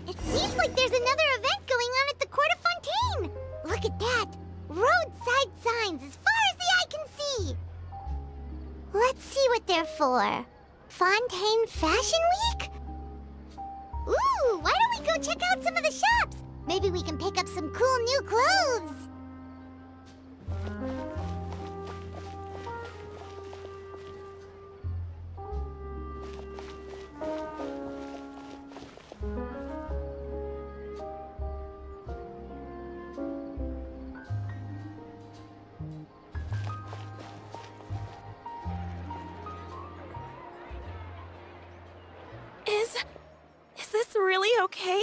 It seems like there's another event going on at the Court of Fontaine! Look at that! Roadside signs as far as the eye can see! Let's see what they're for. Fontaine Fashion Week? Ooh, why don't we go check out some of the shops? Maybe we can pick up some cool new clothes! Is this really okay?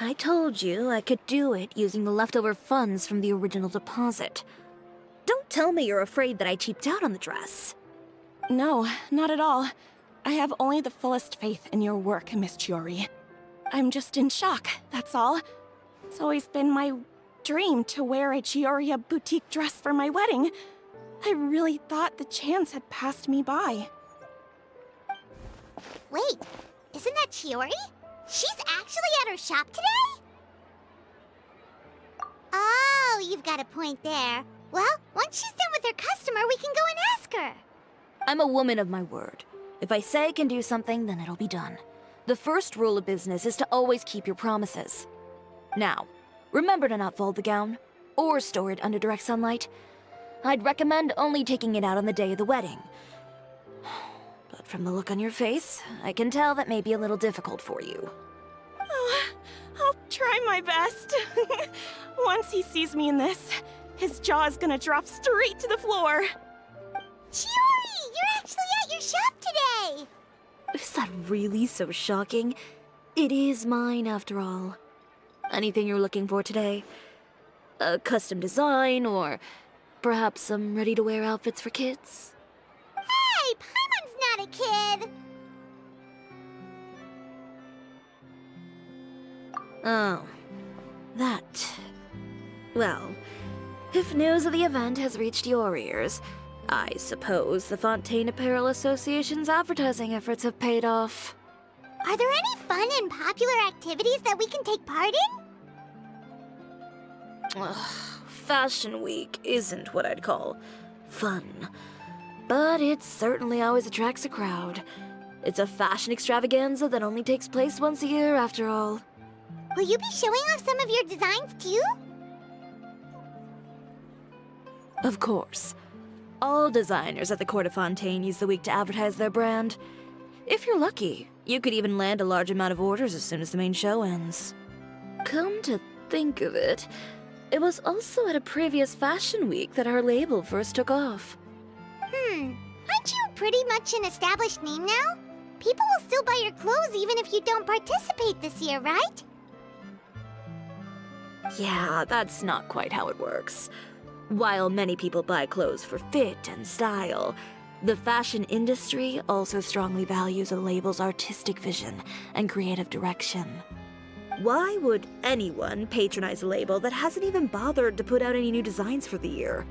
I told you I could do it using the leftover funds from the original deposit. Don't tell me you're afraid that I cheaped out on the dress. No, not at all. I have only the fullest faith in your work, Miss Chiori. I'm just in shock, that's all. It's always been my dream to wear a Chioria boutique dress for my wedding. I really thought the chance had passed me by. Wait, isn't that Chiori? She's actually at her shop today? Oh, you've got a point there. Well, once she's done with her customer, we can go and ask her. I'm a woman of my word. If I say I can do something, then it'll be done. The first rule of business is to always keep your promises. Now, remember to not fold the gown, or store it under direct sunlight. I'd recommend only taking it out on the day of the wedding. But from the look on your face, I can tell that may be a little difficult for you. Oh, I'll try my best. Once he sees me in this, his jaw is gonna drop straight to the floor. Chiori, you're actually at your shop today! Is that really so shocking? It is mine, after all. Anything you're looking for today? A custom design, or perhaps some ready-to-wear outfits for kids? Hey, Paimon's not a kid! Oh, that. Well, if news of the event has reached your ears, I suppose the Fontaine Apparel Association's advertising efforts have paid off. Are there any fun and popular activities that we can take part in? Ugh, Fashion Week isn't what I'd call fun. But it certainly always attracts a crowd. It's a fashion extravaganza that only takes place once a year, after all. Will you be showing off some of your designs, too? Of course. All designers at the Court of Fontaine use the week to advertise their brand. If you're lucky, you could even land a large amount of orders as soon as the main show ends. Come to think of it, it was also at a previous Fashion Week that our label first took off. Aren't you pretty much an established name now? People will still buy your clothes even if you don't participate this year, right? Yeah, that's not quite how it works. While many people buy clothes for fit and style, the fashion industry also strongly values a label's artistic vision and creative direction. Why would anyone patronize a label that hasn't even bothered to put out any new designs for the year?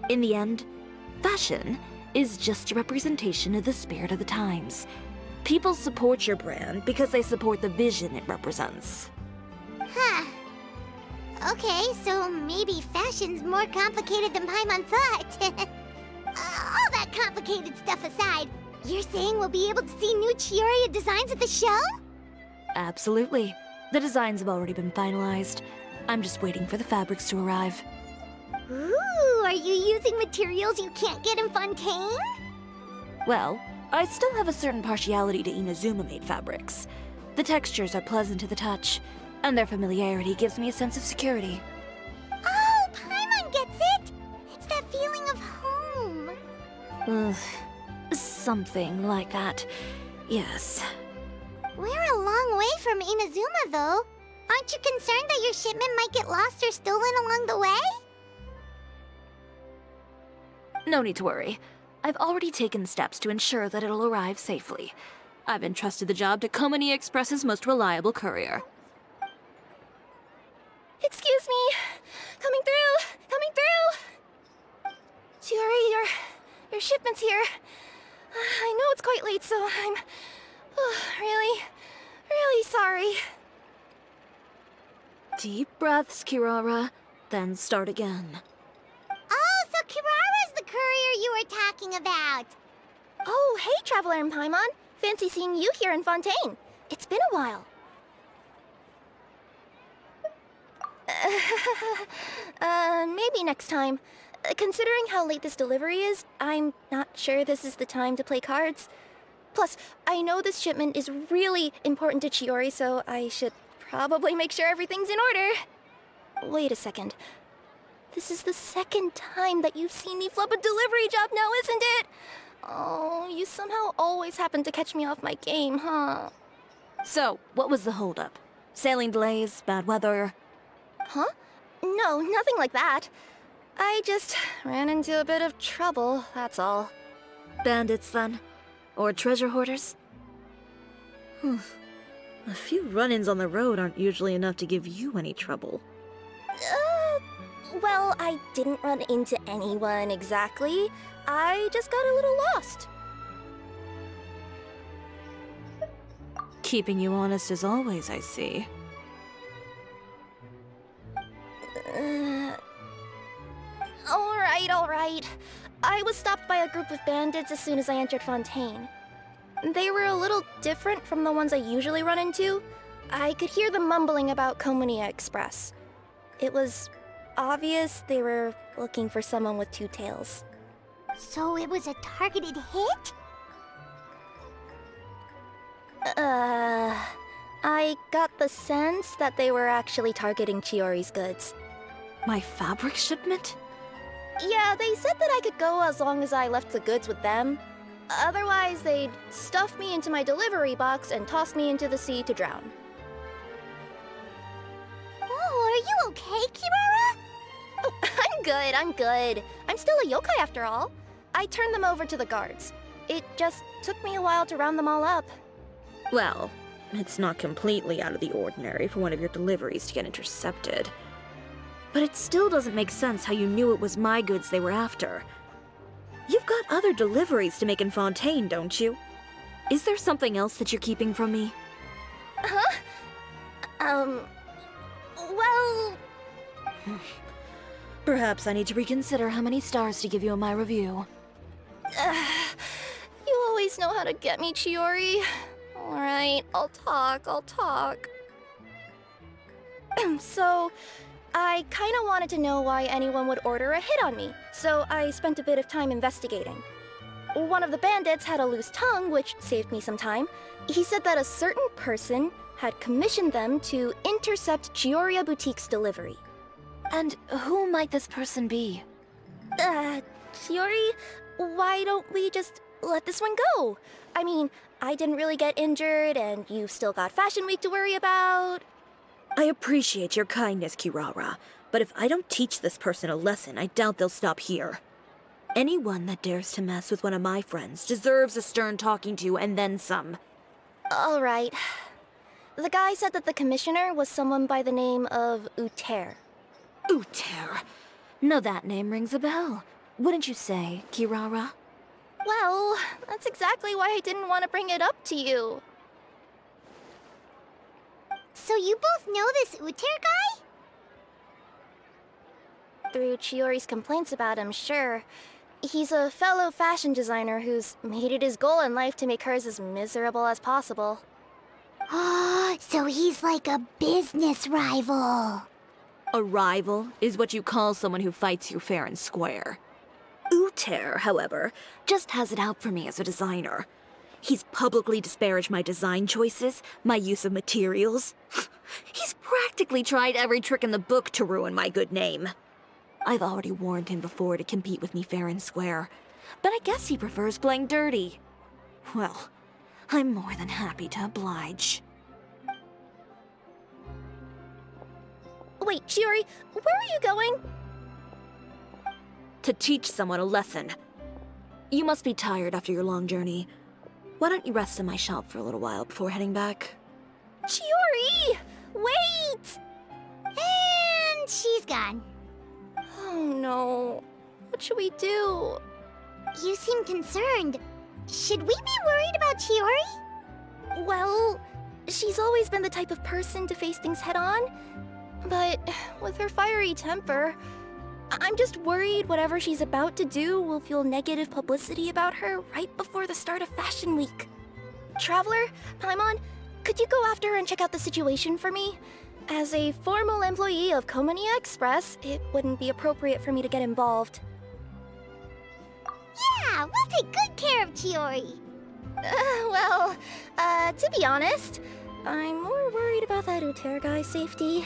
In the end, fashion is just a representation of the spirit of the times. People support your brand because they support the vision it represents. Huh. Okay, so maybe fashion's more complicated than Paimon thought. All that complicated stuff aside, you're saying we'll be able to see new Chioria designs at the show? Absolutely. The designs have already been finalized. I'm just waiting for the fabrics to arrive. Ooh, are you using materials you can't get in Fontaine? Well, I still have a certain partiality to Inazuma-made fabrics. The textures are pleasant to the touch, and their familiarity gives me a sense of security. Oh, Paimon gets it! It's that feeling of home. Ugh. something like that. Yes. We're a long way from Inazuma, though. Aren't you concerned that your shipment might get lost or stolen along the way? No need to worry. I've already taken steps to ensure that it'll arrive safely. I've entrusted the job to Komani Express's most reliable courier. Excuse me. Coming through. Coming through. Chiori, your shipment's here. I know it's quite late, so I'm really sorry. Deep breaths, Kirara, then start again. Oh, so Kirara's the courier you were talking about. Oh, hey, Traveler in Paimon. Fancy seeing you here in Fontaine. It's been a while. Maybe next time. Considering how late this delivery is, I'm not sure this is the time to play cards. Plus, I know this shipment is really important to Chiori, so I should probably make sure everything's in order. Wait a second. This is the second time that you've seen me flub a delivery job now, isn't it? Oh, you somehow always happen to catch me off my game, huh? So, what was the holdup? Sailing delays, bad weather? Huh? No, nothing like that. I just ran into a bit of trouble, that's all. Bandits, then? Or treasure hoarders? A few run-ins on the road aren't usually enough to give you any trouble. Well, I didn't run into anyone exactly. I just got a little lost. Keeping you honest as always, I see. All right. I was stopped by a group of bandits as soon as I entered Fontaine. They were a little different from the ones I usually run into. I could hear them mumbling about Komani Express. It was obvious they were looking for someone with two tails. So it was a targeted hit? I got the sense that they were actually targeting Chiori's goods. My fabric shipment? Yeah, they said that I could go as long as I left the goods with them. Otherwise, they'd stuff me into my delivery box and toss me into the sea to drown. Oh, are you okay, Kirara? Oh, I'm good. I'm still a yokai after all. I turned them over to the guards. It just took me a while to round them all up. Well, it's not completely out of the ordinary for one of your deliveries to get intercepted. But it still doesn't make sense how you knew it was my goods they were after. You've got other deliveries to make in Fontaine, don't you? Is there something else that you're keeping from me? Huh? Well... Perhaps I need to reconsider how many stars to give you in my review. You always know how to get me, Chiori. Alright, I'll talk. So, I kinda wanted to know why anyone would order a hit on me, so I spent a bit of time investigating. One of the bandits had a loose tongue, which saved me some time. He said that a certain person had commissioned them to intercept Chioria Boutique's delivery. And who might this person be? Chiori, why don't we just let this one go? I mean, I didn't really get injured, and you've still got Fashion Week to worry about. I appreciate your kindness, Kirara, but if I don't teach this person a lesson, I doubt they'll stop here. Anyone that dares to mess with one of my friends deserves a stern talking to and then some. All right. The guy said that the commissioner was someone by the name of Uter. Uter. Now that name rings a bell. Wouldn't you say, Kirara? Well, that's exactly why I didn't want to bring it up to you. So you both know this Uter guy? Through Chiori's complaints about him, sure. He's a fellow fashion designer who's made it his goal in life to make hers as miserable as possible. Oh, so he's like a business rival. A rival is what you call someone who fights you fair and square. Uter, however, just has it out for me as a designer. He's publicly disparaged my design choices, my use of materials. He's practically tried every trick in the book to ruin my good name. I've already warned him before to compete with me fair and square, but I guess he prefers playing dirty. Well, I'm more than happy to oblige. Wait, Chiori, where are you going? To teach someone a lesson. You must be tired after your long journey. Why don't you rest in my shop for a little while before heading back? Chiori! Wait! And she's gone. Oh no. What should we do? You seem concerned. Should we be worried about Chiori? Well, she's always been the type of person to face things head on. But with her fiery temper, I'm just worried whatever she's about to do will feel negative publicity about her right before the start of Fashion Week. Traveler, Paimon, could you go after and check out the situation for me? As a formal employee of Komonia Express, it wouldn't be appropriate for me to get involved. Yeah, we'll take good care of Chiori. To be honest, I'm more worried about that Uter guy's safety.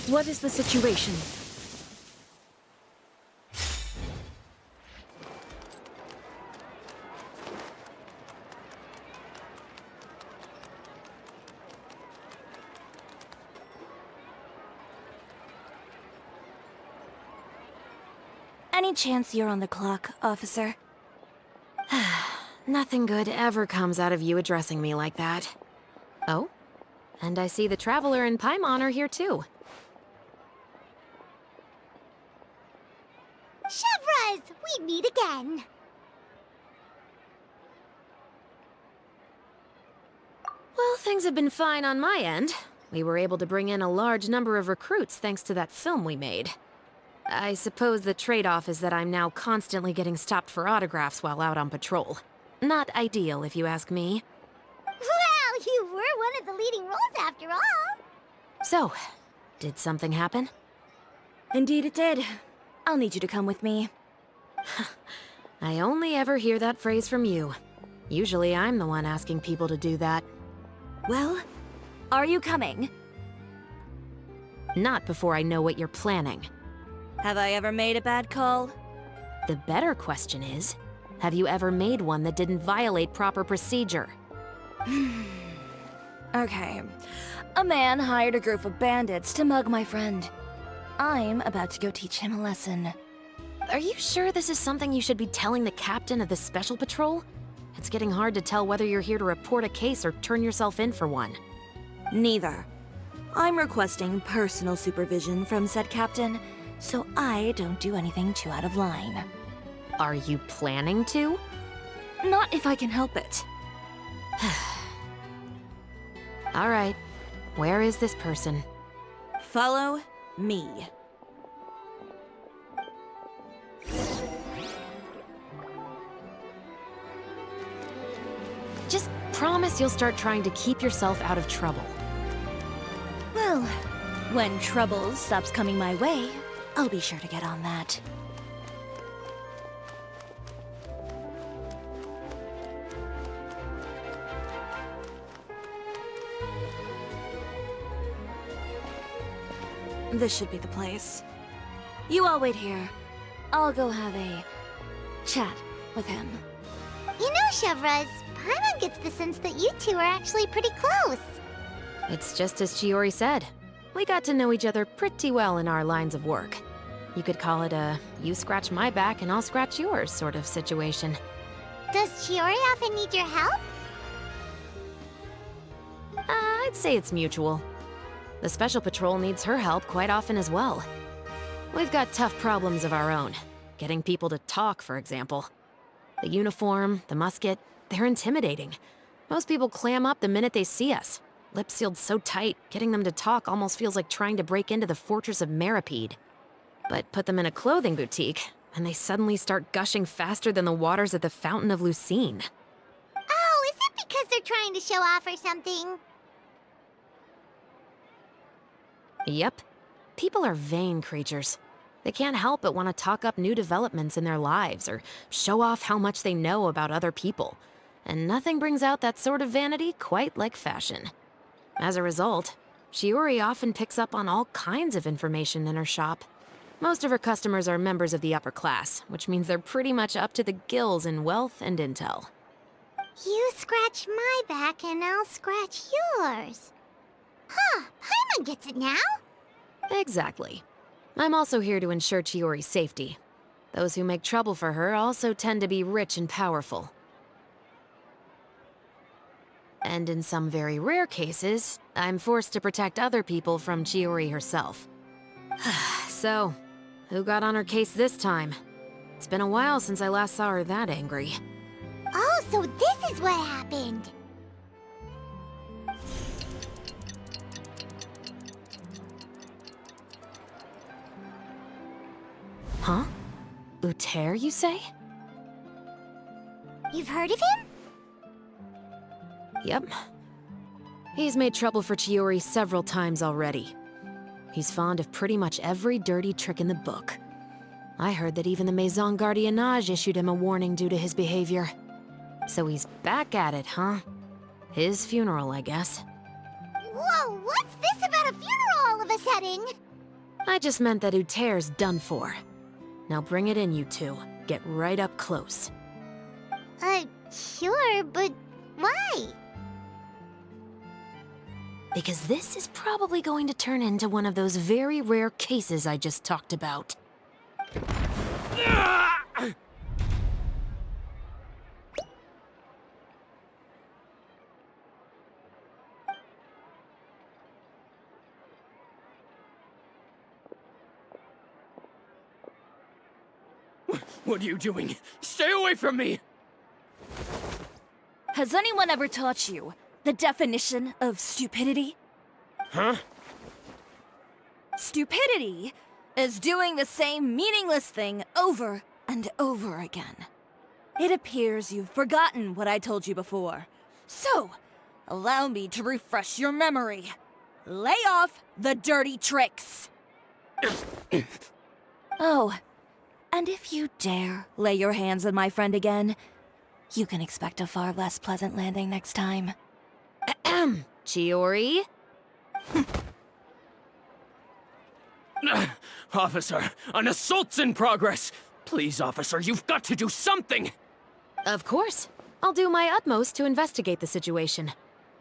What is the situation? Any chance you're on the clock, officer? Nothing good ever comes out of you addressing me like that. Oh? And I see the Traveler and Paimon are here too. Chevras, we meet again. Well, things have been fine on my end. We were able to bring in a large number of recruits thanks to that film we made. I suppose the trade-off is that I'm now constantly getting stopped for autographs while out on patrol. Not ideal, if you ask me. Well, you were one of the leading roles after all. So, did something happen? Indeed it did. I'll need you to come with me. I only ever hear that phrase from you. Usually I'm the one asking people to do that. Well, are you coming? Not before I know what you're planning. Have I ever made a bad call? The better question is, have you ever made one that didn't violate proper procedure? Okay. A man hired a group of bandits to mug my friend. I'm about to go teach him a lesson. Are you sure this is something you should be telling the captain of the Special Patrol? It's getting hard to tell whether you're here to report a case or turn yourself in for one. Neither. I'm requesting personal supervision from said captain, so I don't do anything too out of line. Are you planning to? Not if I can help it. All right. Where is this person? Follow me. Just promise you'll start trying to keep yourself out of trouble. Well, when trouble stops coming my way, I'll be sure to get on that. This should be the place. You all wait here. I'll go have a chat with him. You know, Chevras, Paimon gets the sense that you two are actually pretty close. It's just as Chiori said. We got to know each other pretty well in our lines of work. You could call it a you scratch my back and I'll scratch yours sort of situation. Does Chiori often need your help? I'd say it's mutual. The Special Patrol needs her help quite often as well. We've got tough problems of our own. Getting people to talk, for example. The uniform, the musket, they're intimidating. Most people clam up the minute they see us. Lips sealed so tight, getting them to talk almost feels like trying to break into the fortress of Meripede. But put them in a clothing boutique, and they suddenly start gushing faster than the waters at the Fountain of Lucine. they're trying to show off or something. Yep. People are vain creatures. They can't help but want to talk up new developments in their lives or show off how much they know about other people. And nothing brings out that sort of vanity quite like fashion. As a result, Chiori often picks up on all kinds of information in her shop. Most of her customers are members of the upper class, which means they're pretty much up to the gills in wealth and intel. You scratch my back and I'll scratch yours. Huh, Paimon gets it now. Exactly. I'm also here to ensure Chiori's safety. Those who make trouble for her also tend to be rich and powerful. And in some very rare cases, I'm forced to protect other people from Chiori herself. So, who got on her case this time? It's been a while since I last saw her that angry. Oh, so this is what happened. Huh? Uter, you say? You've heard of him? Yep. He's made trouble for Chiori several times already. He's fond of pretty much every dirty trick in the book. I heard that even the Maison Gardiennage issued him a warning due to his behavior. So he's back at it, huh? His funeral, I guess. Whoa, what's this about a funeral all of a sudden? I just meant that Uter's done for. Now bring it in, you two. Get right up close. Sure, but why? Because this is probably going to turn into one of those very rare cases I just talked about. What are you doing? Stay away from me! Has anyone ever taught you the definition of stupidity? Huh? Stupidity is doing the same meaningless thing over and over again. It appears you've forgotten what I told you before. So, allow me to refresh your memory. Lay off the dirty tricks. Oh, and if you dare lay your hands on my friend again, you can expect a far less pleasant landing next time. Ahem. Chiori? Officer, an assault's in progress! Please, officer, you've got to do something! Of course. I'll do my utmost to investigate the situation.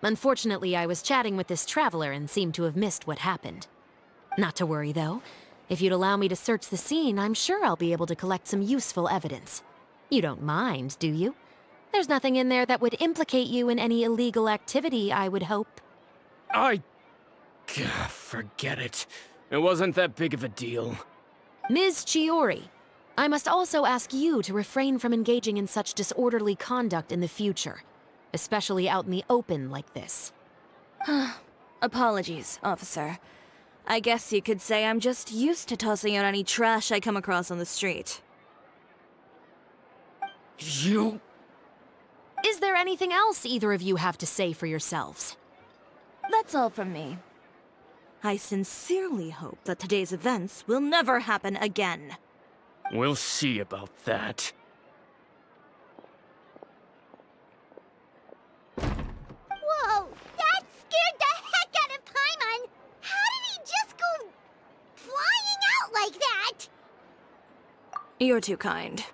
Unfortunately, I was chatting with this traveler and seemed to have missed what happened. Not to worry, though. If you'd allow me to search the scene, I'm sure I'll be able to collect some useful evidence. You don't mind, do you? There's nothing in there that would implicate you in any illegal activity, I would hope. Forget it. It wasn't that big of a deal. Ms. Chiori, I must also ask you to refrain from engaging in such disorderly conduct in the future, especially out in the open like this. Apologies, officer. I guess you could say I'm just used to tossing out any trash I come across on the street. You... Is there anything else either of you have to say for yourselves? That's all from me. I sincerely hope that today's events will never happen again. We'll see about that. Whoa, that scared the heck out of Paimon! How did he just go flying out like that? You're too kind.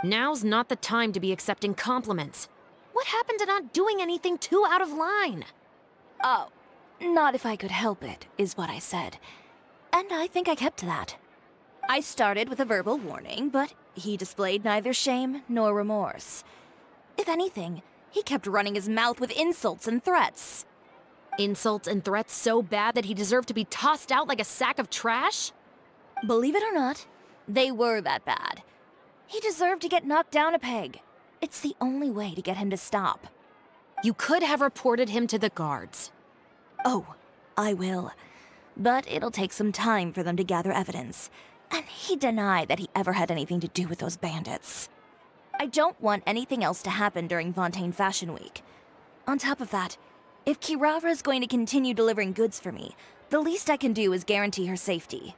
Now's not the time to be accepting compliments. What happened to not doing anything too out of line? Oh, not if I could help it, is what I said. And I think I kept to that. I started with a verbal warning, but he displayed neither shame nor remorse. If anything, he kept running his mouth with insults and threats. Insults and threats so bad that he deserved to be tossed out like a sack of trash? Believe it or not, they were that bad. He deserved to get knocked down a peg. It's the only way to get him to stop. You could have reported him to the guards. Oh, I will. But it'll take some time for them to gather evidence. And he denied that he ever had anything to do with those bandits. I don't want anything else to happen during Fontaine Fashion Week. On top of that, if Kirara is going to continue delivering goods for me, the least I can do is guarantee her safety.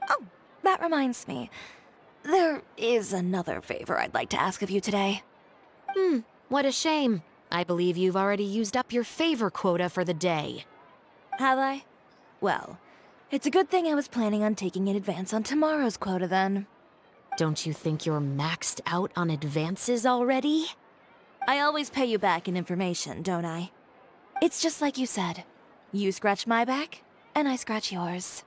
Oh, that reminds me. There is another favor I'd like to ask of you today. What a shame. I believe you've already used up your favor quota for the day. Have I? Well, it's a good thing I was planning on taking an advance on tomorrow's quota then. Don't you think you're maxed out on advances already? I always pay you back in information, don't I? It's just like you said. You scratch my back, and I scratch yours.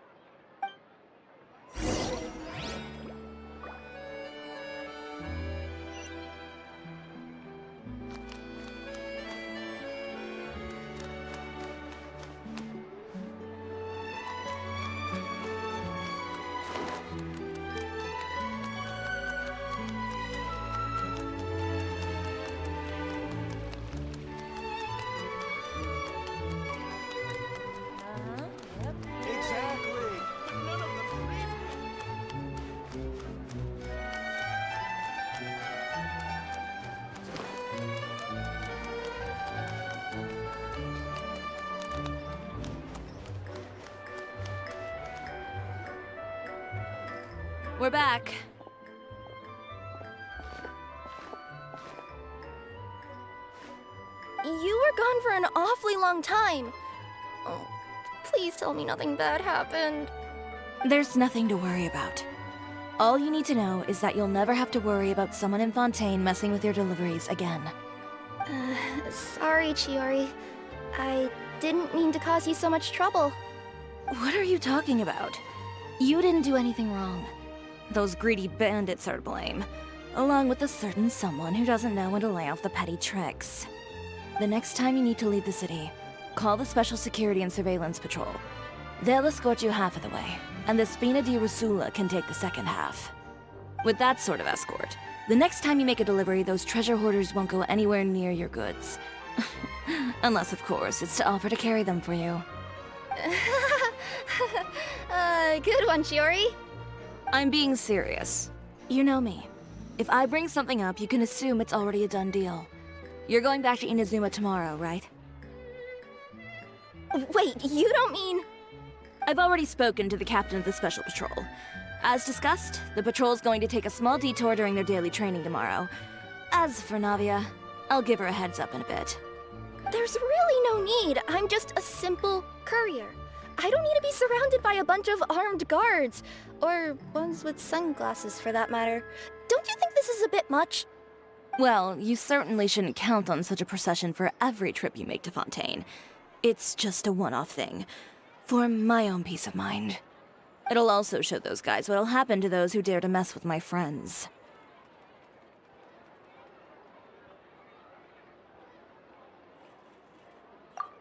Exactly. But none of them believe me. We're back. You were gone for an awfully long time. Oh, please tell me nothing bad happened. There's nothing to worry about. All you need to know is that you'll never have to worry about someone in Fontaine messing with your deliveries again. Sorry, Chiori. I didn't mean to cause you so much trouble. What are you talking about? You didn't do anything wrong. Those greedy bandits are to blame, along with a certain someone who doesn't know when to lay off the petty tricks. The next time you need to leave the city, call the Special Security and Surveillance Patrol. They'll escort you half of the way, and the Spina di Rusula can take the second half. With that sort of escort, the next time you make a delivery, those treasure hoarders won't go anywhere near your goods. Unless, of course, it's to offer to carry them for you. Good one, Chiori. I'm being serious. You know me. If I bring something up, you can assume it's already a done deal. You're going back to Inazuma tomorrow, right? Wait, you don't mean... I've already spoken to the captain of the Special Patrol. As discussed, the patrol's going to take a small detour during their daily training tomorrow. As for Navia, I'll give her a heads up in a bit. There's really no need. I'm just a simple courier. I don't need to be surrounded by a bunch of armed guards. Or ones with sunglasses, for that matter. Don't you think this is a bit much? Well, you certainly shouldn't count on such a procession for every trip you make to Fontaine. It's just a one-off thing. For my own peace of mind. It'll also show those guys what'll happen to those who dare to mess with my friends.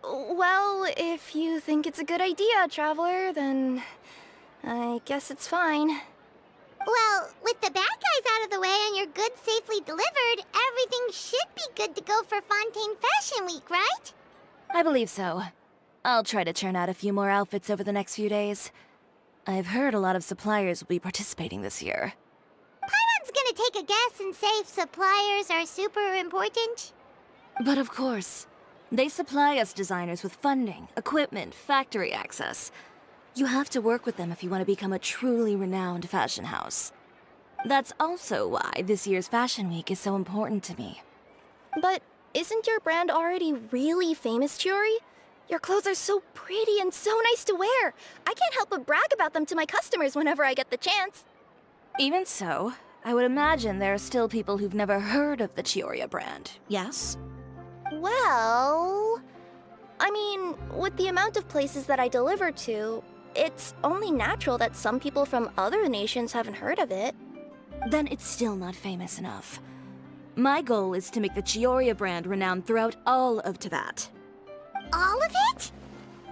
Well, if you think it's a good idea, Traveler, then I guess it's fine. Well, with the bad guys out of the way and your goods safely delivered, everything should be good to go for Fontaine Fashion Week, right? I believe so. I'll try to churn out a few more outfits over the next few days. I've heard a lot of suppliers will be participating this year. Paimon's gonna take a guess and say suppliers are super important. But of course, they supply us designers with funding, equipment, factory access. You have to work with them if you want to become a truly renowned fashion house. That's also why this year's Fashion Week is so important to me. But isn't your brand already really famous, Chiori? Your clothes are so pretty and so nice to wear. I can't help but brag about them to my customers whenever I get the chance. Even so, I would imagine there are still people who've never heard of the Chiori brand, yes? Well... I mean, with the amount of places that I deliver to, it's only natural that some people from other nations haven't heard of it. Then it's still not famous enough. My goal is to make the Chiori brand renowned throughout all of Teyvat. All of it?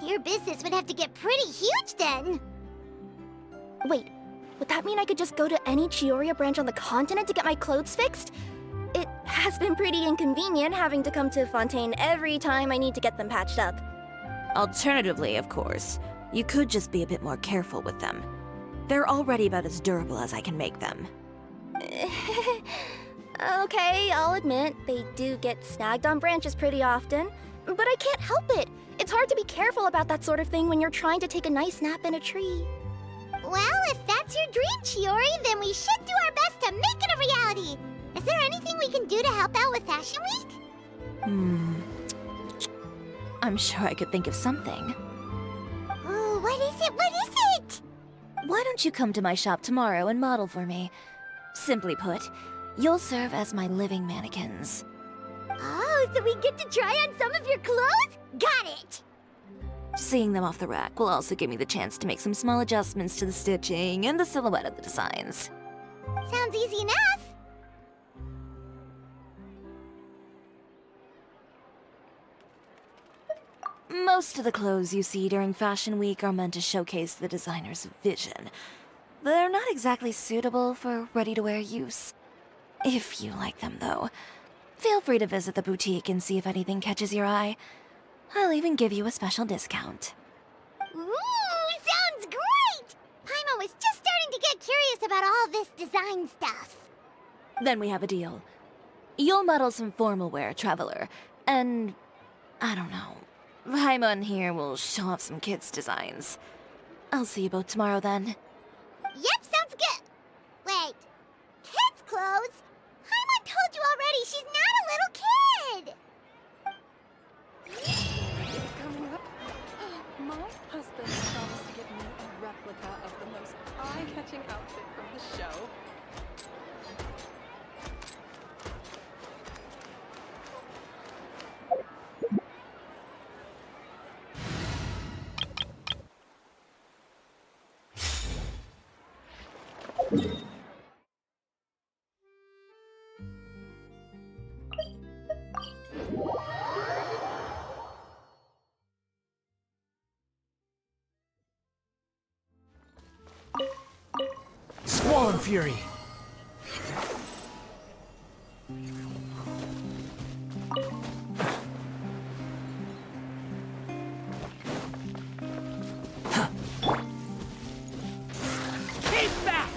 Your business would have to get pretty huge then. Wait, would that mean I could just go to any Chiori branch on the continent to get my clothes fixed? It has been pretty inconvenient having to come to Fontaine every time I need to get them patched up. Alternatively, of course, you could just be a bit more careful with them. They're already about as durable as I can make them. Okay, I'll admit, they do get snagged on branches pretty often. But I can't help it. It's hard to be careful about that sort of thing when you're trying to take a nice nap in a tree. Well, if that's your dream, Chiori, then we should do our best to make it a reality. Is there anything we can do to help out with Fashion Week? I'm sure I could think of something. Ooh, what is it? What is it? Why don't you come to my shop tomorrow and model for me? Simply put, you'll serve as my living mannequins. Oh, so we get to try on some of your clothes? Got it! Seeing them off the rack will also give me the chance to make some small adjustments to the stitching and the silhouette of the designs. Sounds easy enough. Most of the clothes you see during Fashion Week are meant to showcase the designer's vision. They're not exactly suitable for ready-to-wear use. If you like them, though, feel free to visit the boutique and see if anything catches your eye. I'll even give you a special discount. Ooh, sounds great! Paimon was just starting to get curious about all this design stuff. Then we have a deal. You'll model some formal wear, Traveler, and I don't know. Paimon here will show off some kids' designs. I'll see you both tomorrow then. Yep, sounds good. Wait, kids' clothes? Paimon told you already she's not a little kid. It's coming up. My husband promised to get me a replica of the most eye-catching outfit from the show. Squall and Fury. Keep back!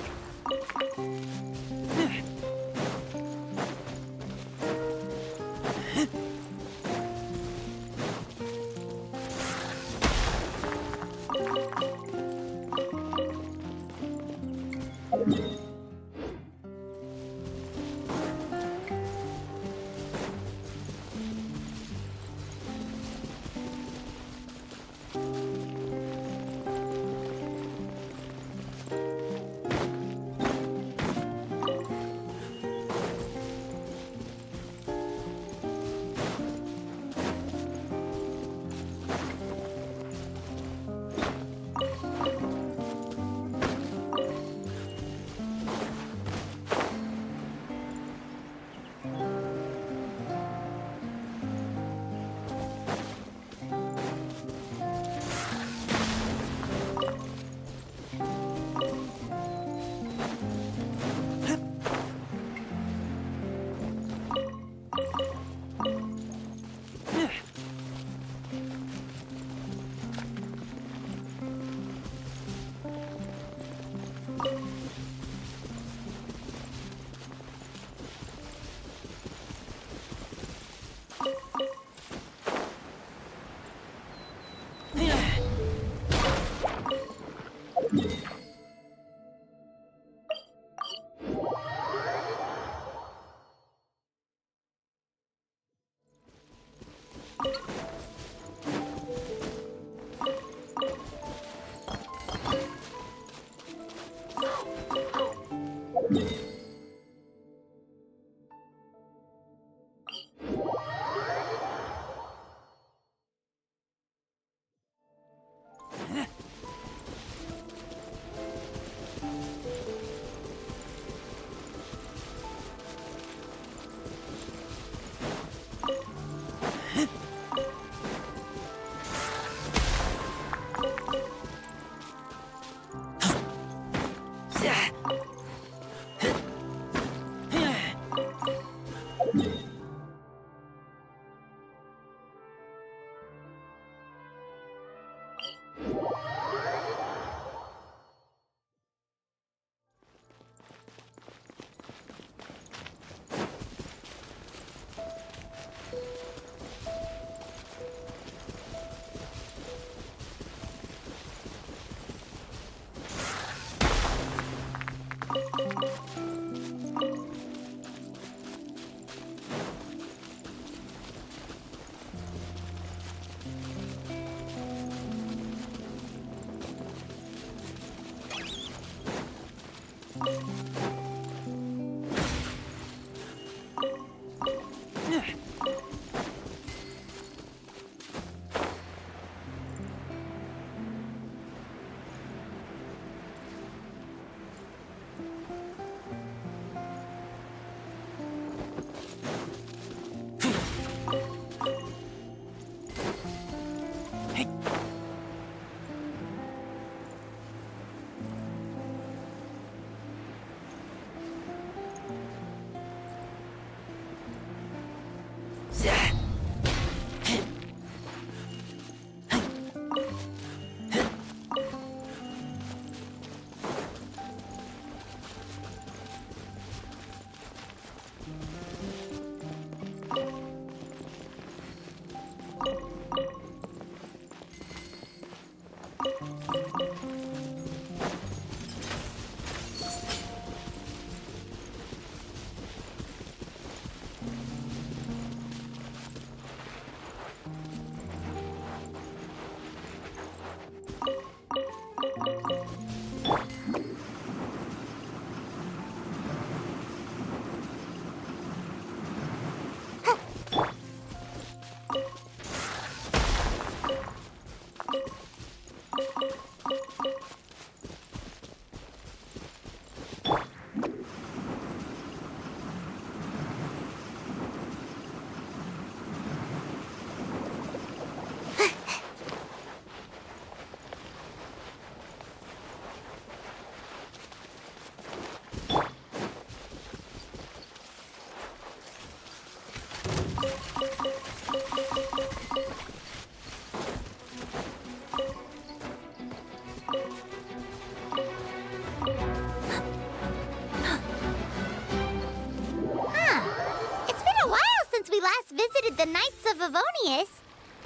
It's been a while since we last visited the Knights of Avonius.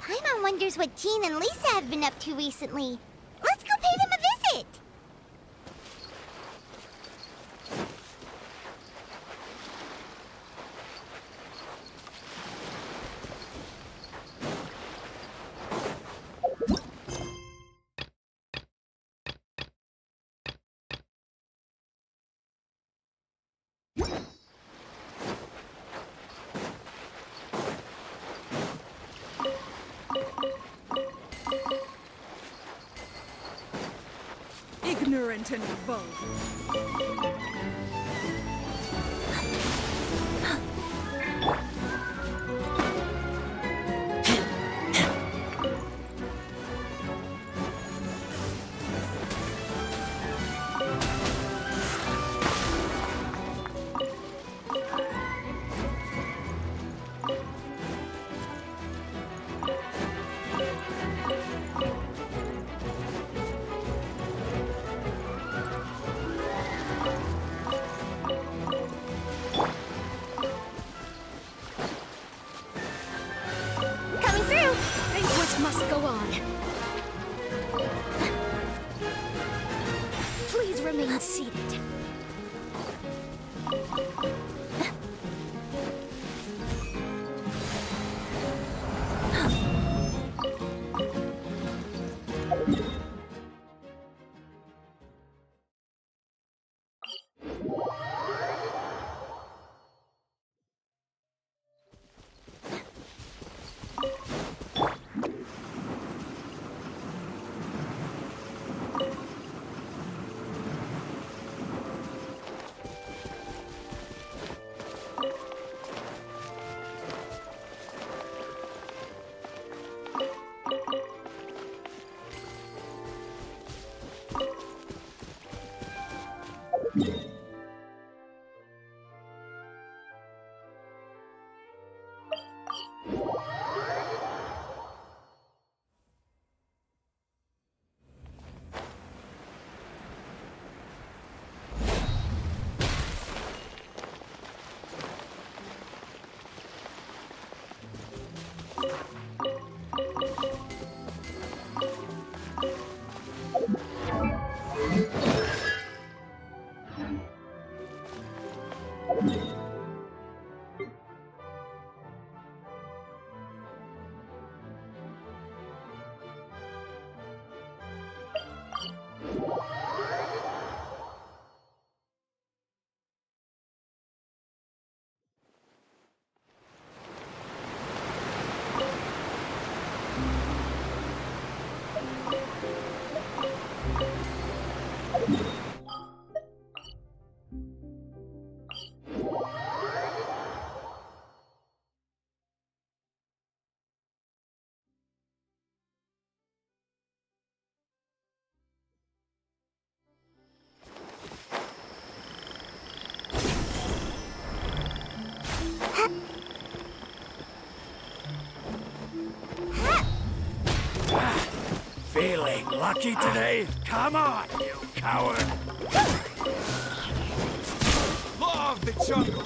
Paimon wonders what Jean and Lisa have been up to recently. Let's go pay them a visit! Ignorant and vulgar. Coming through! Banquet must go on. Please remain seated. Feeling lucky today? Come on, you coward! Law of the jungle!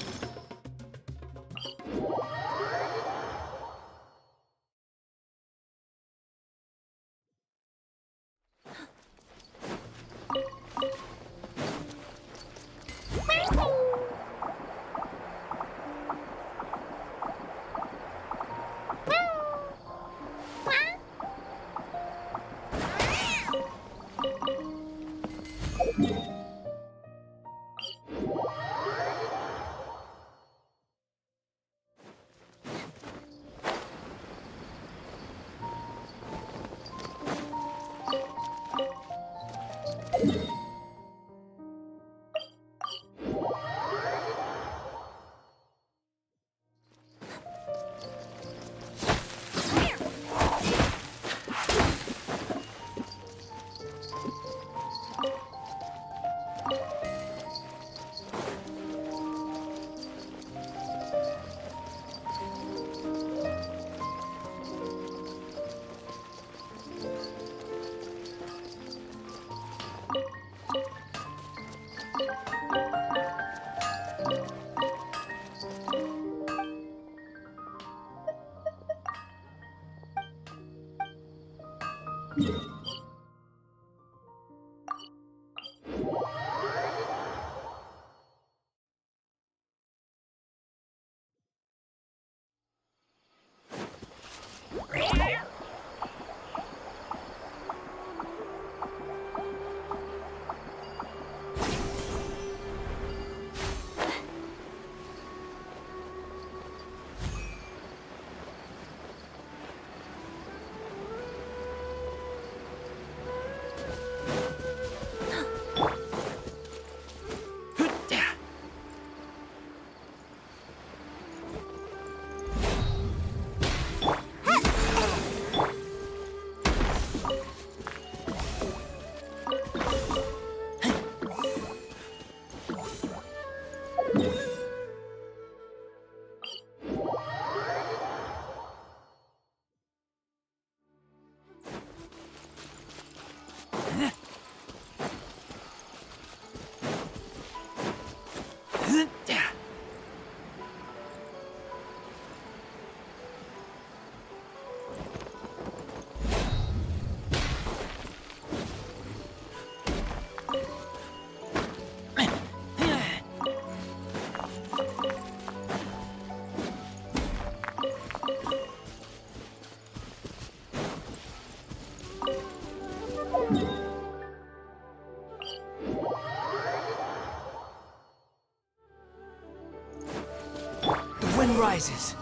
The wind rises.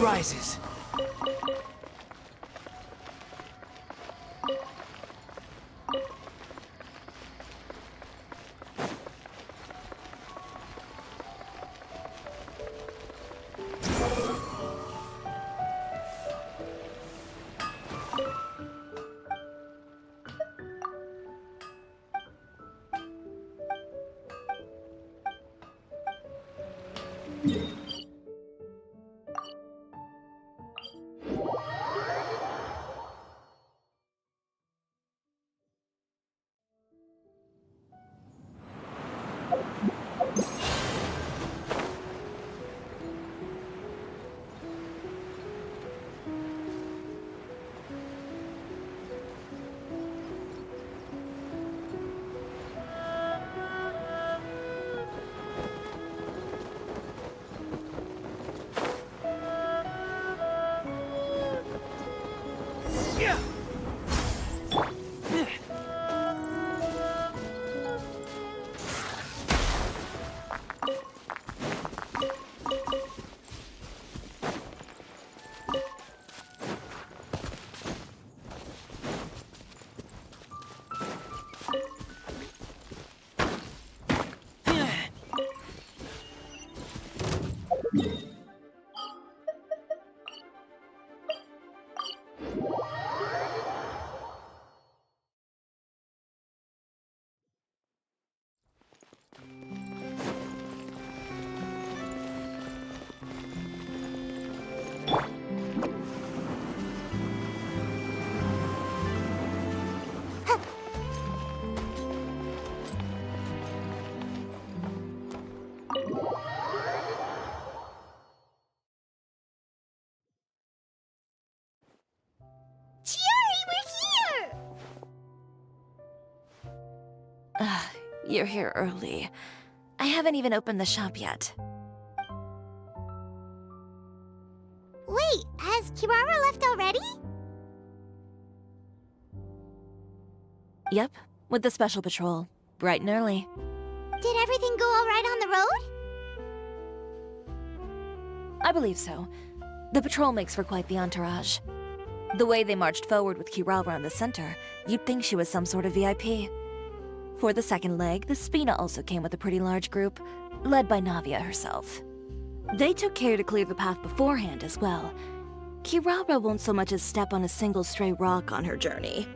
rises. Chiori, we're here! You're here early. I haven't even opened the shop yet. Wait, has Kirara left already? Yep, with the special patrol. Bright and early. Did everything go all right on the road? I believe so. The patrol makes for quite the entourage. The way they marched forward with Kirara in the center, you'd think she was some sort of VIP. For the second leg, the Spina also came with a pretty large group, led by Navia herself. They took care to clear the path beforehand as well. Kirara won't so much as step on a single stray rock on her journey.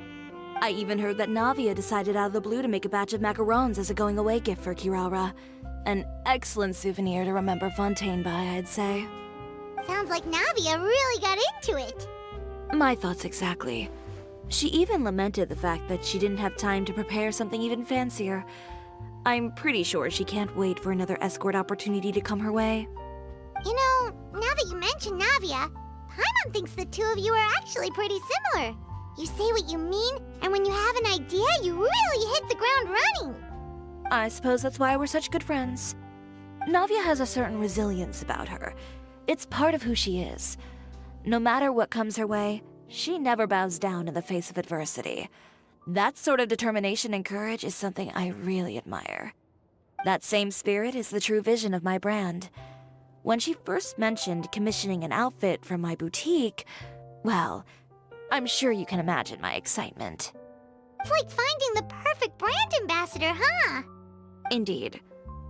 I even heard that Navia decided out of the blue to make a batch of macarons as a going-away gift for Kirara. An excellent souvenir to remember Fontaine by, I'd say. Sounds like Navia really got into it. My thoughts exactly. She even lamented the fact that she didn't have time to prepare something even fancier. I'm pretty sure she can't wait for another escort opportunity to come her way. You know, now that you mention Navia, Paimon thinks the two of you are actually pretty similar. You say what you mean, and when you have an idea, you really hit the ground running. I suppose that's why we're such good friends. Navia has a certain resilience about her. It's part of who she is. No matter what comes her way, she never bows down in the face of adversity. That sort of determination and courage is something I really admire. That same spirit is the true vision of my brand. When she first mentioned commissioning an outfit from my boutique, well, I'm sure you can imagine my excitement. It's like finding the perfect brand ambassador, huh? Indeed.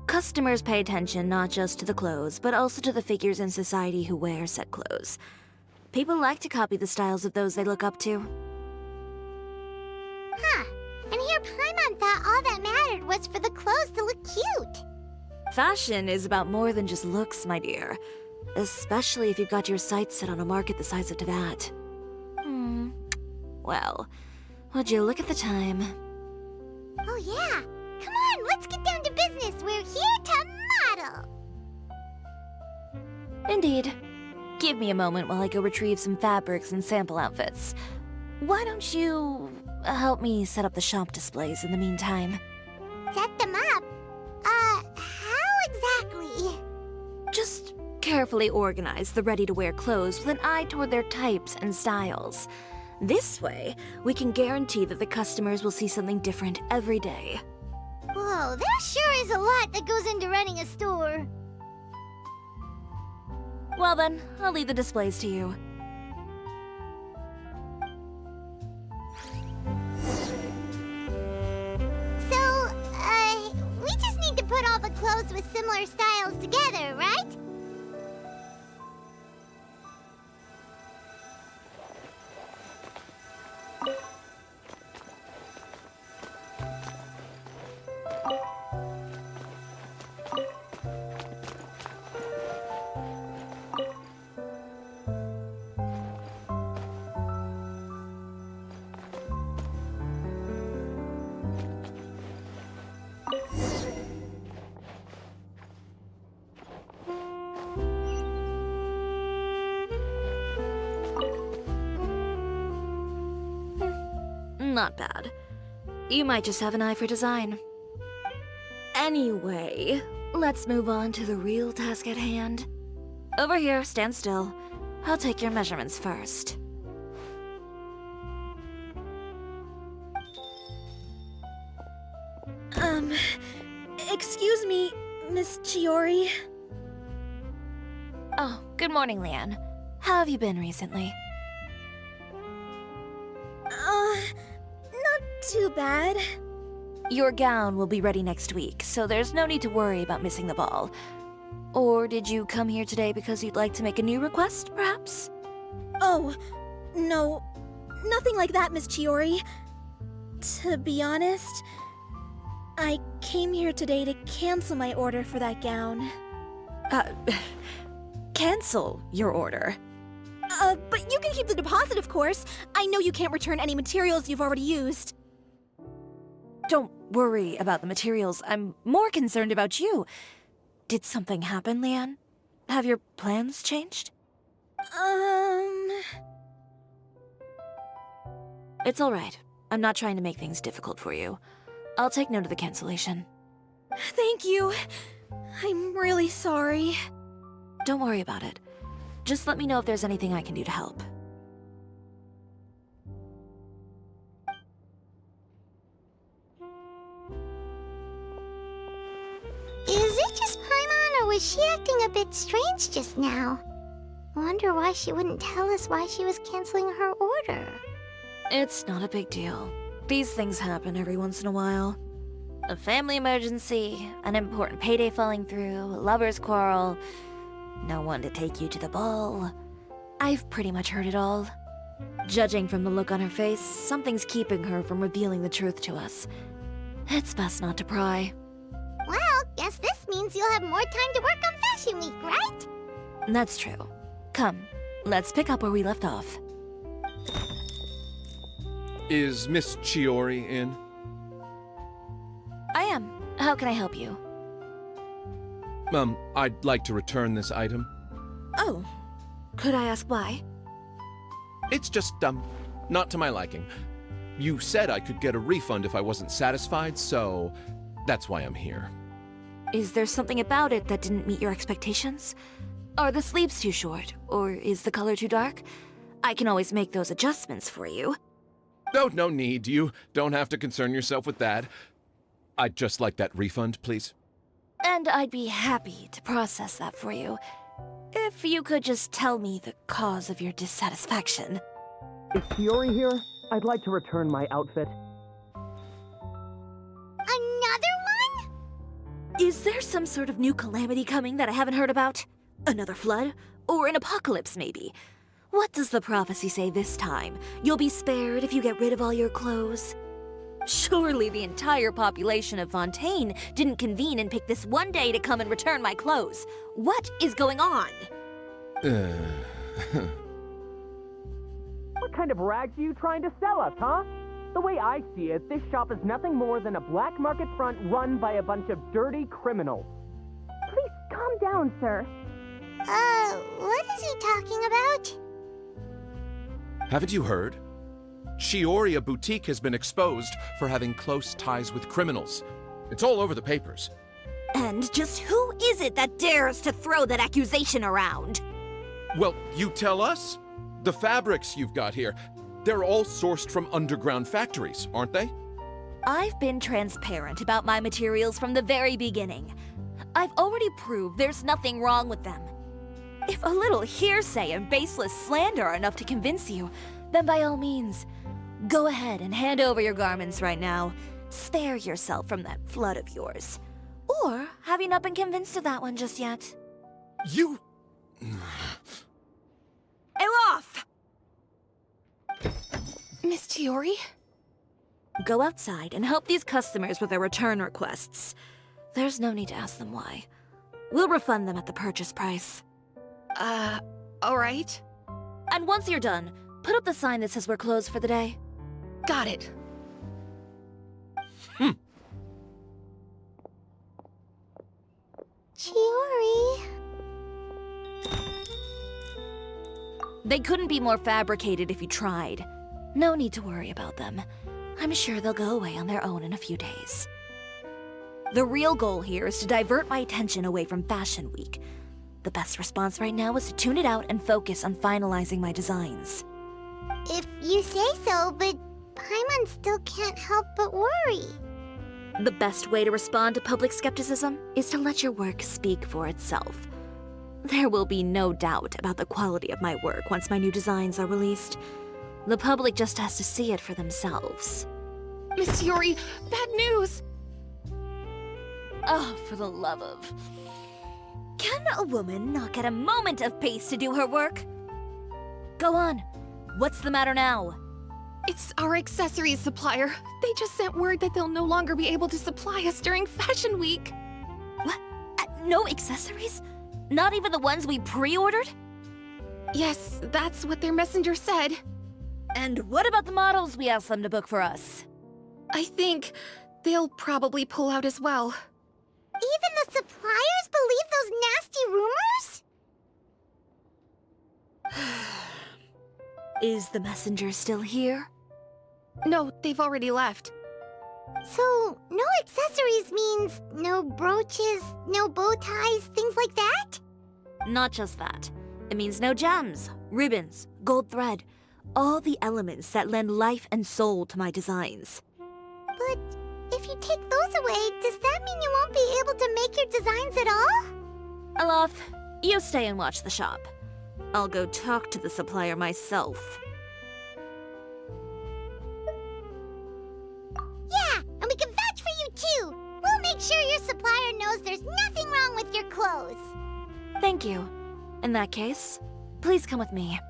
Customers pay attention not just to the clothes, but also to the figures in society who wear said clothes. People like to copy the styles of those they look up to. Huh. And here Paimon thought all that mattered was for the clothes to look cute. Fashion is about more than just looks, my dear. Especially if you've got your sights set on a market the size of that. Well, would you look at the time? Oh yeah. Come on, let's get down to business. We're here to model. Indeed. Give me a moment while I go retrieve some fabrics and sample outfits. Why don't you help me set up the shop displays in the meantime? Set them up? How exactly? Just carefully organize the ready-to-wear clothes with an eye toward their types and styles. This way, we can guarantee that the customers will see something different every day. Whoa, there sure is a lot that goes into running a store. Well then, I'll leave the displays to you. So, we just need to put all the clothes with similar styles together, right? Not bad. You might just have an eye for design. Anyway, let's move on to the real task at hand. Over here, stand still. I'll take your measurements first. Excuse me, Miss Chiori. Oh, good morning, Leanne. How have you been recently? Not too bad. Your gown will be ready next week, so there's no need to worry about missing the ball. Or did you come here today because you'd like to make a new request, perhaps? Oh, no. Nothing like that, Miss Chiori. To be honest, I came here today to cancel my order for that gown. Cancel your order. But you can keep the deposit, of course. I know you can't return any materials you've already used. Don't worry about the materials. I'm more concerned about you. Did something happen, Leanne? Have your plans changed? It's all right. I'm not trying to make things difficult for you. I'll take note of the cancellation. Thank you. I'm really sorry. Don't worry about it. Just let me know if there's anything I can do to help. Is it just Paimon, or was she acting a bit strange just now? Wonder why she wouldn't tell us why she was canceling her order. It's not a big deal. These things happen every once in a while. A family emergency, an important payday falling through, a lover's quarrel, no one to take you to the ball. I've pretty much heard it all. Judging from the look on her face, something's keeping her from revealing the truth to us. It's best not to pry. Well, guess this means you'll have more time to work on Fashion Week, right? That's true. Come, let's pick up where we left off. Is Miss Chiori in? I am. How can I help you? I'd like to return this item. Oh. Could I ask why? It's just, not to my liking. You said I could get a refund if I wasn't satisfied, so that's why I'm here. Is there something about it that didn't meet your expectations? Are the sleeves too short, or is the color too dark? I can always make those adjustments for you. No need. You don't have to concern yourself with that. I'd just like that refund, please. And I'd be happy to process that for you. If you could just tell me the cause of your dissatisfaction. Is Chiori here? I'd like to return my outfit. Another one? Is there some sort of new calamity coming that I haven't heard about? Another flood? Or an apocalypse, maybe? What does the prophecy say this time? You'll be spared if you get rid of all your clothes? Surely the entire population of Fontaine didn't convene and pick this one day to come and return my clothes. What is going on? What kind of rags are you trying to sell us, huh? The way I see it, this shop is nothing more than a black market front run by a bunch of dirty criminals. Please calm down, sir. What is he talking about? Haven't you heard? Chiori Boutique has been exposed for having close ties with criminals. It's all over the papers. And just who is it that dares to throw that accusation around? Well, you tell us. The fabrics you've got here, they're all sourced from underground factories, aren't they? I've been transparent about my materials from the very beginning. I've already proved there's nothing wrong with them. If a little hearsay and baseless slander are enough to convince you, then by all means, go ahead and hand over your garments right now. Spare yourself from that flood of yours. Or have you not been convinced of that one just yet? You... Elof! Miss Chiori? Go outside and help these customers with their return requests. There's no need to ask them why. We'll refund them at the purchase price. Alright. And once you're done, put up the sign that says we're closed for the day. Got it. Chiori. They couldn't be more fabricated if you tried. No need to worry about them. I'm sure they'll go away on their own in a few days. The real goal here is to divert my attention away from Fashion Week. The best response right now is to tune it out and focus on finalizing my designs. If you say so, but Paimon still can't help but worry. The best way to respond to public skepticism is to let your work speak for itself. There will be no doubt about the quality of my work once my new designs are released. The public just has to see it for themselves. Miss Chiori, bad news! Oh, for the love of... Can a woman not get a moment of peace to do her work? Go on. What's the matter now? It's our accessories supplier. They just sent word that they'll no longer be able to supply us during Fashion Week. What? No accessories? Not even the ones we pre-ordered? Yes, that's what their messenger said. And what about the models we asked them to book for us? I think they'll probably pull out as well. Even the suppliers believe those nasty rumors? Is the messenger still here? No, they've already left. So, no accessories means no brooches, no bow ties, things like that? Not just that. It means no gems, ribbons, gold thread, all the elements that lend life and soul to my designs. But if you take those away, does that mean you won't be able to make your designs at all? Alof, you stay and watch the shop. I'll go talk to the supplier myself. Yeah, and we can vouch for you too. We'll make sure your supplier knows there's nothing wrong with your clothes. Thank you. In that case, please come with me.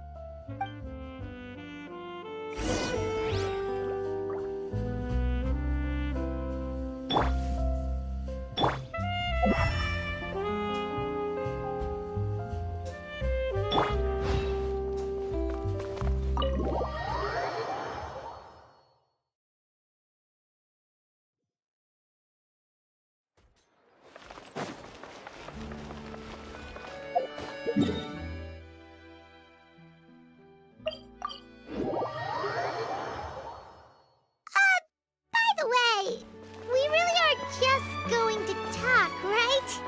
By the way, we really are just going to talk, right?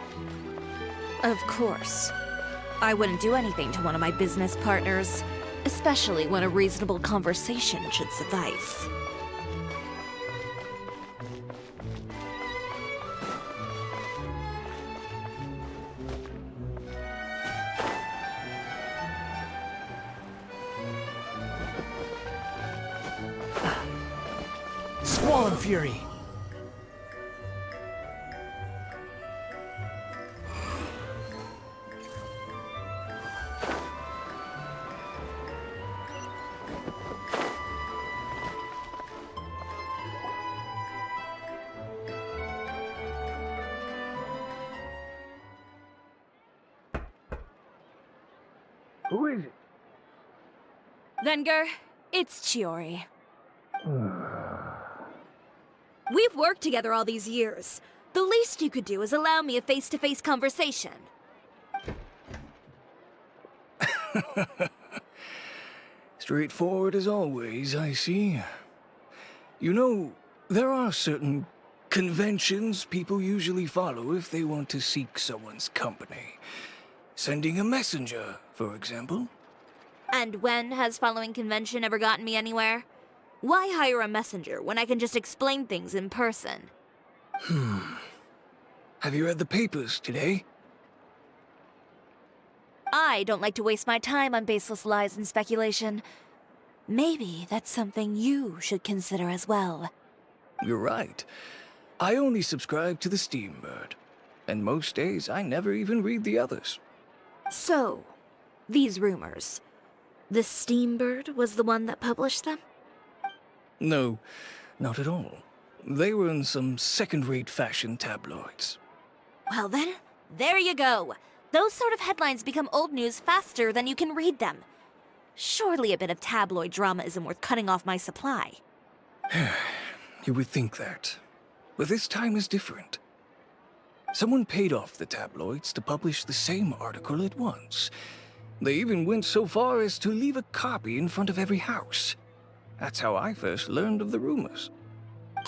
Of course. I wouldn't do anything to one of my business partners, especially when a reasonable conversation should suffice. Squall Fury. Who is it? Venger, it's Chiori. We've worked together all these years. The least you could do is allow me a face-to-face conversation. Straightforward as always, I see. You know, there are certain conventions people usually follow if they want to seek someone's company. Sending a messenger, for example. And when has following convention ever gotten me anywhere? Why hire a messenger when I can just explain things in person? Have you read the papers today? I don't like to waste my time on baseless lies and speculation. Maybe that's something you should consider as well. You're right. I only subscribe to the Steambird, and most days I never even read the others. So, these rumors. The Steambird was the one that published them? No, not at all. They were in some second-rate fashion tabloids. Well then, there you go. Those sort of headlines become old news faster than you can read them. Surely a bit of tabloid drama isn't worth cutting off my supply. You would think that. But this time is different. Someone paid off the tabloids to publish the same article at once. They even went so far as to leave a copy in front of every house. That's how I first learned of the rumors.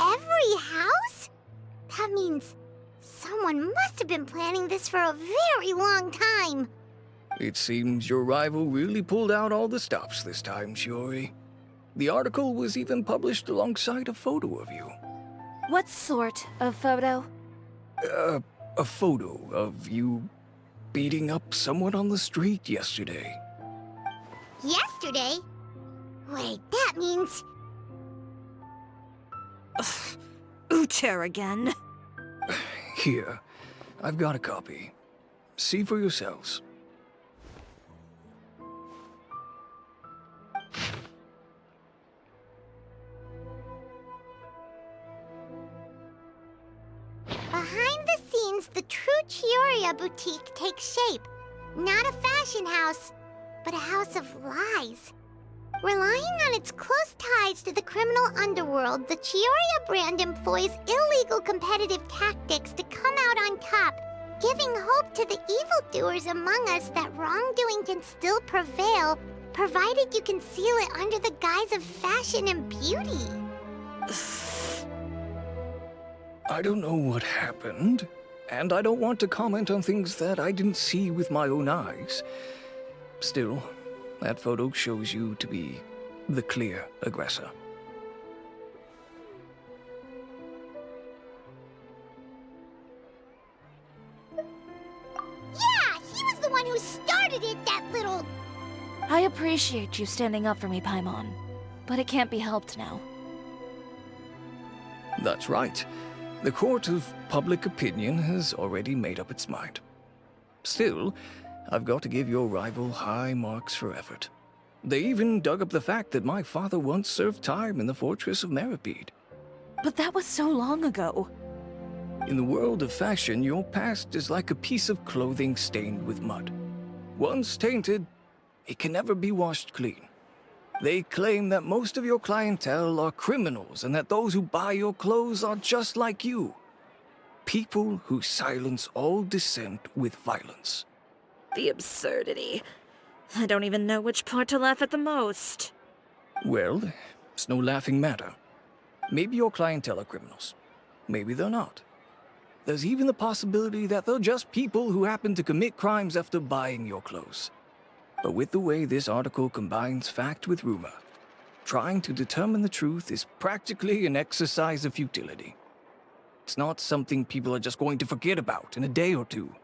Every house? That means someone must have been planning this for a very long time. It seems your rival really pulled out all the stops this time, Chiori. The article was even published alongside a photo of you. What sort of photo? A photo of you beating up someone on the street yesterday. Yesterday? Wait, that means... Ucher again. Here, I've got a copy. See for yourselves. Behind the scenes, the true Chiori boutique takes shape. Not a fashion house, but a house of lies. Relying on its close ties to the criminal underworld, the Chiori brand employs illegal competitive tactics to come out on top, giving hope to the evildoers among us that wrongdoing can still prevail, provided you conceal it under the guise of fashion and beauty. I don't know what happened, and I don't want to comment on things that I didn't see with my own eyes. Still, that photo shows you to be the clear aggressor. Yeah, he was the one who started it, that little... I appreciate you standing up for me, Paimon, but it can't be helped now. That's right. The court of public opinion has already made up its mind. Still, I've got to give your rival high marks for effort. They even dug up the fact that my father once served time in the fortress of Meripede. But that was so long ago. In the world of fashion, your past is like a piece of clothing stained with mud. Once tainted, it can never be washed clean. They claim that most of your clientele are criminals and that those who buy your clothes are just like you. People who silence all dissent with violence. The absurdity. I don't even know which part to laugh at the most. Well, it's no laughing matter. Maybe your clientele are criminals. Maybe they're not. There's even the possibility that they're just people who happen to commit crimes after buying your clothes. But with the way this article combines fact with rumor, trying to determine the truth is practically an exercise of futility. It's not something people are just going to forget about in a day or two,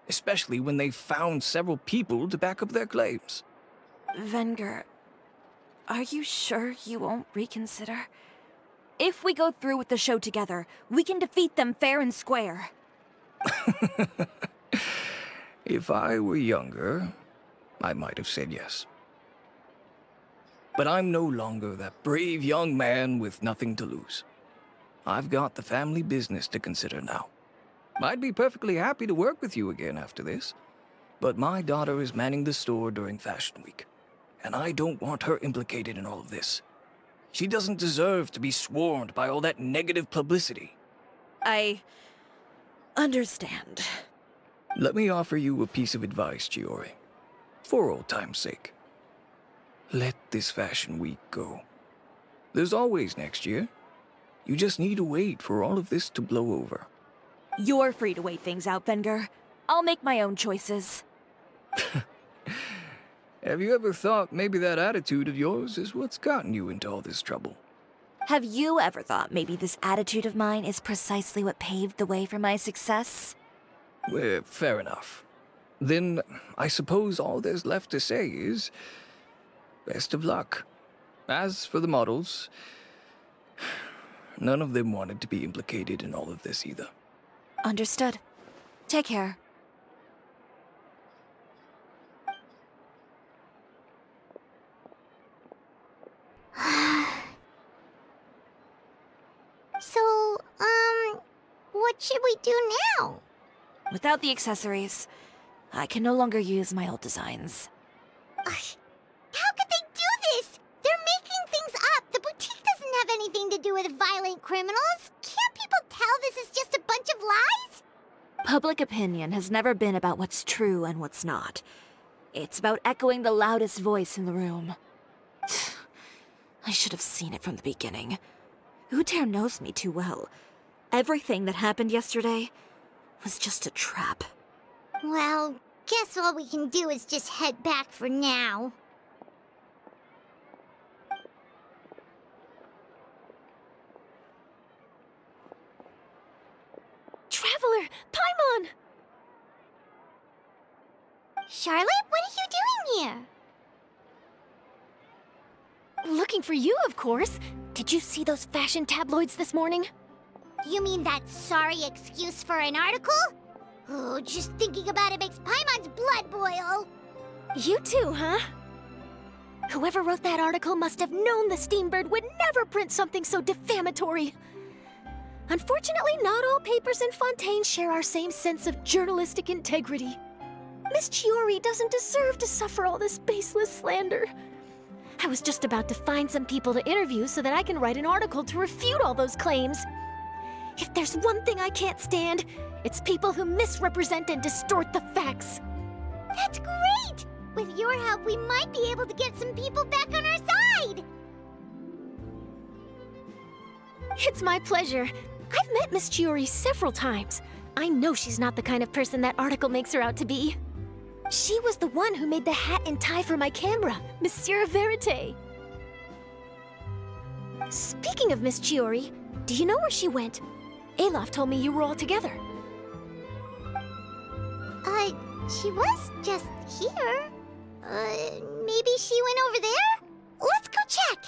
especially when they've found several people to back up their claims. Venger, are you sure you won't reconsider? If we go through with the show together, we can defeat them fair and square. If I were younger, I might have said yes. But I'm no longer that brave young man with nothing to lose. I've got the family business to consider now. I'd be perfectly happy to work with you again after this, but my daughter is manning the store during Fashion Week, and I don't want her implicated in all of this. She doesn't deserve to be swarmed by all that negative publicity. I understand. Let me offer you a piece of advice, Chiori. For old time's sake. Let this Fashion Week go. There's always next year. You just need to wait for all of this to blow over. You're free to wait things out, Venger. I'll make my own choices. Have you ever thought maybe that attitude of yours is what's gotten you into all this trouble? Have you ever thought maybe this attitude of mine is precisely what paved the way for my success? Well, fair enough. then I suppose all there's left to say is best of luck. As for the models, none of them wanted to be implicated in all of this either. Understood. Take care. So, what should we do now? Without the accessories, I can no longer use my old designs. How could they do this? They're making things up. The boutique doesn't have anything to do with violent criminals. Can't people tell this is just a bunch of lies? Public opinion has never been about what's true and what's not. It's about echoing the loudest voice in the room. I should have seen it from the beginning. Uter knows me too well. Everything that happened yesterday was just a trap. Well, guess all we can do is just head back for now. Traveler! Paimon! Charlotte, what are you doing here? Looking for you, of course. Did you see those fashion tabloids this morning? You mean that sorry excuse for an article? Oh, just thinking about it makes Paimon's blood boil. You too, huh? Whoever wrote that article must have known the Steambird would never print something so defamatory. Unfortunately, not all papers in Fontaine share our same sense of journalistic integrity. Miss Chiori doesn't deserve to suffer all this baseless slander. I was just about to find some people to interview so that I can write an article to refute all those claims. If there's one thing I can't stand, it's people who misrepresent and distort the facts. That's great! With your help, we might be able to get some people back on our side! It's my pleasure. I've met Miss Chiori several times. I know she's not the kind of person that article makes her out to be. She was the one who made the hat and tie for my camera, Monsieur Verite. Speaking of Miss Chiori, do you know where she went? Alof told me you were all together. She was just here. Maybe she went over there? Let's go check!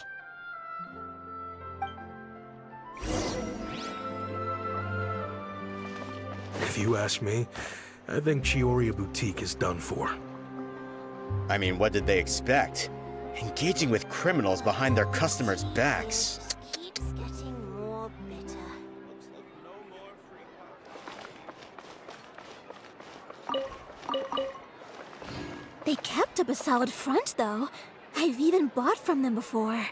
If you ask me, I think Chiori Boutique is done for. I mean, what did they expect? Engaging with criminals behind their customers' backs. Keeps getting more bitter. They kept up a solid front, though. I've even bought from them before.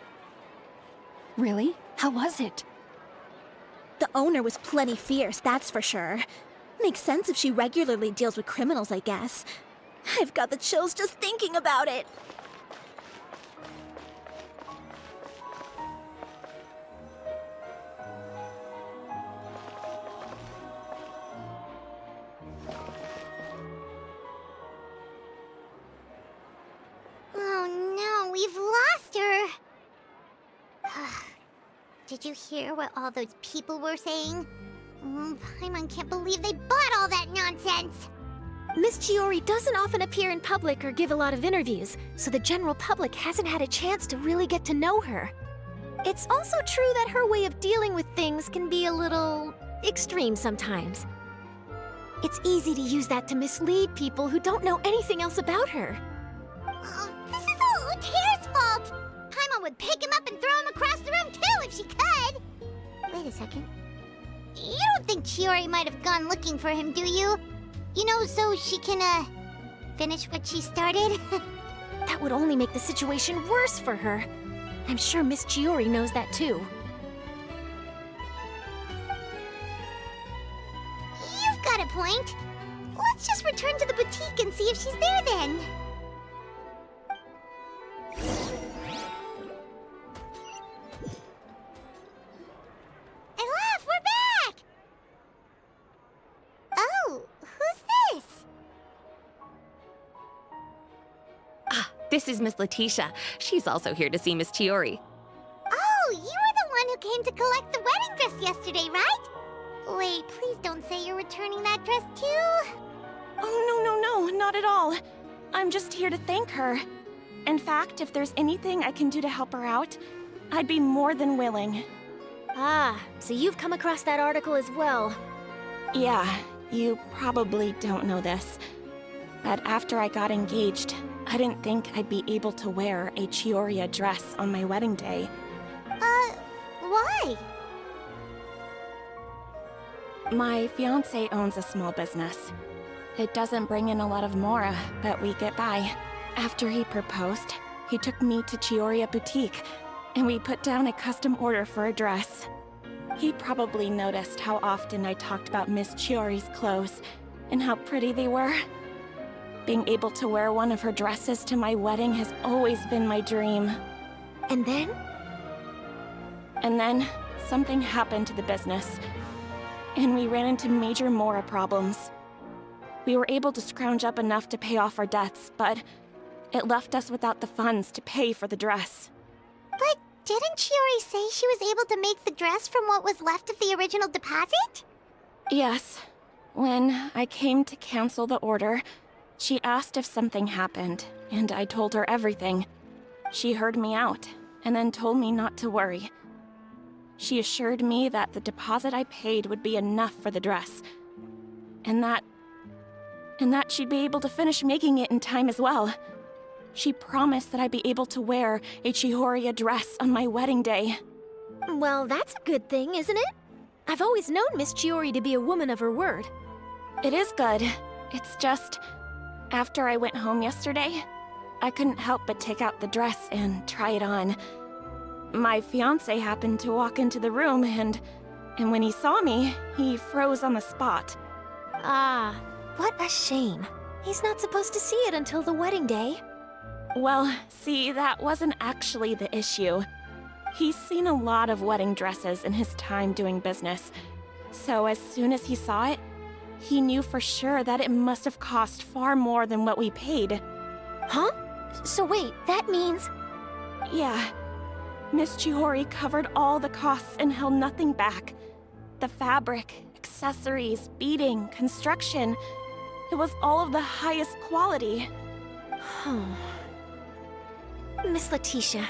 Really? How was it? The owner was plenty fierce, that's for sure. Makes sense if she regularly deals with criminals, I guess. I've got the chills just thinking about it. Oh no, we've lost her. Did you hear what all those people were saying? Paimon can't believe they bought all that nonsense! Miss Chiori doesn't often appear in public or give a lot of interviews, so the general public hasn't had a chance to really get to know her. It's also true that her way of dealing with things can be a little extreme sometimes. It's easy to use that to mislead people who don't know anything else about her. Oh, this is all Uter's fault! Paimon would pick him up and throw him across the room too if she could! Wait a second. You don't think Chiori might have gone looking for him, do you? You know, so she can, finish what she started? That would only make the situation worse for her. I'm sure Miss Chiori knows that too. You've got a point. Let's just return to the boutique and see if she's there then. Alof, we're back! Oh, who's this? This is Miss Letitia. She's also here to see Miss Chiori. Oh, you were the one who came to collect the wedding dress yesterday, right? Wait, please don't say you're returning that dress too. Oh, no, not at all. I'm just here to thank her. In fact, if there's anything I can do to help her out, I'd be more than willing. Ah, so you've come across that article as well. Yeah, you probably don't know this, but after I got engaged, I didn't think I'd be able to wear a Chiori dress on my wedding day. Why? My fiancé owns a small business. It doesn't bring in a lot of mora, but we get by. After he proposed, he took me to Cisoria boutique, and we put down a custom order for a dress. He probably noticed how often I talked about Miss Chiori's clothes, and how pretty they were. Being able to wear one of her dresses to my wedding has always been my dream. And then? And then, something happened to the business, and we ran into major mora problems. We were able to scrounge up enough to pay off our debts, but it left us without the funds to pay for the dress. But didn't Chiori say she was able to make the dress from what was left of the original deposit? Yes. When I came to cancel the order, she asked if something happened, and I told her everything. She heard me out, and then told me not to worry. She assured me that the deposit I paid would be enough for the dress, and that she'd be able to finish making it in time as well. She promised that I'd be able to wear a Chisoria dress on my wedding day. Well, that's a good thing, isn't it? I've always known Miss Chiori to be a woman of her word. It is good. It's just, after I went home yesterday, I couldn't help but take out the dress and try it on. My fiancé happened to walk into the room, and when he saw me, he froze on the spot. Ah, what a shame. He's not supposed to see it until the wedding day. Well, see, that wasn't actually the issue. He's seen a lot of wedding dresses in his time doing business, so as soon as he saw it, he knew for sure that it must have cost far more than what we paid. Huh? So wait, that means... Yeah. Miss Chiori covered all the costs and held nothing back. The fabric, accessories, beading, construction. It was all of the highest quality. Miss Letitia,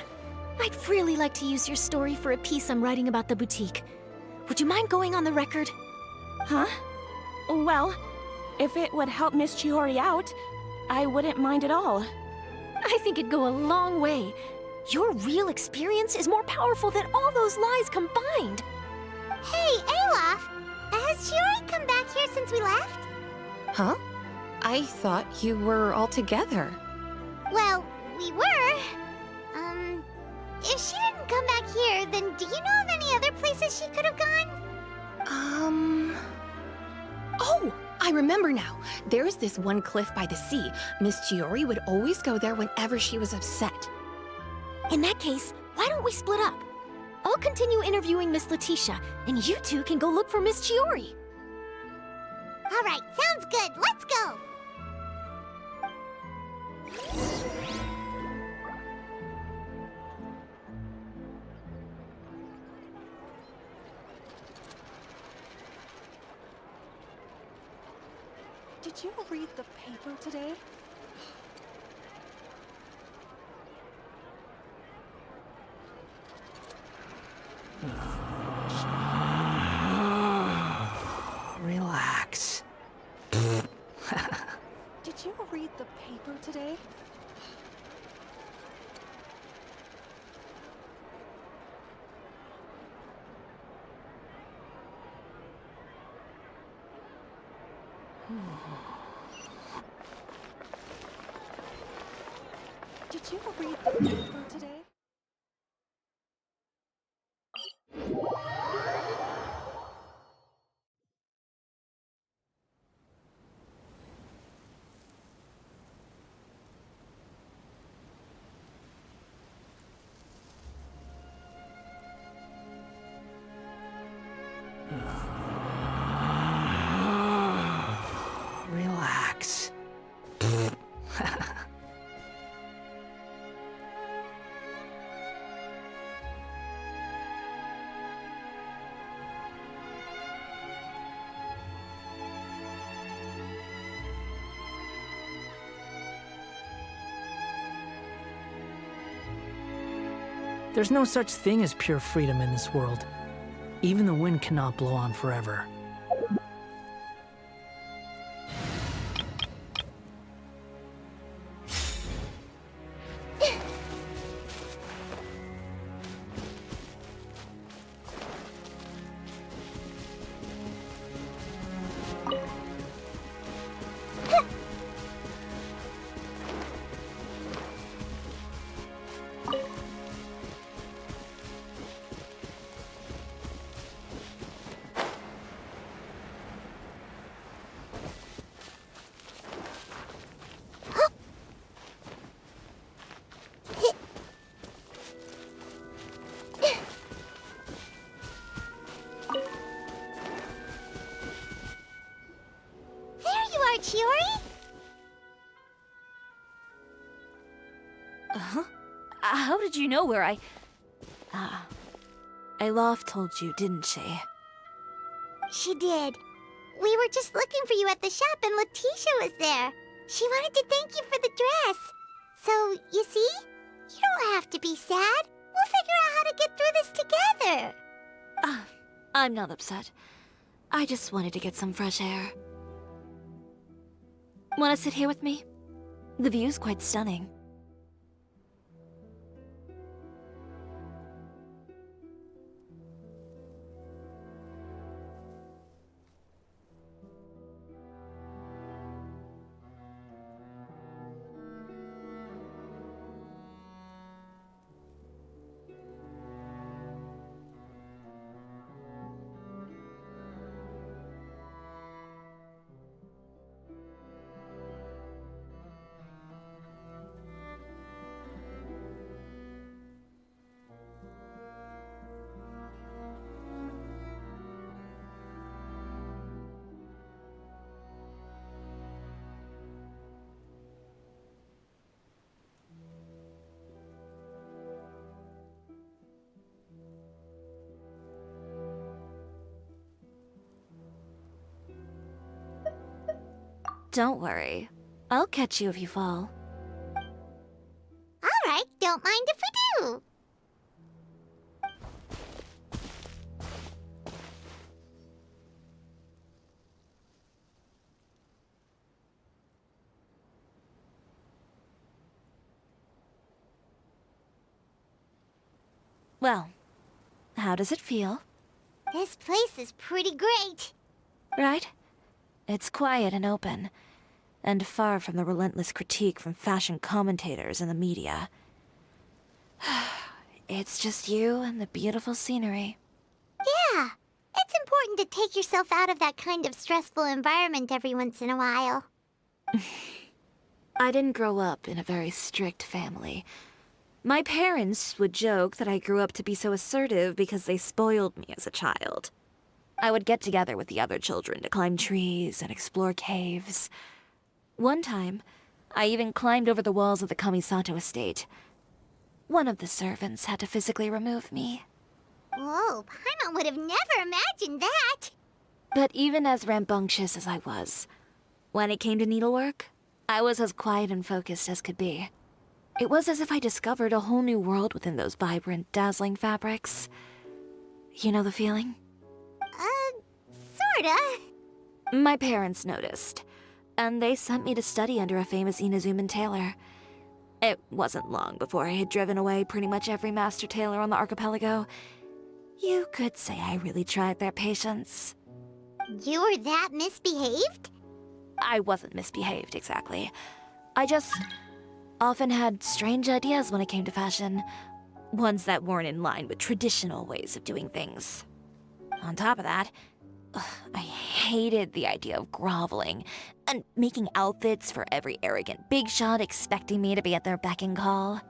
I'd really like to use your story for a piece I'm writing about the boutique. Would you mind going on the record? Huh? Well, if it would help Miss Chiori out, I wouldn't mind at all. I think it'd go a long way. Your real experience is more powerful than all those lies combined. Hey, Olaf! Has Chiori come back here since we left? Huh? I thought you were all together. Well, we were. If she didn't come back here, then do you know of any other places she could have gone? Oh, I remember now. There's this one cliff by the sea. Miss Chiori would always go there whenever she was upset. In that case, why don't we split up? I'll continue interviewing Miss Letitia, and you two can go look for Miss Chiori. All right, sounds good. Let's go! Did you read the paper today? Relax. Did you read the paper today? Did you read the paper today? Relax. There's no such thing as pure freedom in this world. Even the wind cannot blow on forever. Chiori? Huh? How did you know where I... Alof told you, didn't she? She did. We were just looking for you at the shop and Letitia was there. She wanted to thank you for the dress. So, you see? You don't have to be sad. We'll figure out how to get through this together. I'm not upset. I just wanted to get some fresh air. Want to sit here with me? The view's quite stunning. Don't worry. I'll catch you if you fall. All right, don't mind if we do. Well, how does it feel? This place is pretty great. Right? It's quiet and open, and far from the relentless critique from fashion commentators and the media. It's just you and the beautiful scenery. Yeah, it's important to take yourself out of that kind of stressful environment every once in a while. I didn't grow up in a very strict family. My parents would joke that I grew up to be so assertive because they spoiled me as a child. I would get together with the other children to climb trees and explore caves. One time, I even climbed over the walls of the Kamisato estate. One of the servants had to physically remove me. Whoa, Paimon would have never imagined that. But even as rambunctious as I was, when it came to needlework, I was as quiet and focused as could be. It was as if I discovered a whole new world within those vibrant, dazzling fabrics. You know the feeling? Sorta. My parents noticed, and they sent me to study under a famous Inazuman tailor. It wasn't long before I had driven away pretty much every master tailor on the archipelago. You could say I really tried their patience. You were that misbehaved? I wasn't misbehaved, exactly. I just often had strange ideas when it came to fashion. Ones that weren't in line with traditional ways of doing things. On top of that, I hated the idea of groveling and making outfits for every arrogant big shot expecting me to be at their beck and call.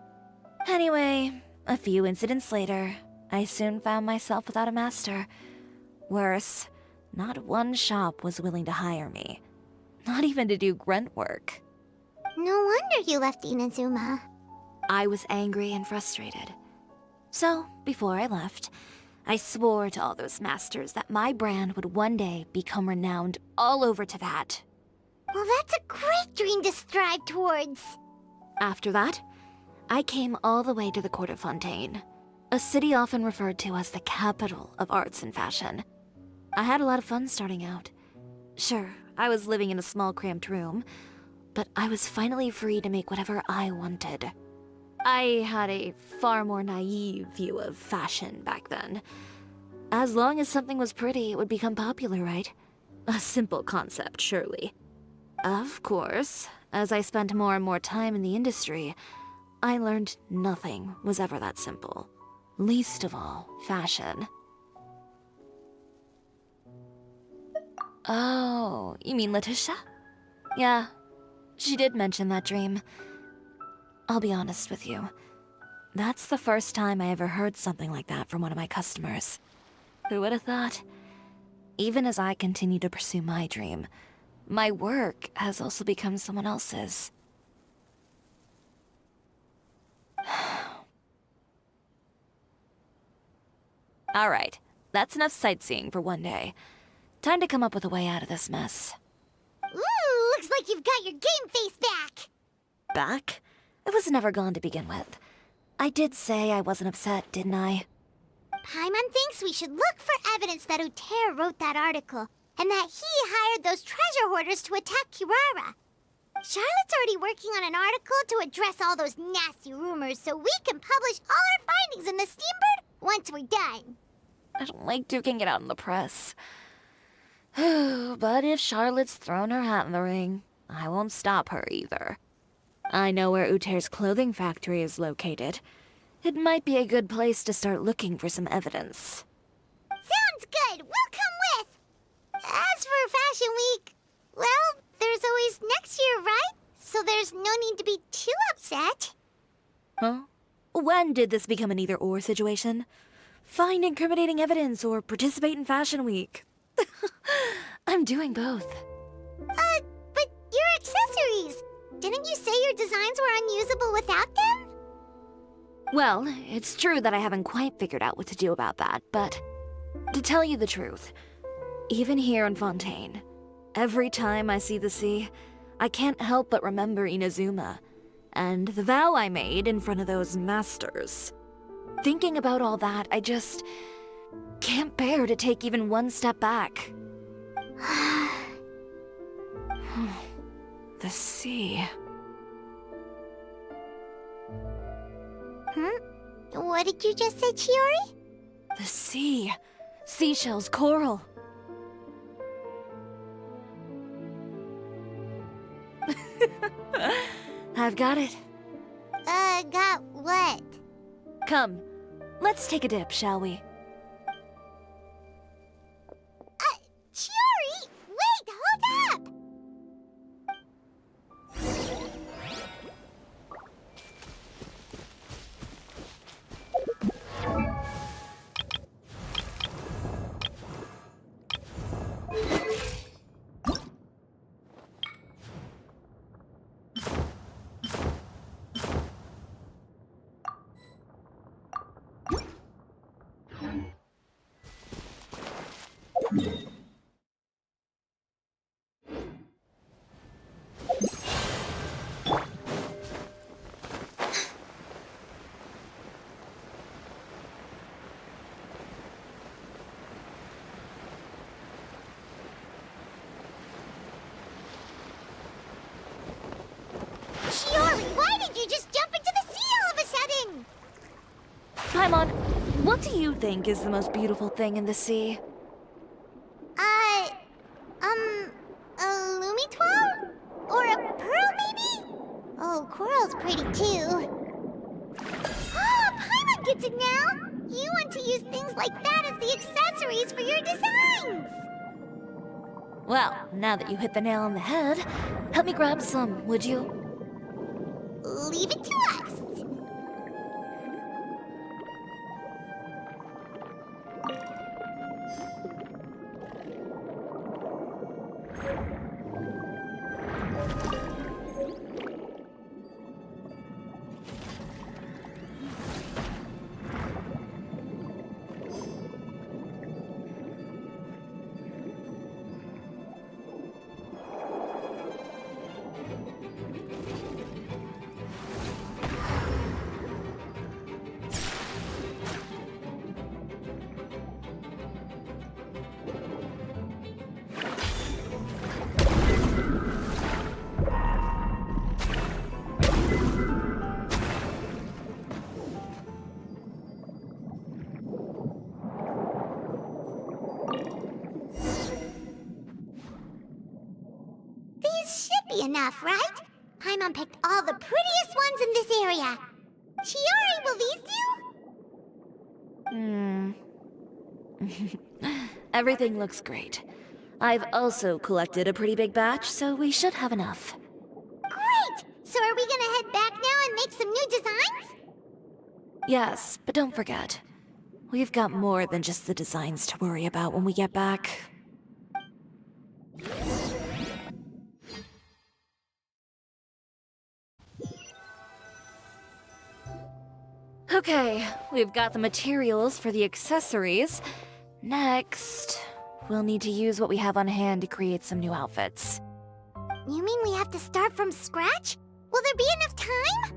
Anyway, a few incidents later, I soon found myself without a master. Worse, not one shop was willing to hire me. Not even to do grunt work. No wonder you left Inazuma. I was angry and frustrated. So, before I left, I swore to all those masters that my brand would one day become renowned all over Teyvat. Well, that's a great dream to strive towards. After that, I came all the way to the court of Fontaine. a city often referred to as the capital of arts and fashion. I had a lot of fun starting out. Sure, I was living in a small cramped room, but I was finally free to make whatever I wanted. I had a far more naive view of fashion back then. As long as something was pretty, it would become popular, right? A simple concept, surely. Of course, as I spent more and more time in the industry, I learned nothing was ever that simple. Least of all, fashion. Oh, you mean Letitia? Yeah, she did mention that dream. I'll be honest with you. That's the first time I ever heard something like that from one of my customers. Who would have thought? Even as I continue to pursue my dream, my work has also become someone else's. Alright, that's enough sightseeing for one day. Time to come up with a way out of this mess. Ooh, looks like you've got your game face back! Back? It was never gone to begin with. I did say I wasn't upset, didn't I? Paimon thinks we should look for evidence that Uter wrote that article, and that he hired those treasure hoarders to attack Kirara. Charlotte's already working on an article to address all those nasty rumors so we can publish all our findings in the Steambird once we're done. I don't like duking it out in the press. But if Charlotte's thrown her hat in the ring, I won't stop her either. I know where Uter's clothing factory is located. It might be a good place to start looking for some evidence. Sounds good! We'll come with! As for Fashion Week, well, there's always next year, right? So there's no need to be too upset. Huh? When did this become an either-or situation? Find incriminating evidence or participate in Fashion Week. I'm doing both. But your accessories! Didn't you say your designs were unusable without them? Well, it's true that I haven't quite figured out what to do about that, but to tell you the truth, even here in Fontaine, every time I see the sea, I can't help but remember Inazuma, and the vow I made in front of those masters. Thinking about all that, I just can't bear to take even one step back. The sea. What did you just say, Chiori? The sea. Seashells, coral. I've got it. Got what? Come, let's take a dip, shall we? Chiori! Wait, hold up! Chiori, why did you just jump into the sea all of a sudden? Paimon, what do you think is the most beautiful thing in the sea? A Lumitwal? Or a pearl, maybe? Oh, coral's pretty too. Oh, Paimon gets it now! You want to use things like that as the accessories for your designs! Well, now that you hit the nail on the head, help me grab some, would you? Leave it to us! These should be enough, right? Paimon picked all the prettiest ones in this area. Chiori, will these do? Everything looks great. I've also collected a pretty big batch, so we should have enough. Great! So are we gonna head back now and make some new designs? Yes, but don't forget, we've got more than just the designs to worry about when we get back. Okay, we've got the materials for the accessories. Next, we'll need to use what we have on hand to create some new outfits. You mean we have to start from scratch? Will there be enough time?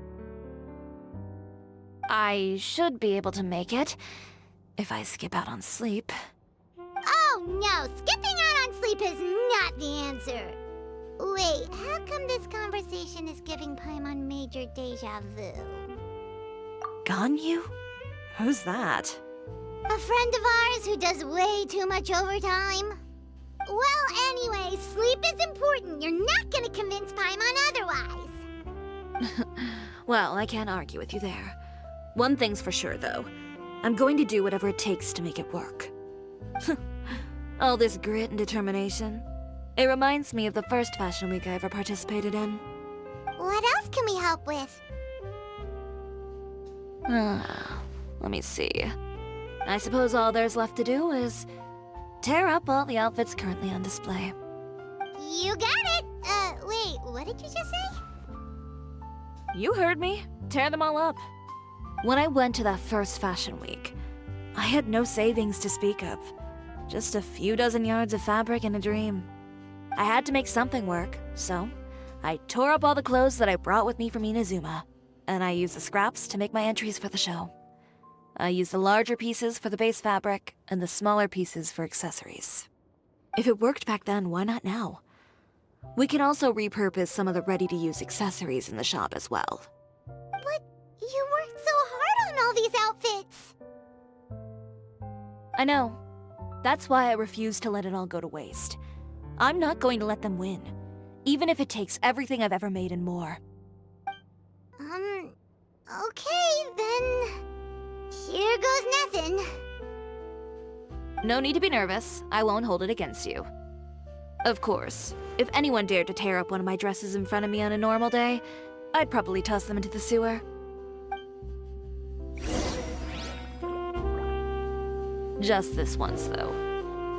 I should be able to make it, if I skip out on sleep. Oh no, skipping out on sleep is not the answer. Wait, how come this conversation is giving Paimon major deja vu? Ganyu? Who's that? A friend of ours who does way too much overtime. Well, anyway, sleep is important. You're not gonna convince Paimon otherwise. Well, I can't argue with you there. One thing's for sure, though. I'm going to do whatever it takes to make it work. All this grit and determination. It reminds me of the first fashion week I ever participated in. What else can we help with? Let me see. I suppose all there's left to do is tear up all the outfits currently on display. You got it! Wait, what did you just say? You heard me. Tear them all up. When I went to that first fashion week, I had no savings to speak of. Just a few dozen yards of fabric and a dream. I had to make something work, so I tore up all the clothes that I brought with me from Inazuma, and I used the scraps to make my entries for the show. I used the larger pieces for the base fabric and the smaller pieces for accessories. If it worked back then, why not now? We can also repurpose some of the ready-to-use accessories in the shop as well. But you worked so hard on all these outfits! I know. That's why I refuse to let it all go to waste. I'm not going to let them win, even if it takes everything I've ever made and more. Okay, then... Here goes nothing. No need to be nervous. I won't hold it against you. Of course, if anyone dared to tear up one of my dresses in front of me on a normal day, I'd probably toss them into the sewer. Just this once, though.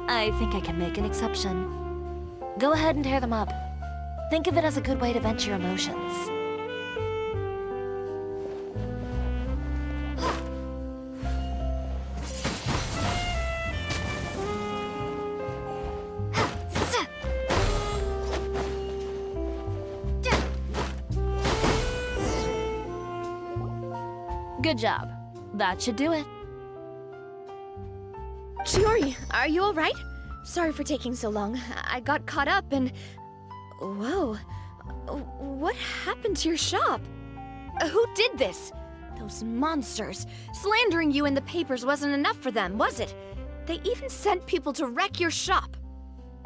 I think I can make an exception. Go ahead and tear them up. Think of it as a good way to vent your emotions. Good job. That should do it. Chiori, are you alright? Sorry for taking so long. I got caught up and... Whoa. What happened to your shop? Who did this? Those monsters. Slandering you in the papers wasn't enough for them, was it? They even sent people to wreck your shop.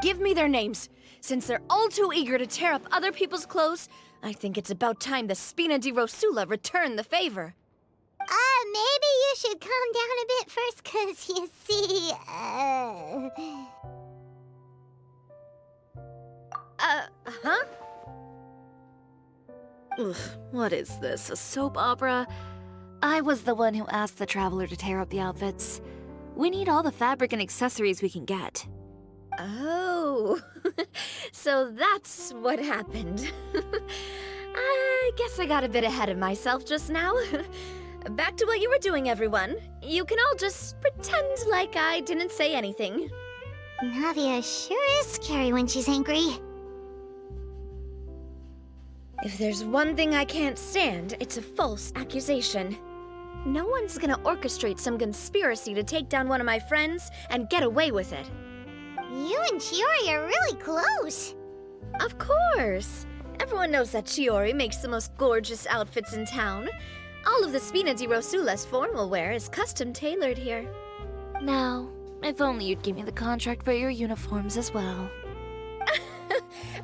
Give me their names. Since they're all too eager to tear up other people's clothes, I think it's about time the Spina di Rosula return the favor. Maybe you should calm down a bit first, 'cause you see, Huh? Ugh, what is this, a soap opera? I was the one who asked the traveler to tear up the outfits. We need all the fabric and accessories we can get. Oh, so that's what happened. I guess I got a bit ahead of myself just now. Back to what you were doing, everyone. You can all just pretend like I didn't say anything. Navia sure is scary when she's angry. If there's one thing I can't stand, it's a false accusation. No one's gonna orchestrate some conspiracy to take down one of my friends and get away with it. You and Chiori are really close. Of course. Everyone knows that Chiori makes the most gorgeous outfits in town. All of the Spina di Rosula's formal wear is custom tailored here. Now, If only you'd give me the contract for your uniforms as well.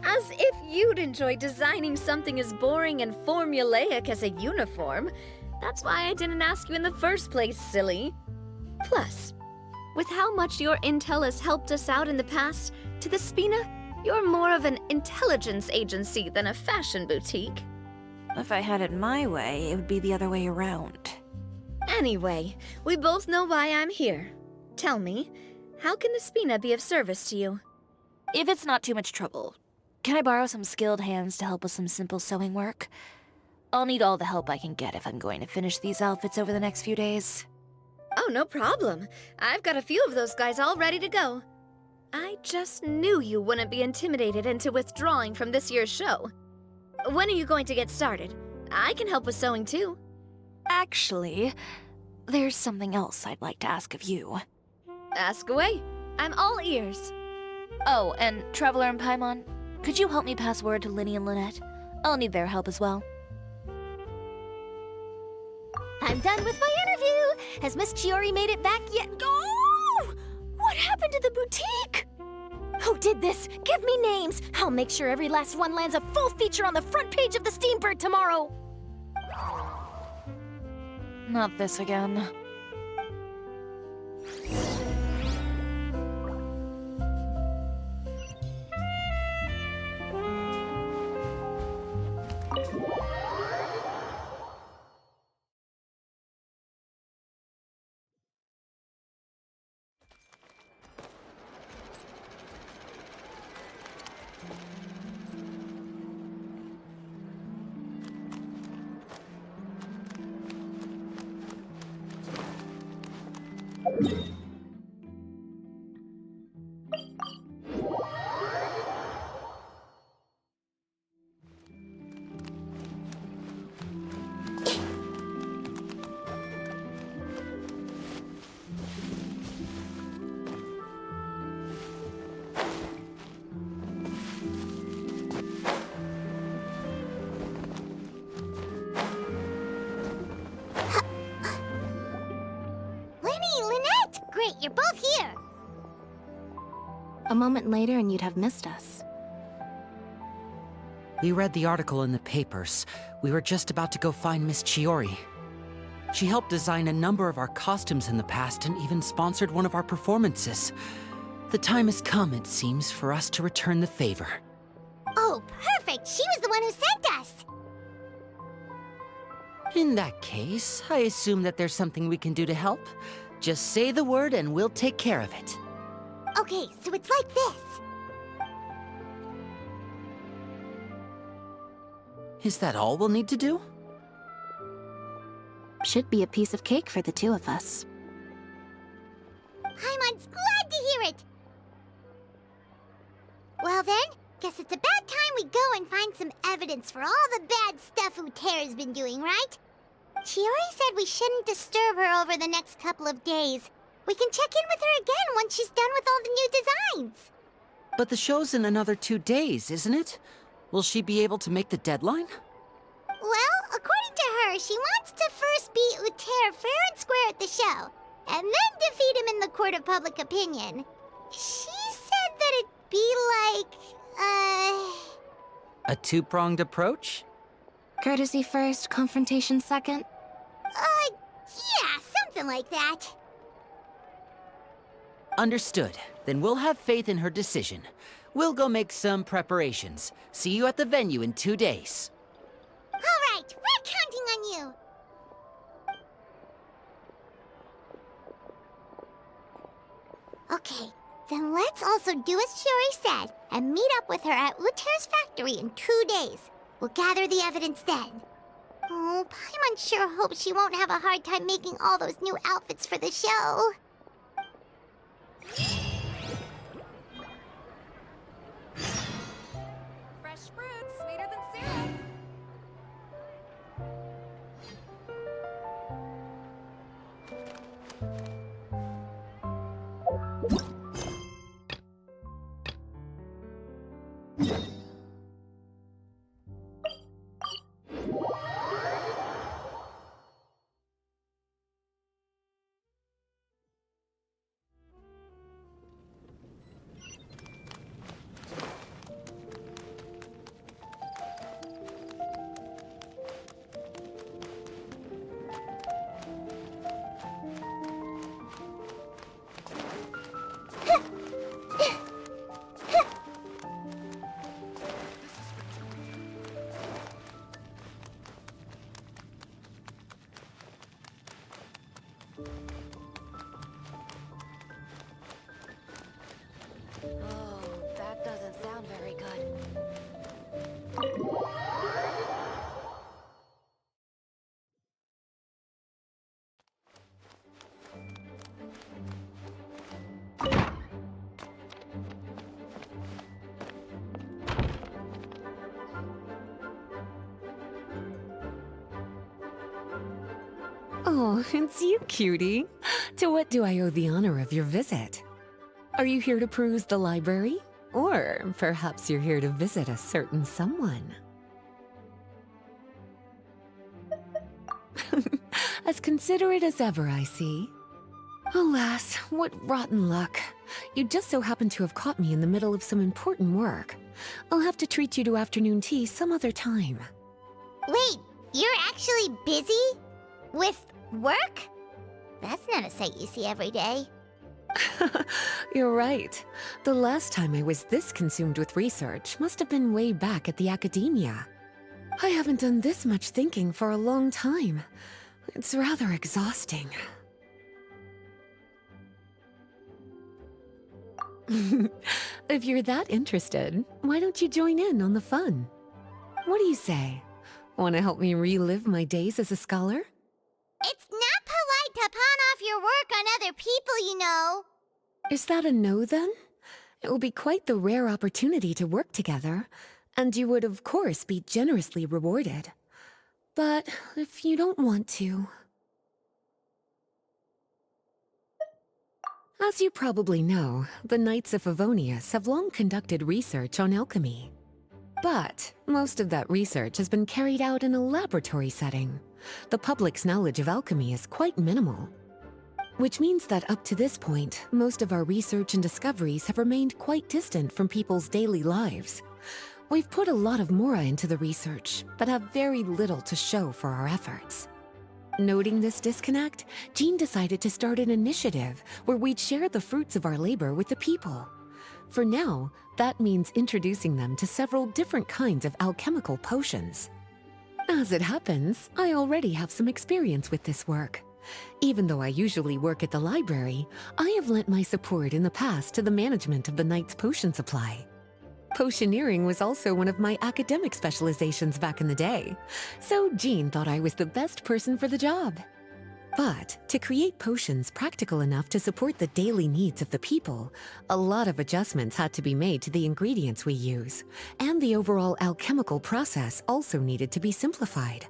As if you'd enjoy designing something as boring and formulaic as a uniform. That's why I didn't ask you in the first place, silly. Plus, with how much your intel has helped us out in the past, to the Spina, you're more of an intelligence agency than a fashion boutique. If I had it my way, it would be the other way around. Anyway, we both know why I'm here. Tell me, how can the Spina be of service to you? If it's not too much trouble, can I borrow some skilled hands to help with some simple sewing work? I'll need all the help I can get if I'm going to finish these outfits over the next few days. Oh, no problem. I've got a few of those guys all ready to go. I just knew you wouldn't be intimidated into withdrawing from this year's show. When are you going to get started? I can help with sewing too. Actually, there's something else I'd like to ask of you. Ask away. I'm all ears. Oh, and Traveler and Paimon, could you help me pass word to Linny and Lynette? I'll need their help as well. I'm done with my interview. Has Miss Chiori made it back yet? Oh! What happened to the boutique? Who did this? Give me names. I'll make sure every last one lands a full feature on the front page of the Steambird tomorrow. Not this again. Great, you're both here. A moment later and you'd have missed us. We read the article in the papers. We were just about to go find Miss Chiori. She helped design a number of our costumes in the past and even sponsored one of our performances. The time has come, it seems, for us to return the favor. Oh, perfect! She was the one who sent us! In that case, I assume that there's something we can do to help. Just say the word and we'll take care of it. Okay, so it's like this. Is that all we'll need to do? Should be a piece of cake for the two of us. Paimon's glad to hear it! Well then, guess it's about time we go and find some evidence for all the bad stuff Uterra's been doing, right? Chiori said we shouldn't disturb her over the next couple of days. We can check in with her again once she's done with all the new designs. But the show's in another 2 days, isn't it? Will she be able to make the deadline? Well, according to her, she wants to first beat Uter fair and square at the show, and then defeat him in the court of public opinion. She said that it'd be like, A two-pronged approach? Courtesy first, confrontation second? Yeah, something like that. Understood. Then we'll have faith in her decision. We'll go make some preparations. See you at the venue in 2 days. All right, we're counting on you. Okay, then let's also do as Chiori said and meet up with her at Uter's factory in 2 days. We'll gather the evidence then. Oh, Paimon sure hopes she won't have a hard time making all those new outfits for the show. Fresh fruit, sweeter than syrup. Oh, it's you, cutie. To what do I owe the honor of your visit? Are you here to peruse the library? Or perhaps you're here to visit a certain someone? As considerate as ever, I see. Alas, what rotten luck. You just so happen to have caught me in the middle of some important work. I'll have to treat you to afternoon tea some other time. Wait, you're actually busy? With work? That's not a sight you see every day. You're right. The last time I was this consumed with research must have been way back at the academia. I haven't done this much thinking for a long time. It's rather exhausting. If you're that interested, why don't you join in on the fun? What do you say? Want to help me relive my days as a scholar? It's not polite to pawn off your work on other people, you know. Is that a no, then? It will be quite the rare opportunity to work together, and you would, of course, be generously rewarded. But if you don't want to... As you probably know, the Knights of Favonius have long conducted research on alchemy. But most of that research has been carried out in a laboratory setting. The public's knowledge of alchemy is quite minimal. Which means that up to this point, most of our research and discoveries have remained quite distant from people's daily lives. We've put a lot of mora into the research, but have very little to show for our efforts. Noting this disconnect, Jean decided to start an initiative where we'd share the fruits of our labor with the people. For now, that means introducing them to several different kinds of alchemical potions. As it happens, I already have some experience with this work. Even though I usually work at the library, I have lent my support in the past to the management of the Knight's potion supply. Potioneering was also one of my academic specializations back in the day, so Jean thought I was the best person for the job. But to create potions practical enough to support the daily needs of the people, a lot of adjustments had to be made to the ingredients we use, and the overall alchemical process also needed to be simplified.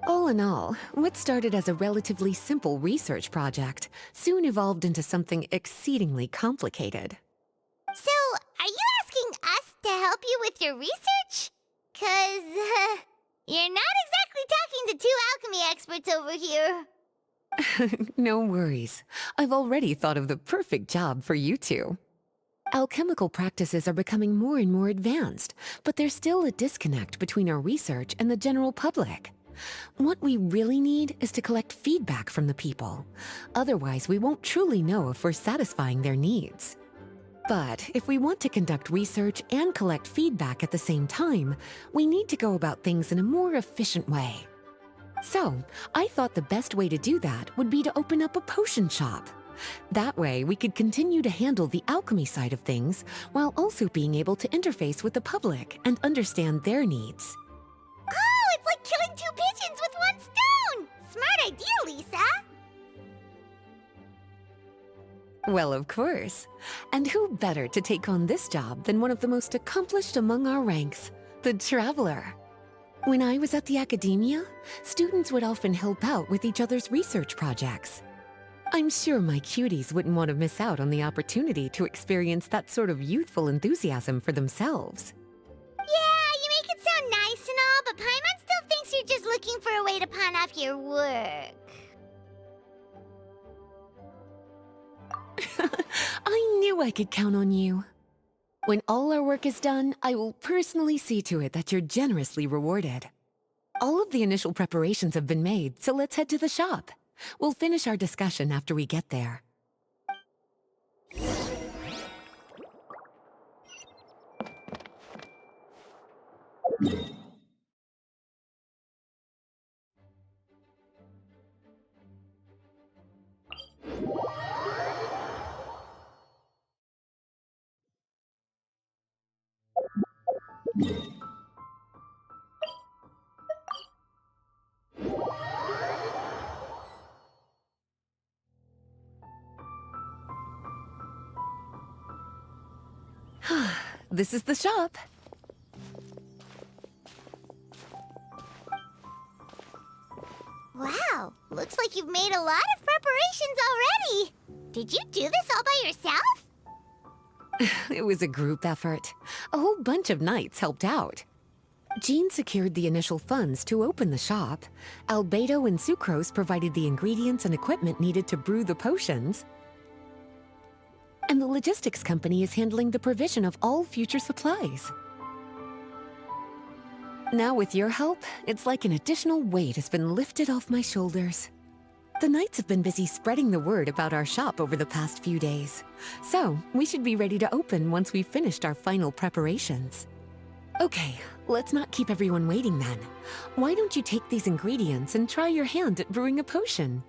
All in all, what started as a relatively simple research project soon evolved into something exceedingly complicated. So, are you asking us to help you with your research? 'Cause, you're not exactly talking to two alchemy experts over here. No worries. I've already thought of the perfect job for you two. Alchemical practices are becoming more and more advanced, but there's still a disconnect between our research and the general public. What we really need is to collect feedback from the people. Otherwise, we won't truly know if we're satisfying their needs. But if we want to conduct research and collect feedback at the same time, we need to go about things in a more efficient way. So, I thought the best way to do that would be to open up a potion shop. That way, we could continue to handle the alchemy side of things while also being able to interface with the public and understand their needs. Oh, it's like killing two pigeons with one stone! Smart idea, Lisa! Well, of course. And who better to take on this job than one of the most accomplished among our ranks, the Traveler? When I was at the academia, students would often help out with each other's research projects. I'm sure my cuties wouldn't want to miss out on the opportunity to experience that sort of youthful enthusiasm for themselves. Yeah, you make it sound nice and all, but Paimon still thinks you're just looking for a way to pawn off your work. I knew I could count on you. When all our work is done, I will personally see to it that you're generously rewarded. All of the initial preparations have been made, so let's head to the shop. We'll finish our discussion after we get there. This is the shop. Wow, Looks like you've made a lot of preparations already. Did you do this all by yourself? It was a group effort. A whole bunch of knights helped out. Jean secured the initial funds to open the shop. Albedo and Sucrose provided the ingredients and equipment needed to brew the potions. And the logistics company is handling the provision of all future supplies. Now with your help, it's like an additional weight has been lifted off my shoulders. The knights have been busy spreading the word about our shop over the past few days. So, we should be ready to open once we've finished our final preparations. Okay, let's not keep everyone waiting then. Why don't you take these ingredients and try your hand at brewing a potion?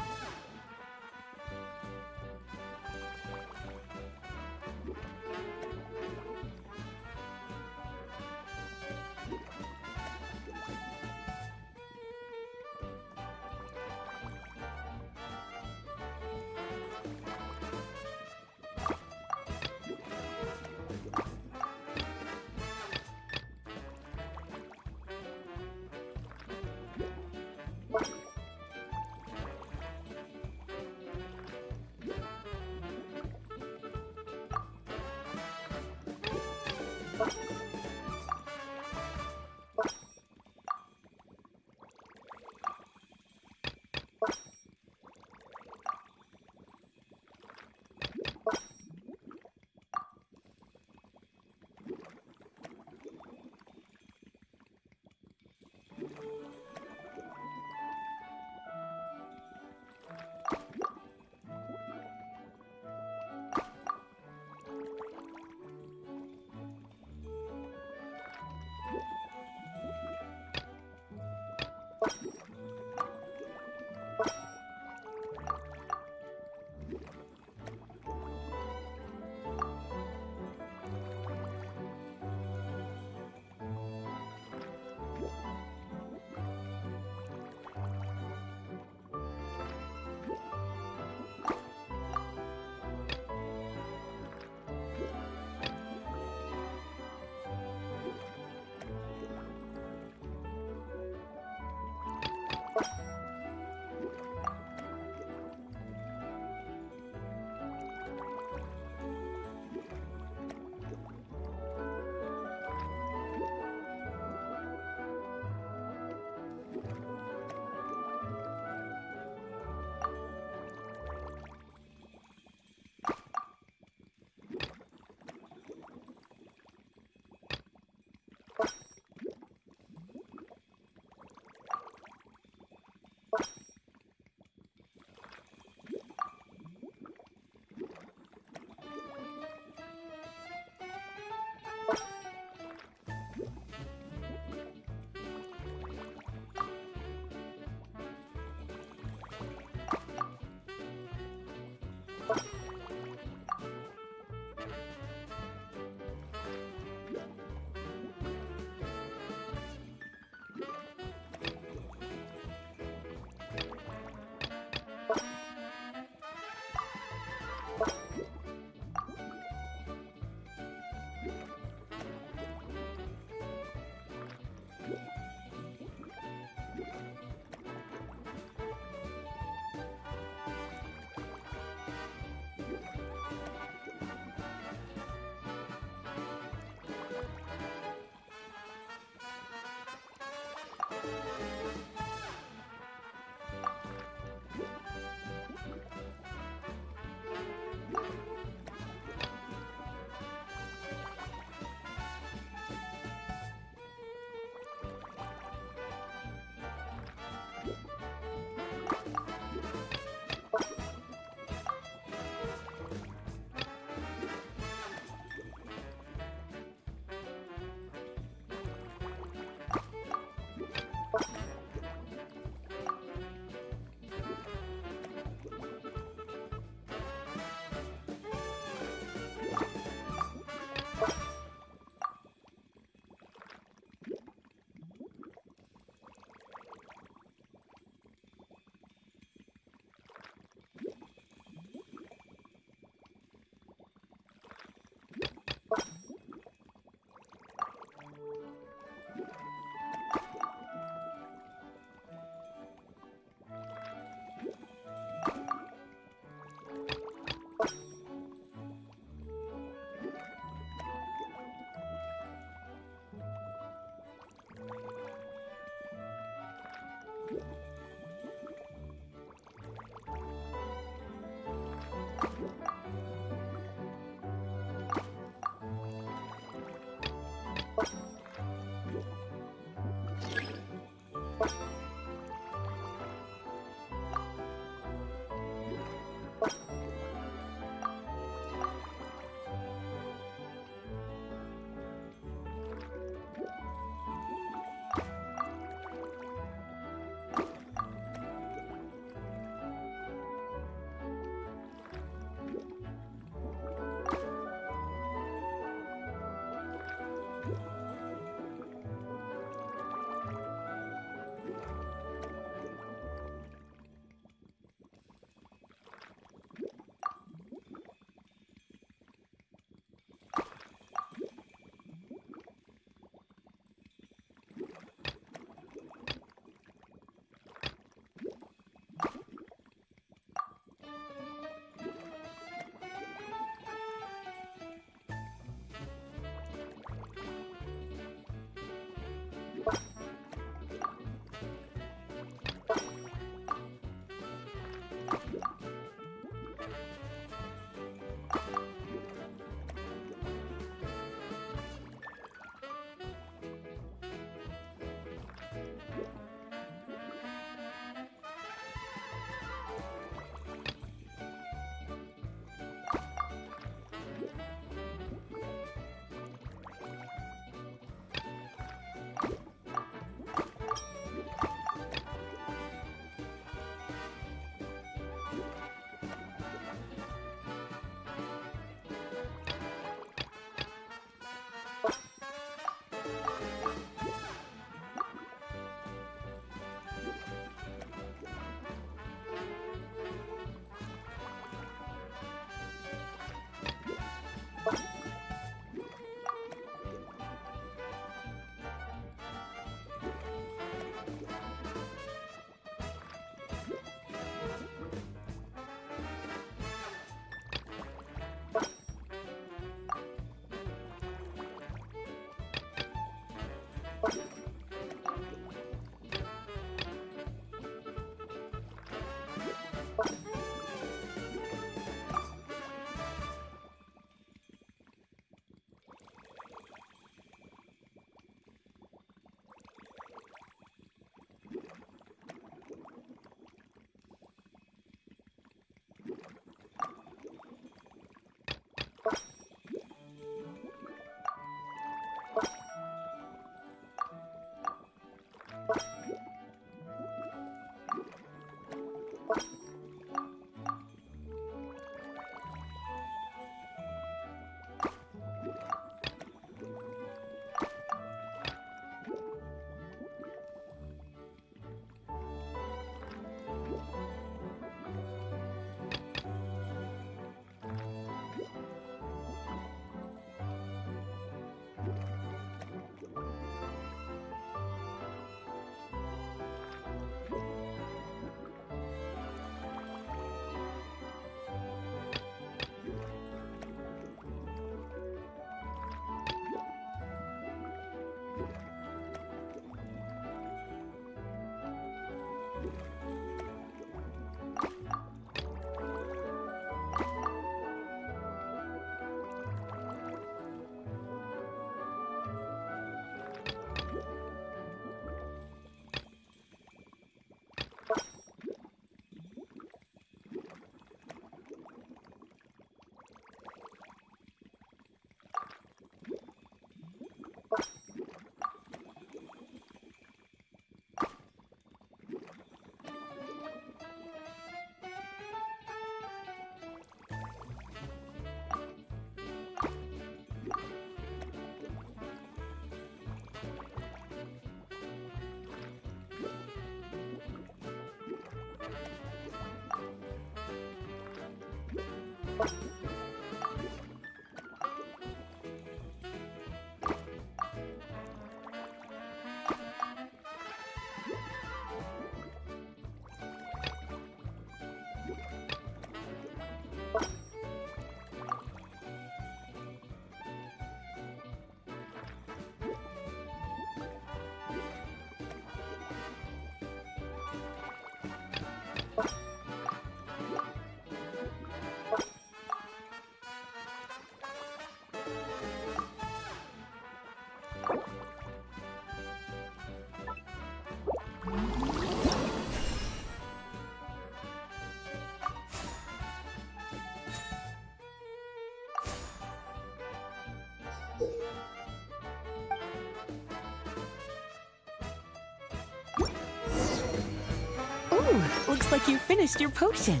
Ooh, looks like you finished your potion.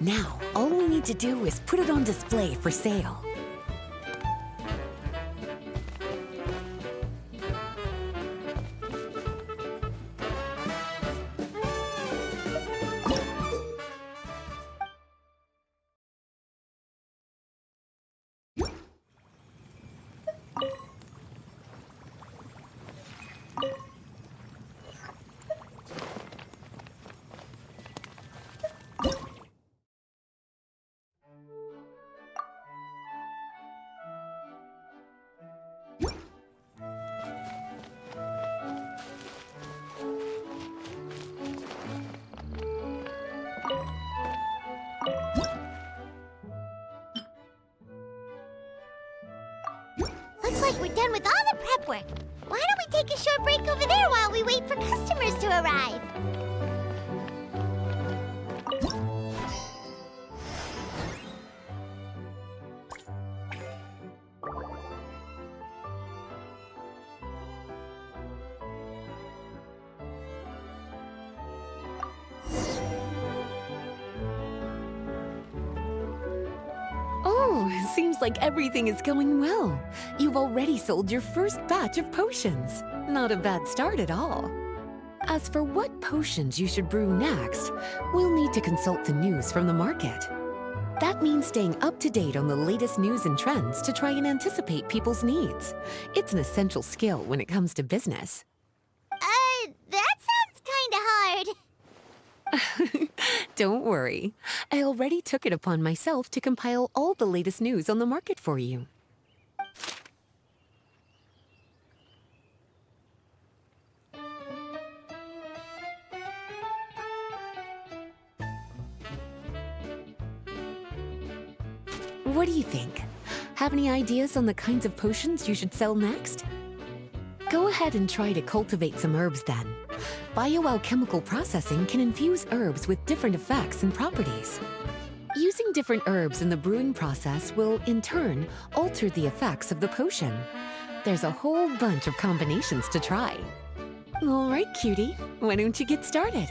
Now, all we need to do is put it on display for sale. Looks like we're done with all the prep work. Why don't we take a short break over there while we wait for customers to arrive? Oh, seems like everything is going well. You've already sold your first batch of potions. Not a bad start at all. As for what potions you should brew next, we'll need to consult the news from the market. That means staying up to date on the latest news and trends to try and anticipate people's needs. It's an essential skill when it comes to business. That sounds kinda hard. Don't worry. I already took it upon myself to compile all the latest news on the market for you. What do you think? Have any ideas on the kinds of potions you should sell next? Go ahead and try to cultivate some herbs then. Bioalchemical processing can infuse herbs with different effects and properties. Using different herbs in the brewing process will, in turn, alter the effects of the potion. There's a whole bunch of combinations to try. All right, cutie, why don't you get started?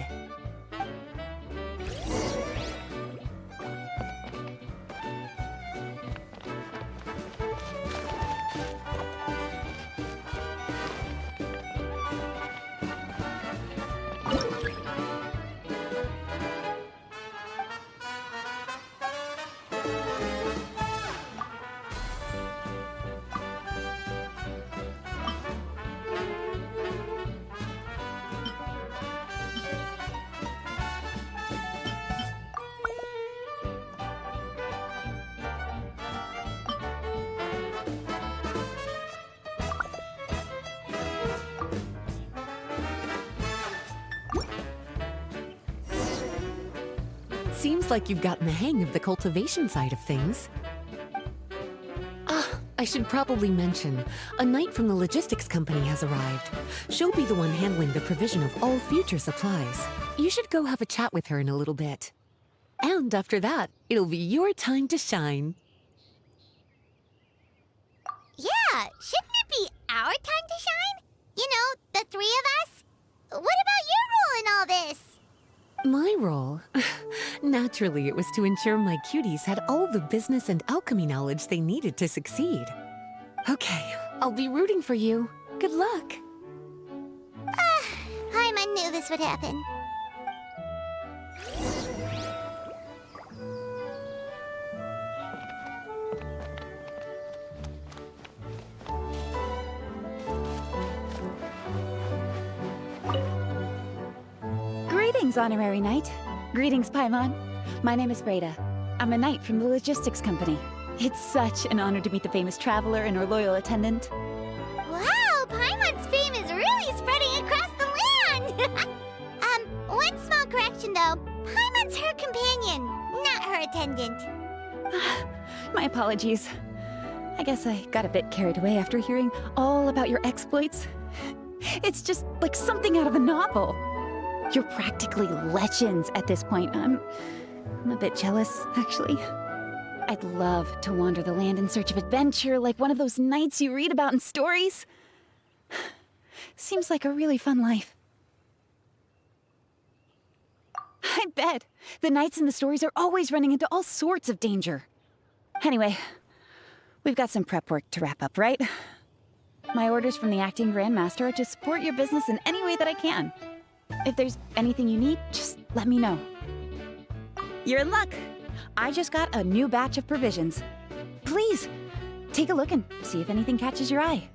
Seems like you've gotten the hang of the cultivation side of things. I should probably mention, a knight from the logistics company has arrived. She'll be the one handling the provision of all future supplies. You should go have a chat with her in a little bit. And after that, it'll be your time to shine. Yeah, shouldn't it be our time to shine? You know, the three of us? What about your role in all this? My role? Naturally, it was to ensure my cuties had all the business and alchemy knowledge they needed to succeed. Okay, I'll be rooting for you. Good luck. Paimon knew this would happen. Greetings, Honorary Knight. Greetings, Paimon. My name is Breda. I'm a knight from the logistics company. It's such an honor to meet the famous traveler and our loyal attendant. Wow, Paimon's fame is really spreading across the land! One small correction though. Paimon's her companion, not her attendant. My apologies. I guess I got a bit carried away after hearing all about your exploits. It's just like something out of a novel. You're practically legends at this point. I'm a bit jealous, actually. I'd love to wander the land in search of adventure like one of those knights you read about in stories. Seems like a really fun life. I bet. The knights in the stories are always running into all sorts of danger. Anyway, we've got some prep work to wrap up, right? My orders from the acting Grandmaster are to support your business in any way that I can. If there's anything you need, just let me know. You're in luck. I just got a new batch of provisions. Please, take a look and see if anything catches your eye.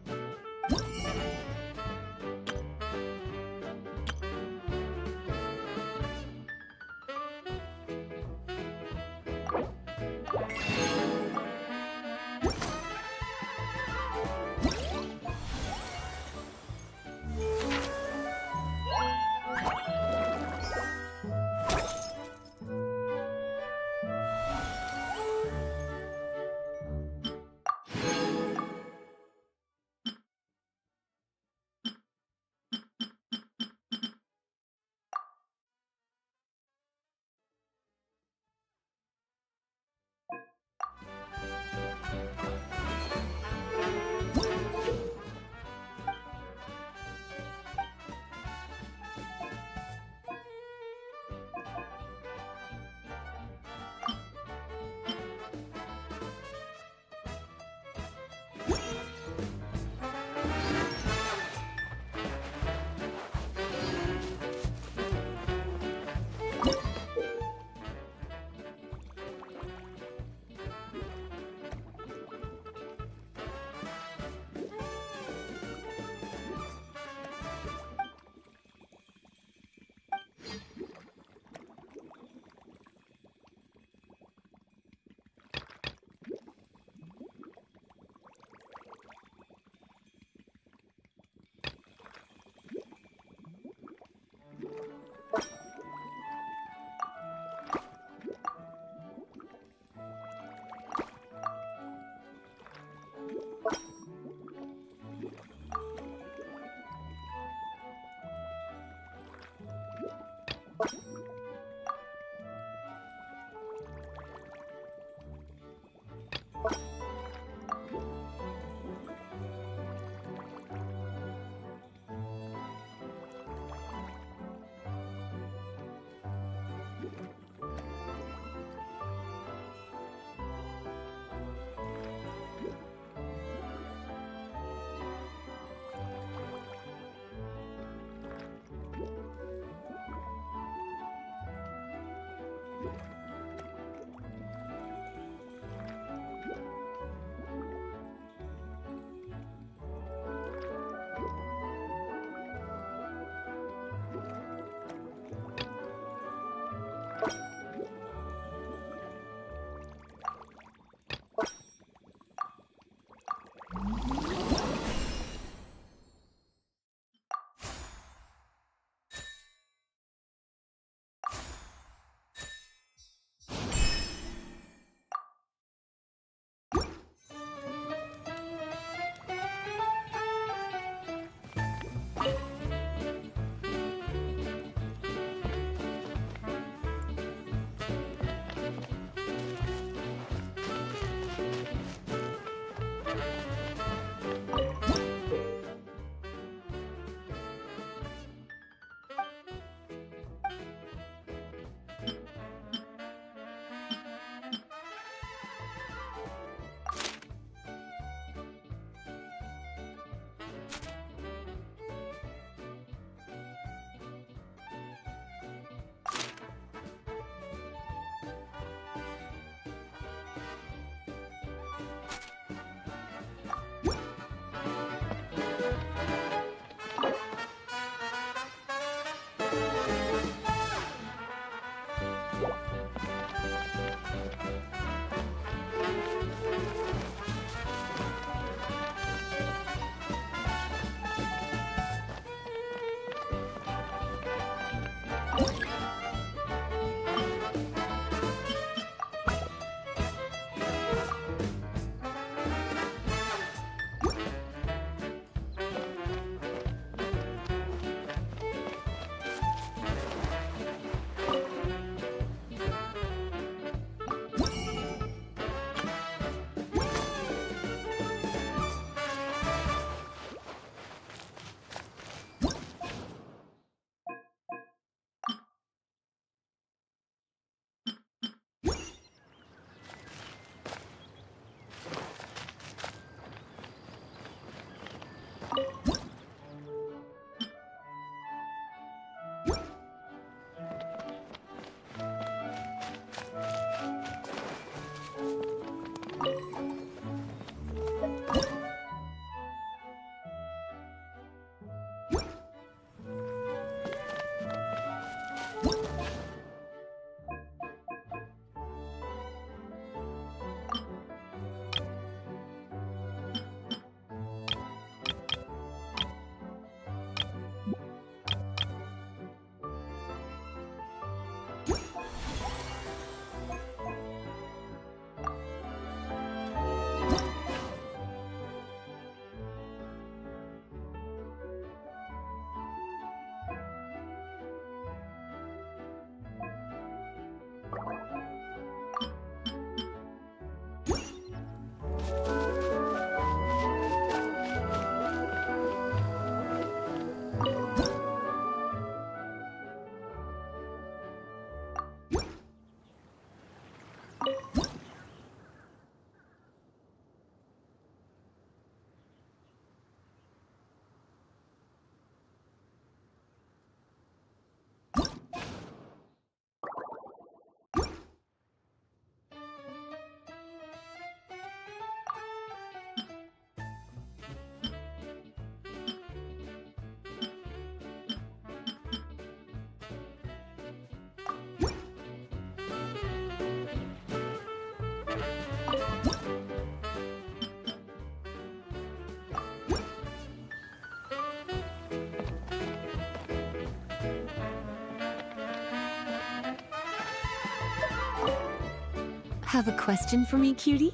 Have a question for me, cutie?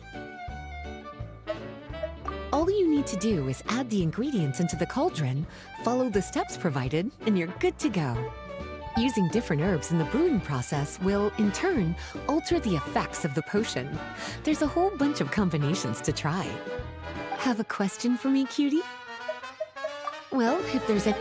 All you need to do is add the ingredients into the cauldron, follow the steps provided, and you're good to go. Using different herbs in the brewing process will, in turn, alter the effects of the potion. There's a whole bunch of combinations to try. Have a question for me, cutie? Well, if there's a...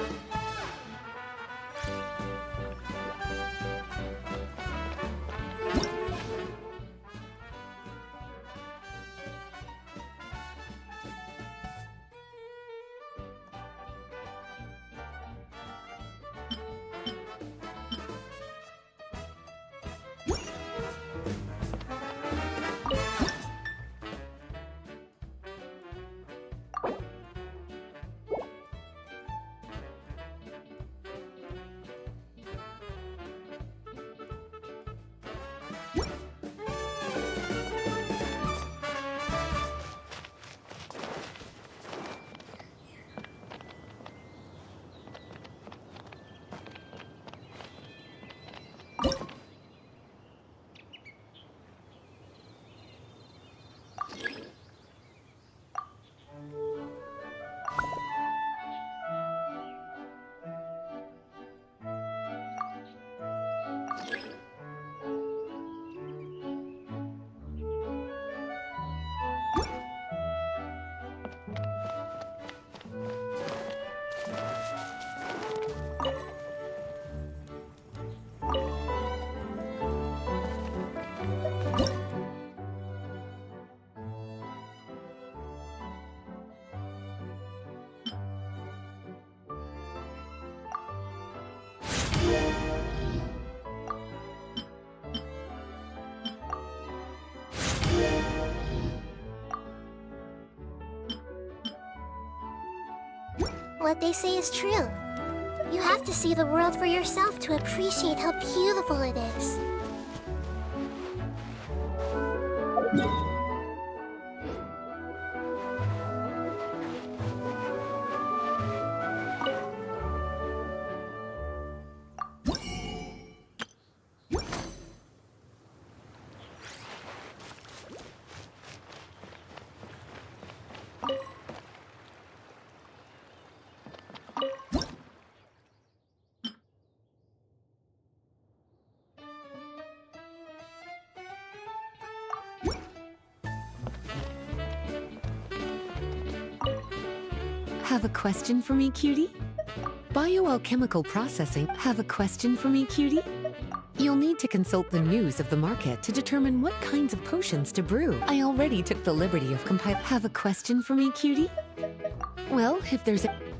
What they say is true. You have to see the world for yourself to appreciate how beautiful it is. Have a question for me, cutie? Bioalchemical processing. Have a question for me, cutie? You'll need to consult the news of the market to determine what kinds of potions to brew. I already took the liberty of compiling. Have a question for me, cutie? Well, if there's a...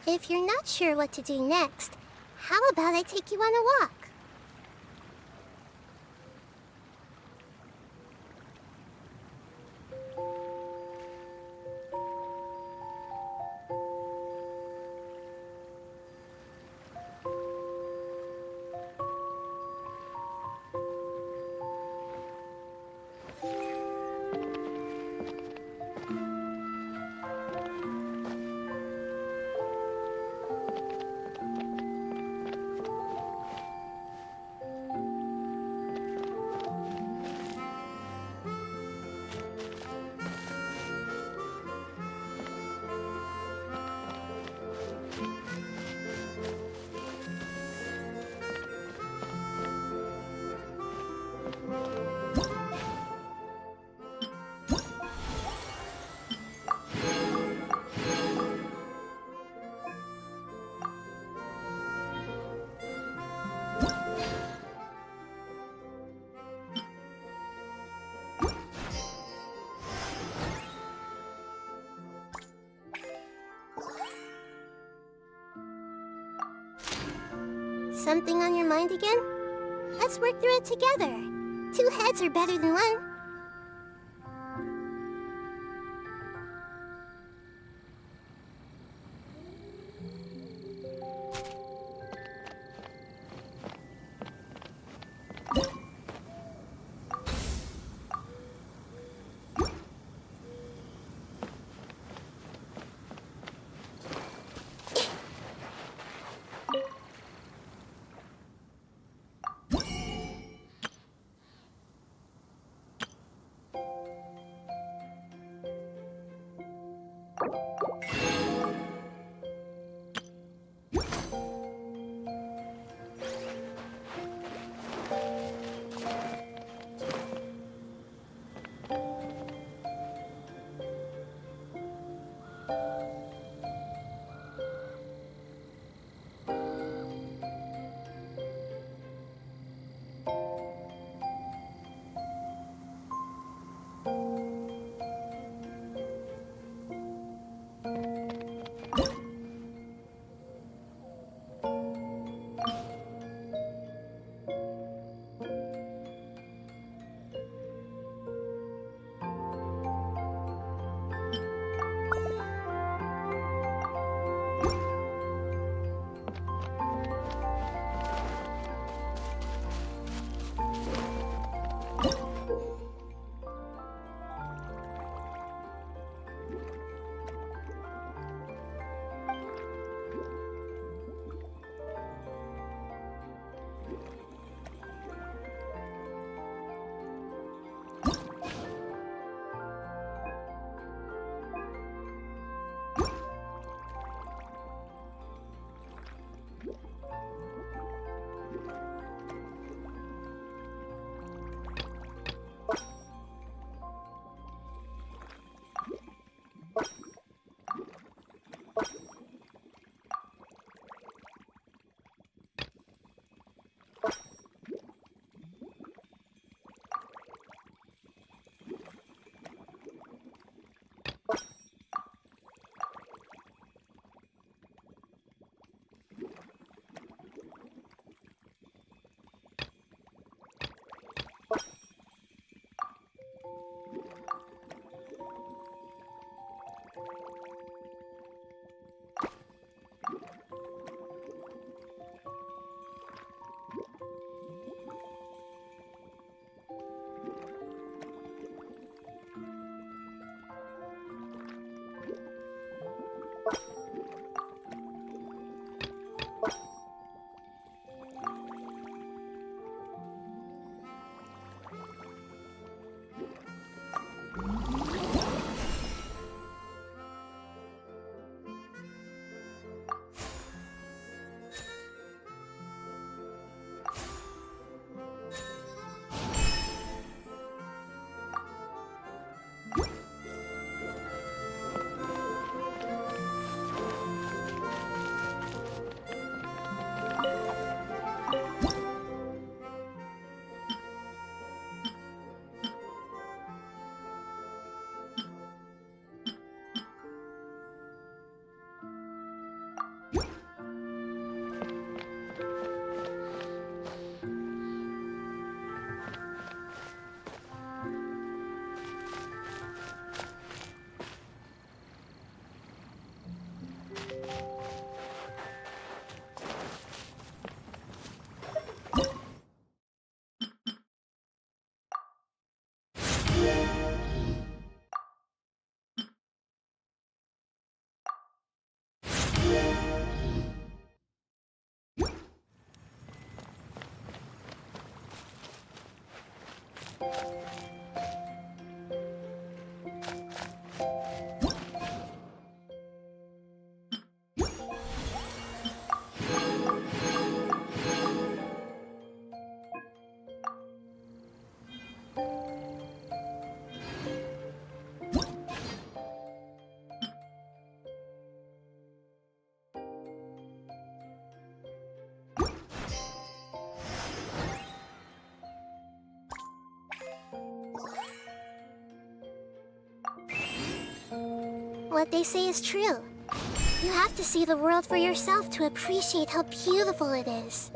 If you're not sure what to do next, how about I take you on a walk? Something on your mind again? Let's work through it together. 2 heads are better than 1. What they say is true. You have to see the world for yourself to appreciate how beautiful it is.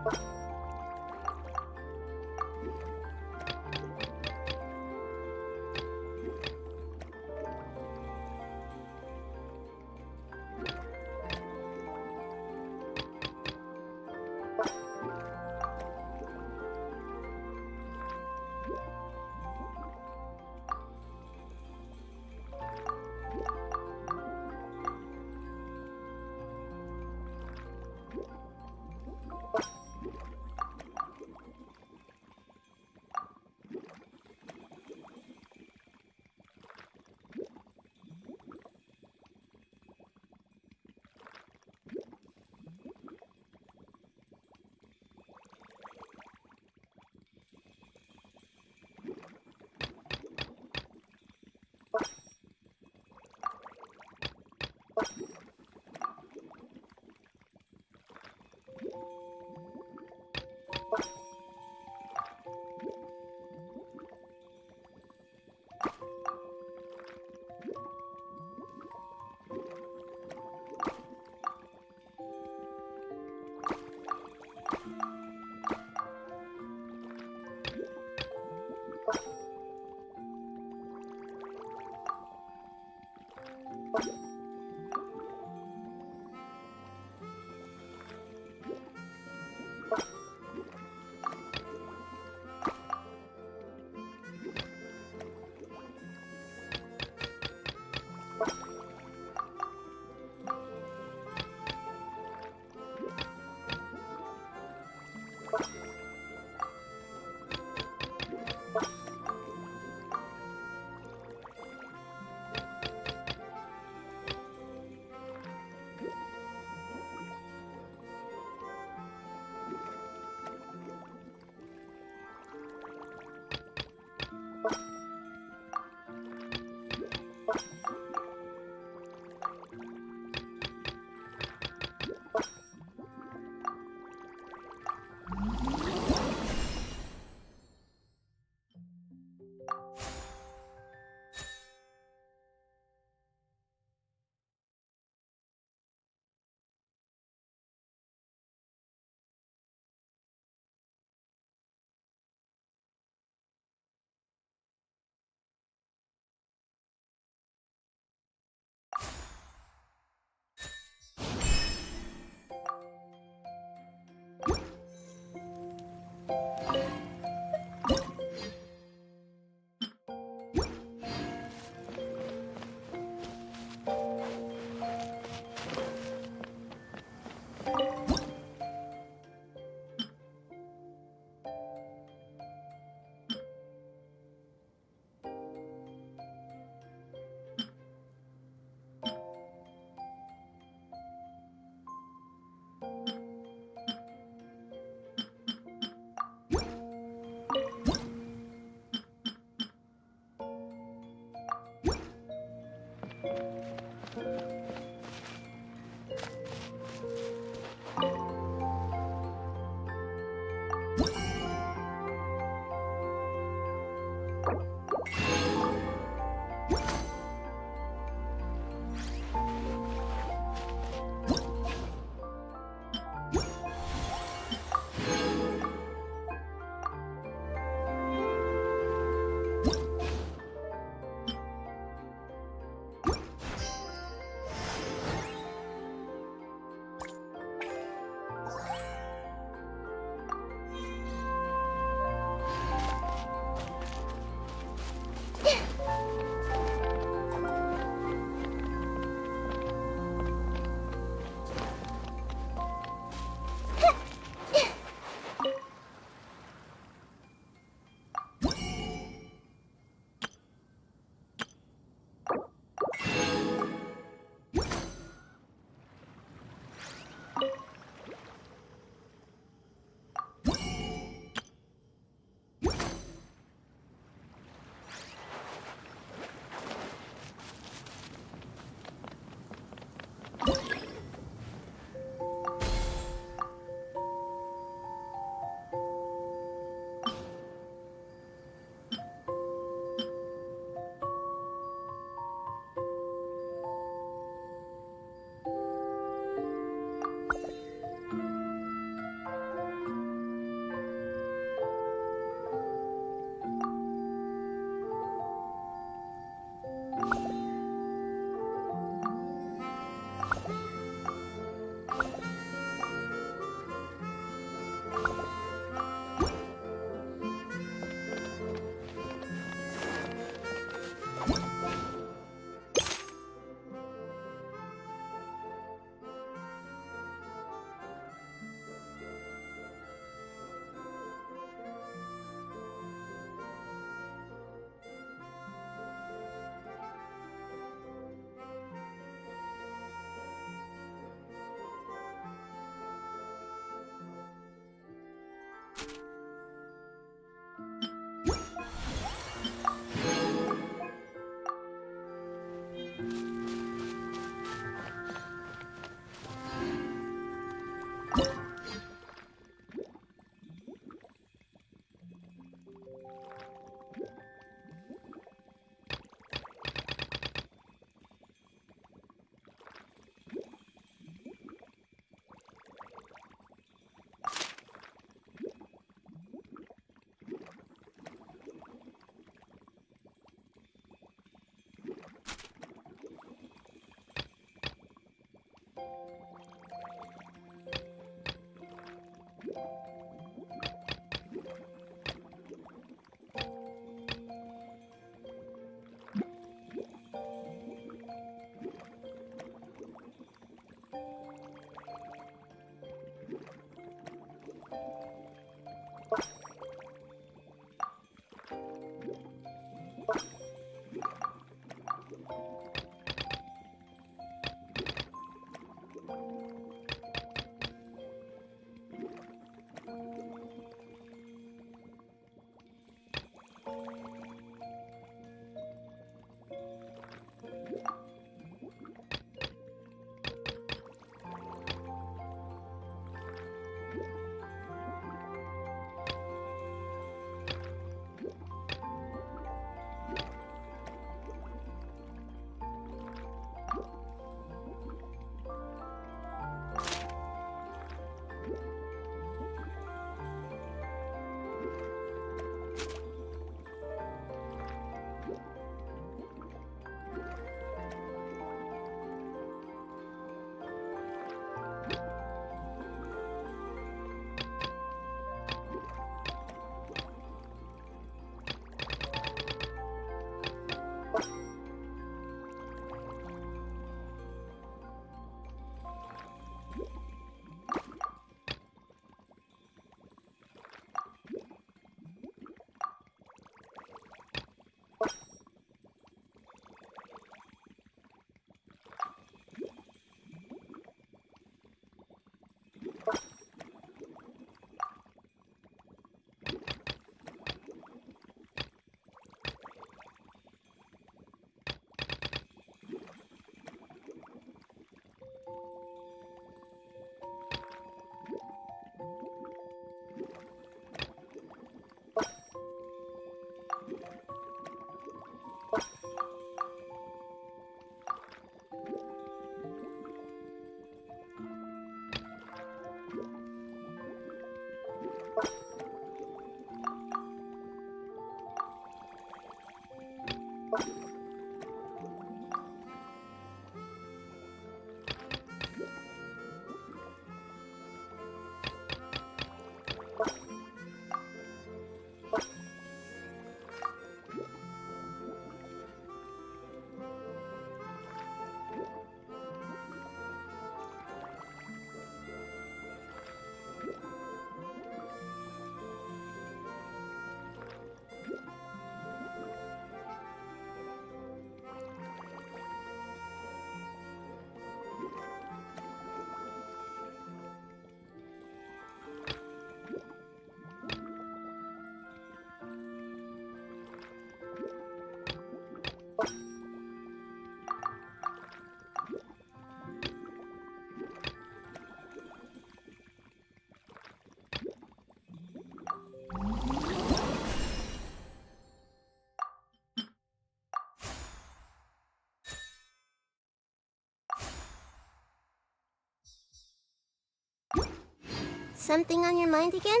Something on your mind again?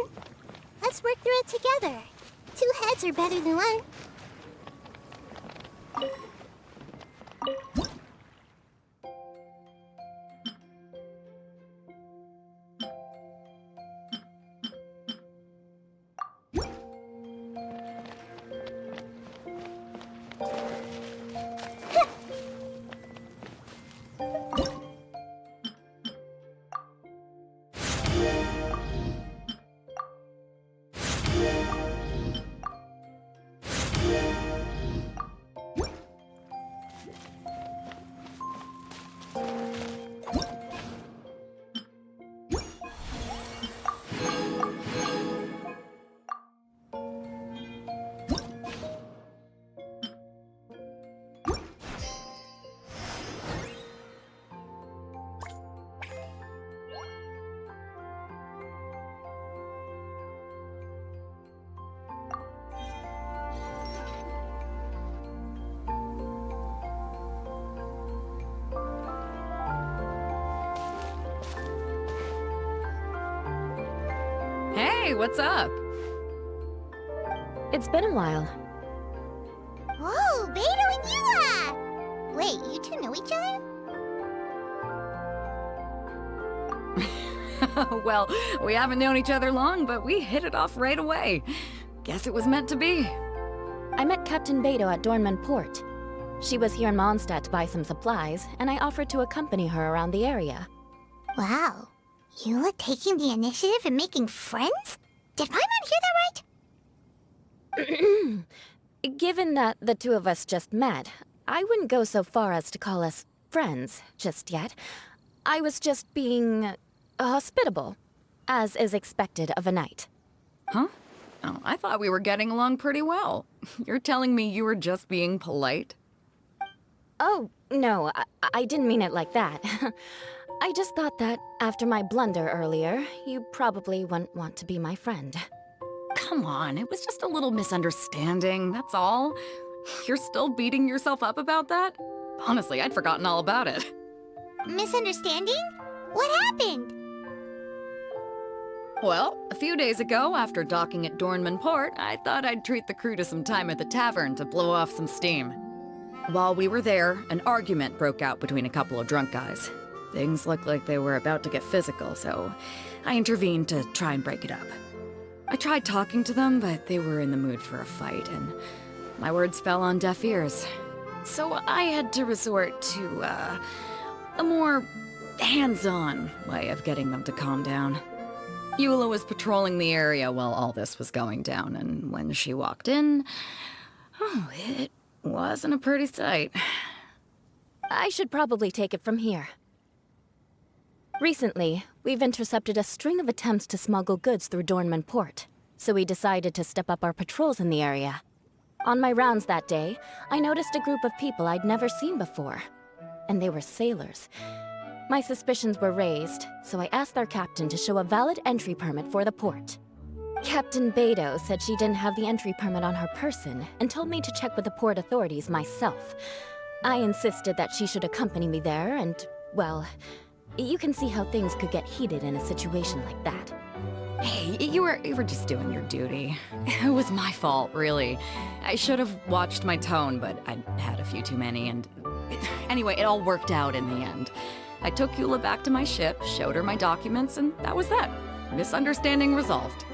Let's work through it together. 2 heads are better than 1. Hey, what's up? It's been a while. Whoa, Beto and Yua! Wait, you two know each other? Well, we haven't known each other long, but we hit it off right away. Guess it was meant to be. I met Captain Beto at Dornman Port. She was here in Mondstadt to buy some supplies, and I offered to accompany her around the area. Wow. Yula taking the initiative and making friends? Did Paimon hear that right? Given that the two of us just met, I wouldn't go so far as to call us friends just yet. I was just being hospitable, as is expected of a knight. Huh? Oh, I thought we were getting along pretty well. You're telling me you were just being polite? Oh, no, I didn't mean it like that. I just thought that after my blunder earlier, you probably wouldn't want to be my friend. Come on, it was just a little misunderstanding, that's all. You're still beating yourself up about that? Honestly, I'd forgotten all about it. Misunderstanding? What happened? Well, a few days ago, after docking at Dornman Port, I thought I'd treat the crew to some time at the tavern to blow off some steam. While we were there, an argument broke out between a couple of drunk guys. Things looked like they were about to get physical, so I intervened to try and break it up. I tried talking to them, but they were in the mood for a fight, and my words fell on deaf ears. So I had to resort to, a more hands-on way of getting them to calm down. Eula was patrolling the area while all this was going down, and when she walked in, oh, it wasn't a pretty sight. I should probably take it from here. Recently, we've intercepted a string of attempts to smuggle goods through Dornman Port, so we decided to step up our patrols in the area. On my rounds that day, I noticed a group of people I'd never seen before, and they were sailors. My suspicions were raised, so I asked our captain to show a valid entry permit for the port. Captain Beto said she didn't have the entry permit on her person and told me to check with the port authorities myself. I insisted that she should accompany me there and, well, you can see how things could get heated in a situation like that. Hey, you were just doing your duty. It was my fault, really. I should have watched my tone, but I'd had a few too many, and anyway, it all worked out in the end. I took Eula back to my ship, showed her my documents, and that was that. Misunderstanding resolved.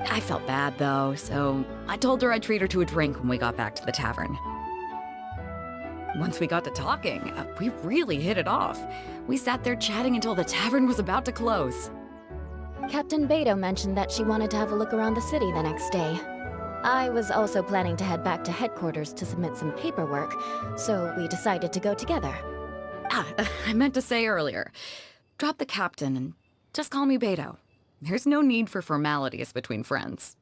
I felt bad, though, so I told her I'd treat her to a drink when we got back to the tavern. Once we got to talking, we really hit it off. We sat there chatting until the tavern was about to close. Captain Beto mentioned that she wanted to have a look around the city the next day. I was also planning to head back to headquarters to submit some paperwork, so we decided to go together. I meant to say earlier, drop the captain and just call me Beto. There's no need for formalities between friends.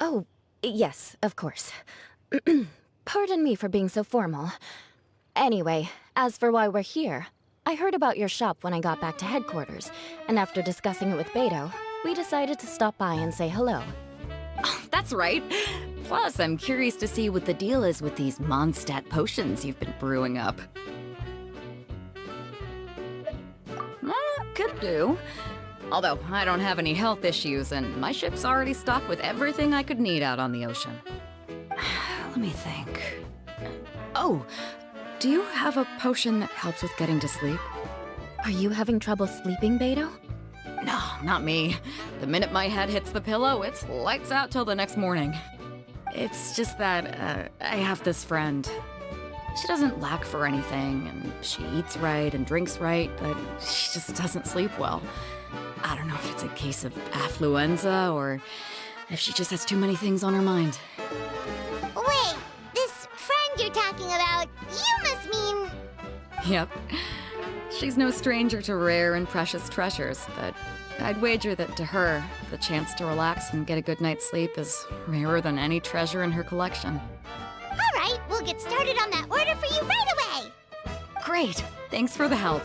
Oh, yes, of course. Pardon me for being so formal. Anyway, as for why we're here, I heard about your shop when I got back to headquarters, and after discussing it with Beto, we decided to stop by and say hello. Oh, that's right. Plus, I'm curious to see what the deal is with these Mondstadt potions you've been brewing up. Could do. Although, I don't have any health issues, and my ship's already stocked with everything I could need out on the ocean. Let me think. Oh, do you have a potion that helps with getting to sleep? Are you having trouble sleeping, Beto? No, not me. The minute my head hits the pillow, it's lights out till the next morning. It's just that, I have this friend. She doesn't lack for anything, and she eats right and drinks right, but she just doesn't sleep well. I don't know if it's a case of affluenza, or if she just has too many things on her mind. Wait, this friend you're talking about, you must mean... Yep. She's no stranger to rare and precious treasures, but I'd wager that to her, the chance to relax and get a good night's sleep is rarer than any treasure in her collection. All right, we'll get started on that order for you right away. Great! Thanks for the help.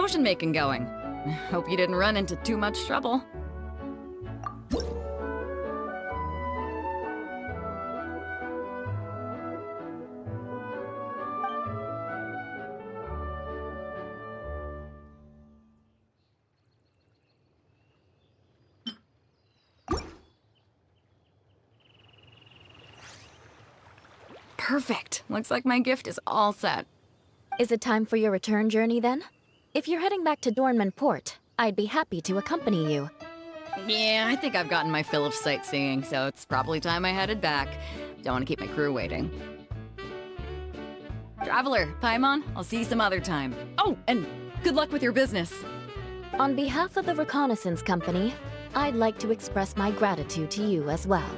potion making going. Hope you didn't run into too much trouble. Perfect. Looks like my gift is all set. Is it time for your return journey then? If you're heading back to Dornman Port, I'd be happy to accompany you. Yeah, I think I've gotten my fill of sightseeing, so it's probably time I headed back. Don't want to keep my crew waiting. Traveler, Paimon, I'll see you some other time. Oh, and good luck with your business. On behalf of the Reconnaissance Company, I'd like to express my gratitude to you as well.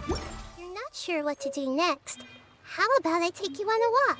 You're not sure what to do next. How about I take you on a walk?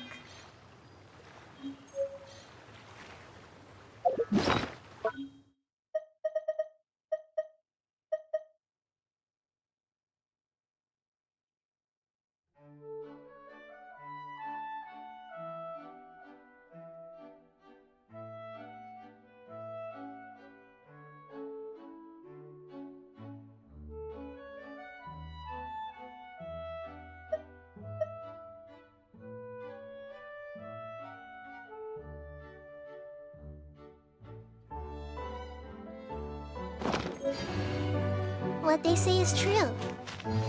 What they say is true.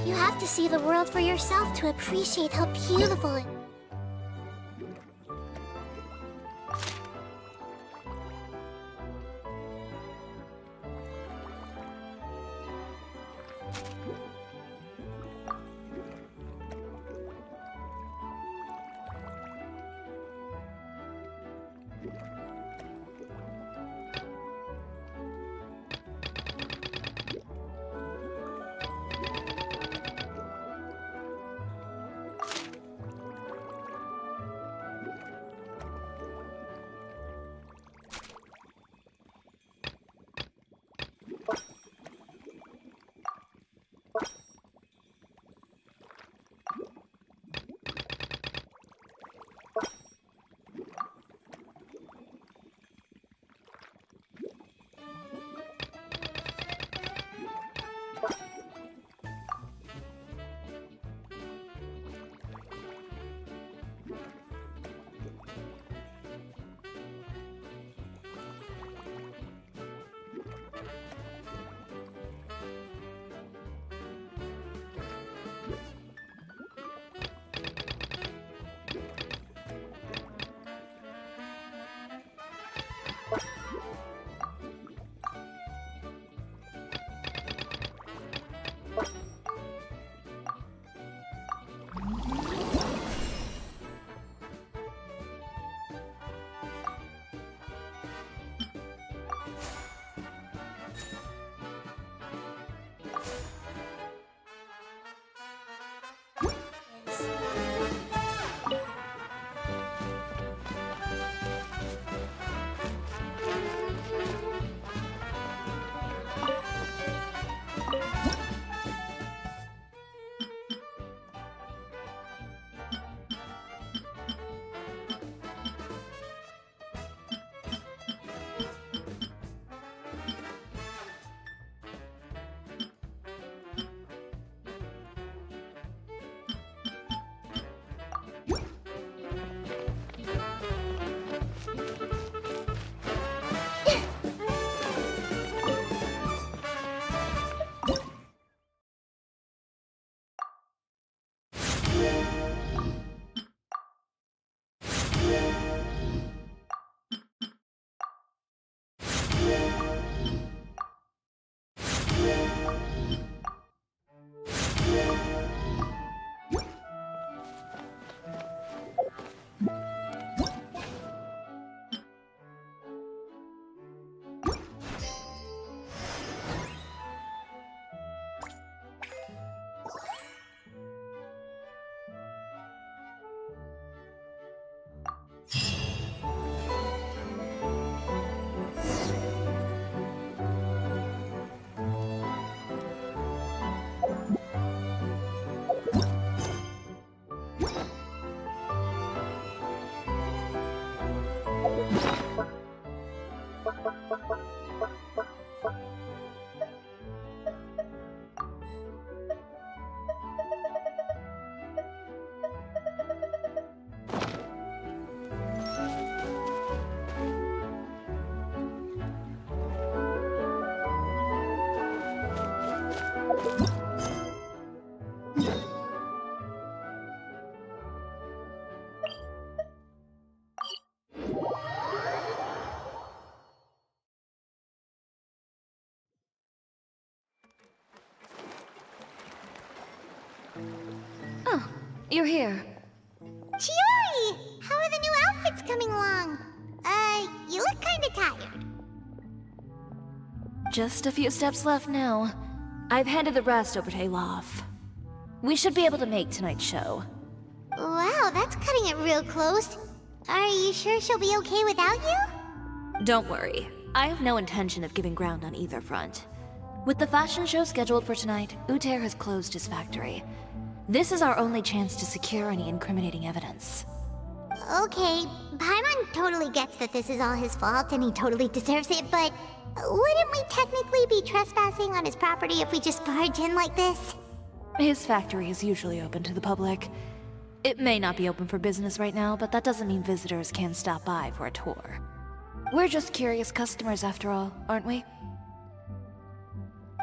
You have to see the world for yourself to appreciate how beautiful it is. Oh, you're here. Chiori! How are the new outfits coming along? You look kinda tired. Just a few steps left now. I've handed the rest over to Olaf. We should be able to make tonight's show. Wow, that's cutting it real close. Are you sure she'll be okay without you? Don't worry. I have no intention of giving ground on either front. With the fashion show scheduled for tonight, Uter has closed his factory. This is our only chance to secure any incriminating evidence. Okay, Paimon totally gets that this is all his fault and he totally deserves it, but wouldn't we technically be trespassing on his property if we just barge in like this? His factory is usually open to the public. It may not be open for business right now, but that doesn't mean visitors can't stop by for a tour. We're just curious customers after all, aren't we?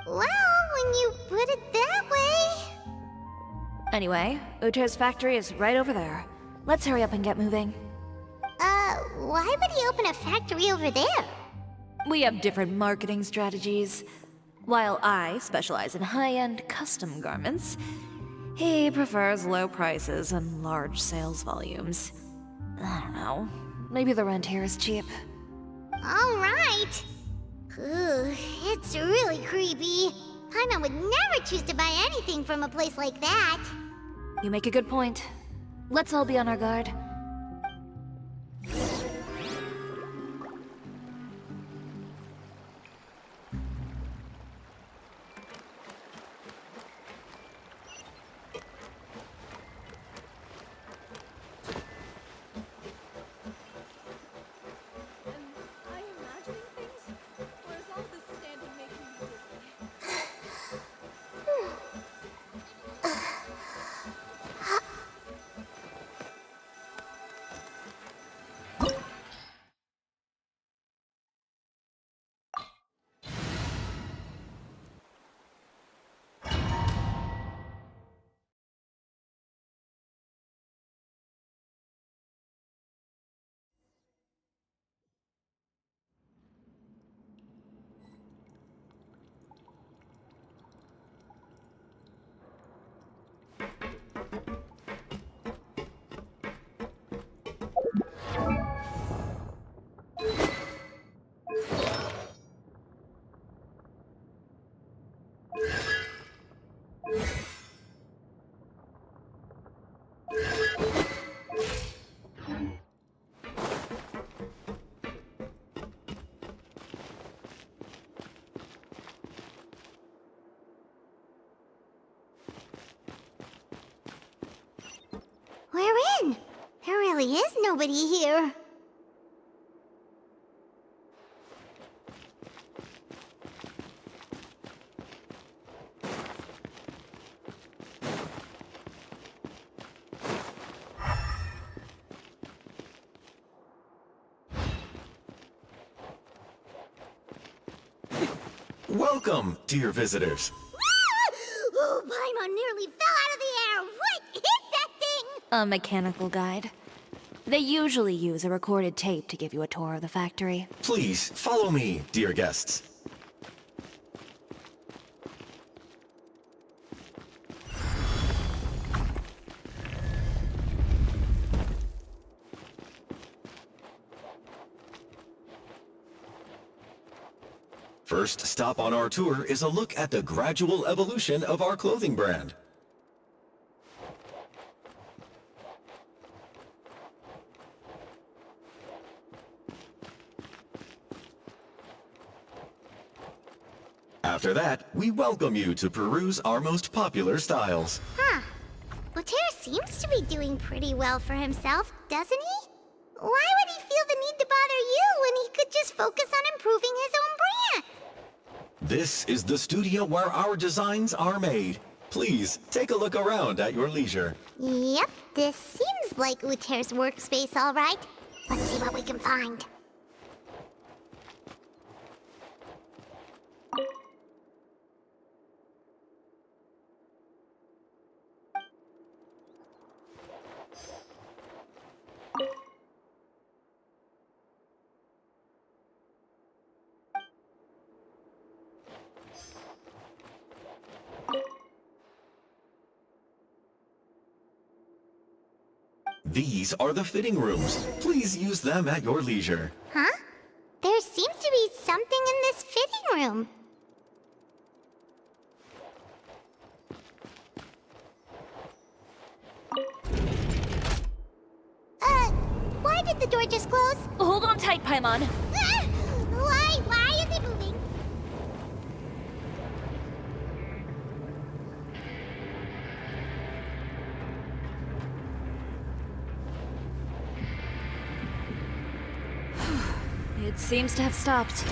Well, when you put it that way... Anyway, Uter's factory is right over there. Let's hurry up and get moving. Why would he open a factory over there? We have different marketing strategies. While I specialize in high-end custom garments, he prefers low prices and large sales volumes. I don't know. Maybe the rent here is cheap. Alright. Ooh, it's really creepy. Paimon would never choose to buy anything from a place like that. You make a good point. Let's all be on our guard. We're in! There really is nobody here. Welcome, dear visitors. Oh, Paimon nearly fell out of the air! What is that thing? A mechanical guide. They usually use a recorded tape to give you a tour of the factory. Please, follow me, dear guests. First stop on our tour is a look at the gradual evolution of our clothing brand. After that, we welcome you to peruse our most popular styles. Huh. Uter seems to be doing pretty well for himself, doesn't he? Why would he feel the need to bother you when he could just focus on improving his own brand? This is the studio where our designs are made. Please, take a look around at your leisure. Yep, this seems like Uter's workspace, all right. Let's see what we can find. These are the fitting rooms. Please use them at your leisure. Huh? There seems to be something in this fitting room. Did the door just close? Hold on tight, Paimon. Ah! Why is it moving? It seems to have stopped.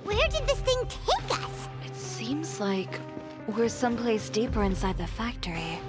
Where did this thing take us? It seems like we're someplace deeper inside the factory.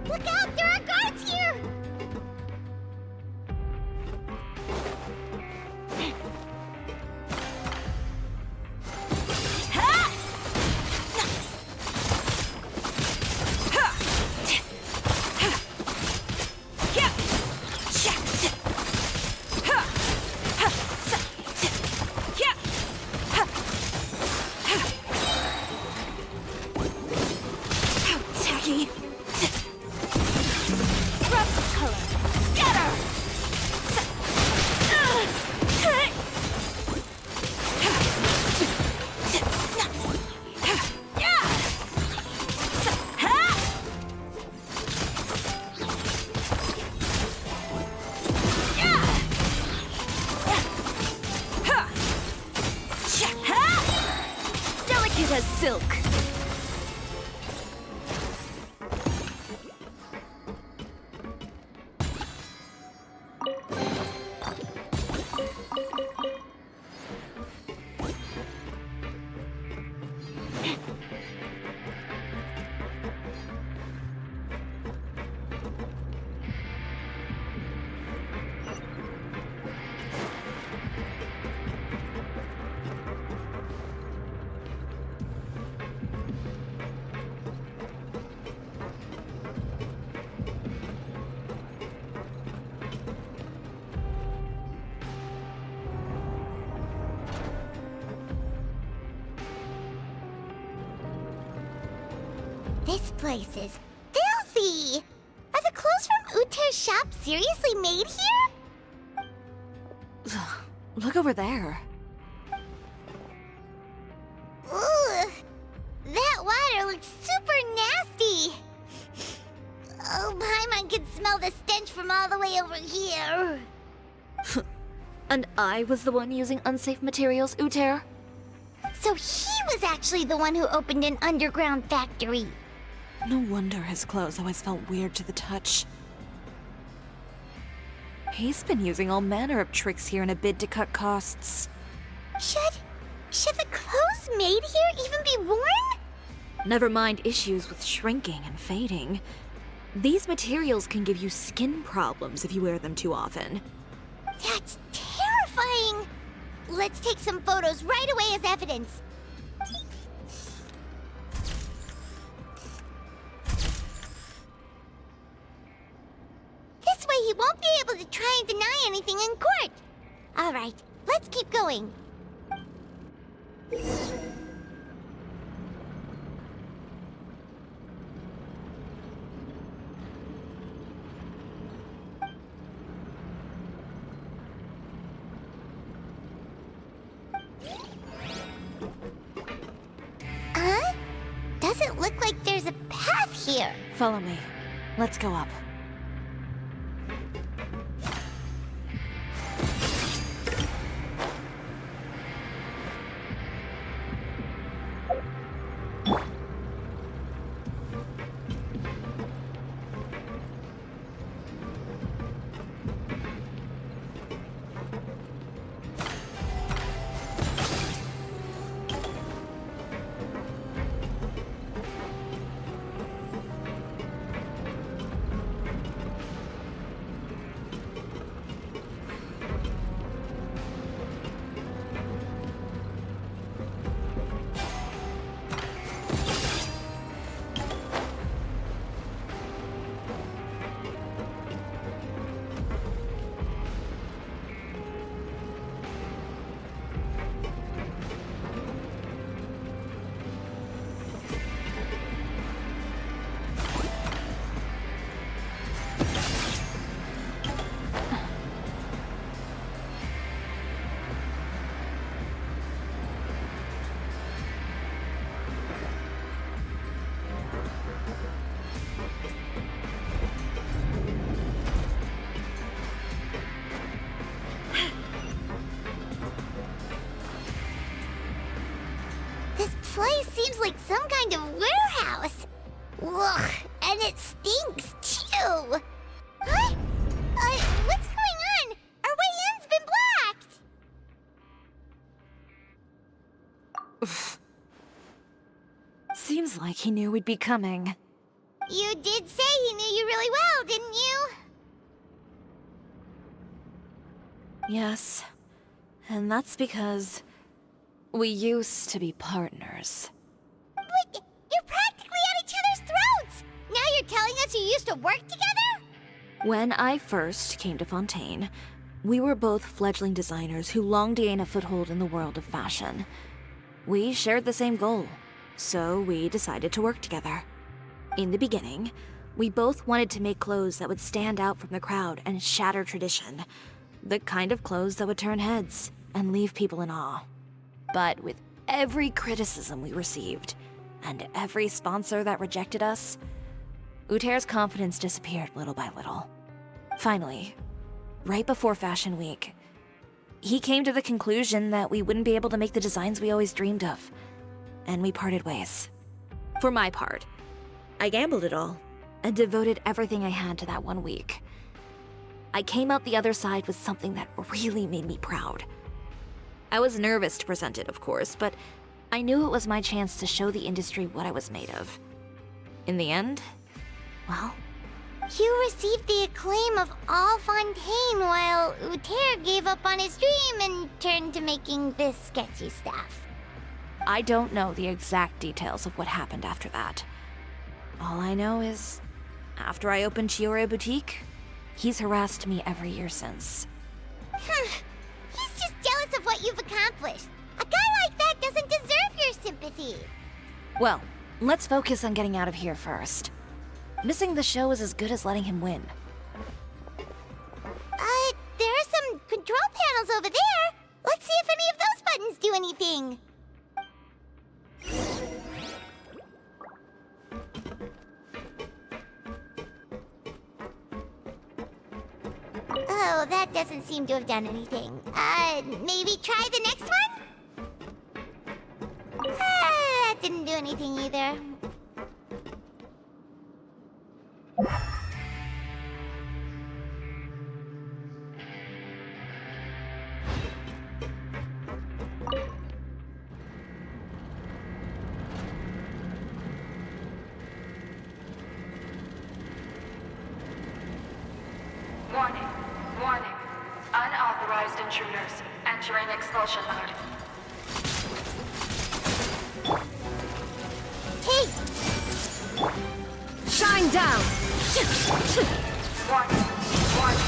Look out! There are guards here! Tacky. Delicate as silk. This place is filthy! Are the clothes from Uter's shop seriously made here? Look over there. Ugh! That water looks super nasty! Oh, Paimon can smell the stench from all the way over here. And I was the one using unsafe materials, Uter? So he was actually the one who opened an underground factory. No wonder his clothes always felt weird to the touch. He's been using all manner of tricks here in a bid to cut costs. Should the clothes made here even be worn? Never mind issues with shrinking and fading. These materials can give you skin problems if you wear them too often. That's terrifying! Let's take some photos right away as evidence. This way he won't be able to try and deny anything in court. All right, let's keep going. Doesn't look like there's a path here. Follow me. Let's go up. This place seems like some kind of warehouse. Ugh, and it stinks too. Huh? What's going on? Our way in's been blocked. Seems like he knew we'd be coming. You did say he knew you really well, didn't you? Yes. And that's because we used to be partners. But you're practically at each other's throats! Now you're telling us you used to work together? When I first came to Fontaine, we were both fledgling designers who longed to gain a foothold in the world of fashion. We shared the same goal, so we decided to work together. In the beginning, we both wanted to make clothes that would stand out from the crowd and shatter tradition. The kind of clothes that would turn heads and leave people in awe. But with every criticism we received, and every sponsor that rejected us, Uter's confidence disappeared little by little. Finally, right before Fashion Week, he came to the conclusion that we wouldn't be able to make the designs we always dreamed of, and we parted ways. For my part, I gambled it all, and devoted everything I had to that 1 week. I came out the other side with something that really made me proud. I was nervous to present it, of course, but I knew it was my chance to show the industry what I was made of. In the end, well... You received the acclaim of all Fontaine while Uter gave up on his dream and turned to making this sketchy stuff. I don't know the exact details of what happened after that. All I know is, after I opened Chiori Boutique, he's harassed me every year since. He's just jealous of what you've accomplished. A guy like that doesn't deserve your sympathy. Well, let's focus on getting out of here first. Missing the show is as good as letting him win. There are some control panels over there. Let's see if any of those buttons do anything. Oh, that doesn't seem to have done anything. Maybe try the next one? That didn't do anything either. Warning. Warning. Unauthorized intruders entering expulsion mode. Hey! Shine down! Warning. Warning.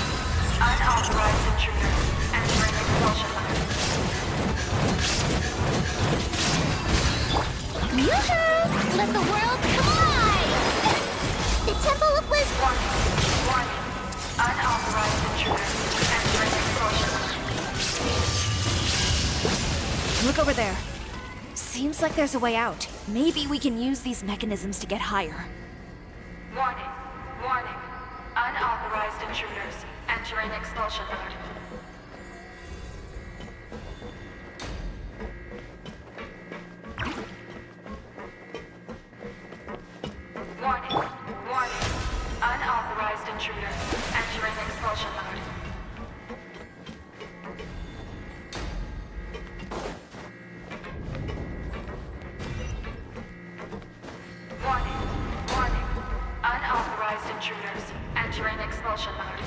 Unauthorized intruders entering expulsion mode. Yoo-hoo! Let the world collide! The Temple of Wisdom! Warning. Warning. Unauthorized intruders entering expulsion mode. Look over there. Seems like there's a way out. Maybe we can use these mechanisms to get higher. Warning. Warning. intruders. Entering expulsion mode. Warning. Warning. Unauthorized intruders. Entering expulsion mode. Warning. Warning. Unauthorized intruders. Entering expulsion mode.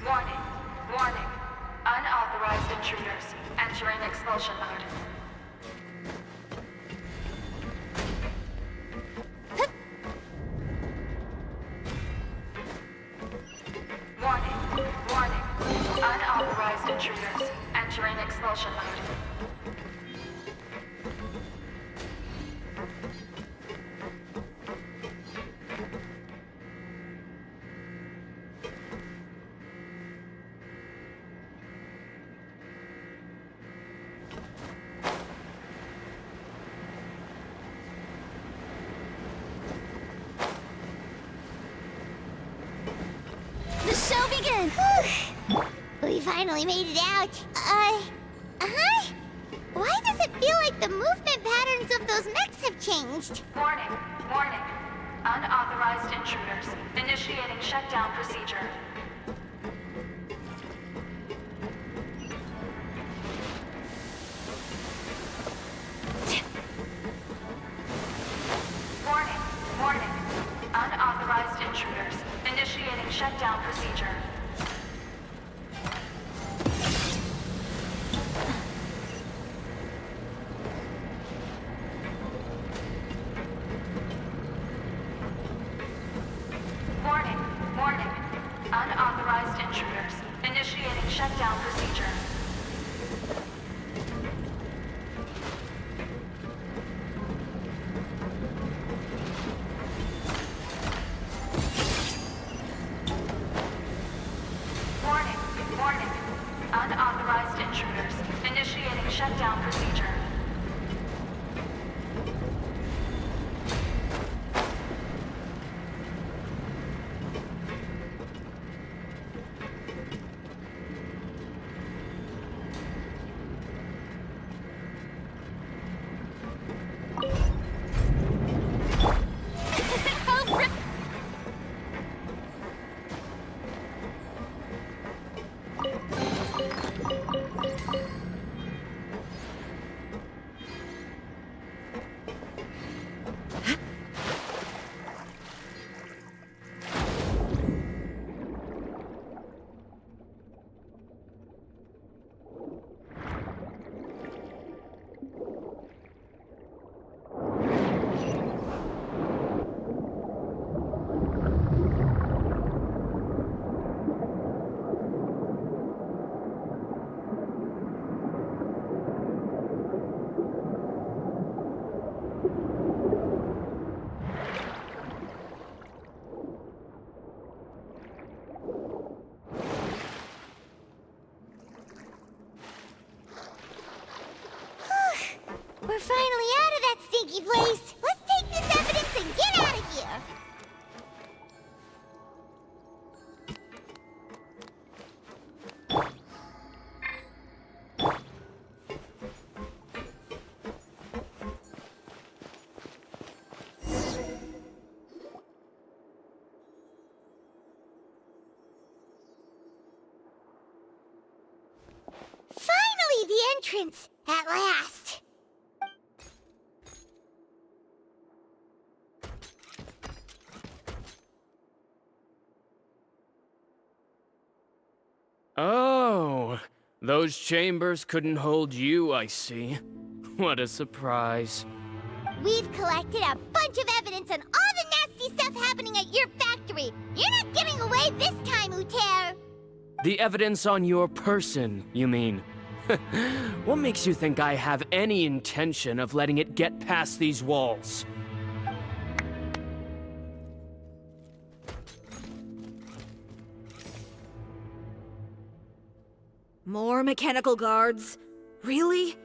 Warning. Warning. Unauthorized intruders. Entering expulsion mode. Warning. Warning. Unauthorized intruders. Entering expulsion mode. The show begins! We finally made it out. Huh? Why does it feel like the movement patterns of those mechs have changed? Warning. Warning. Unauthorized intruders. Initiating shutdown procedure. Warning. Warning. Unauthorized intruders. Initiating shutdown procedure. Warning. Warning. Unauthorized intruders. Initiating shutdown procedure. Warning. Warning. Unauthorized intruders. Initiating shutdown procedure. We're finally out of that stinky place. Let's take this evidence and get out of here. Finally, the entrance! At last! Oh, those chambers couldn't hold you, I see. What a surprise. We've collected a bunch of evidence on all the nasty stuff happening at your factory. You're not getting away this time, Uter. The evidence on your person, you mean? What makes you think I have any intention of letting it get past these walls? More mechanical guards? Really?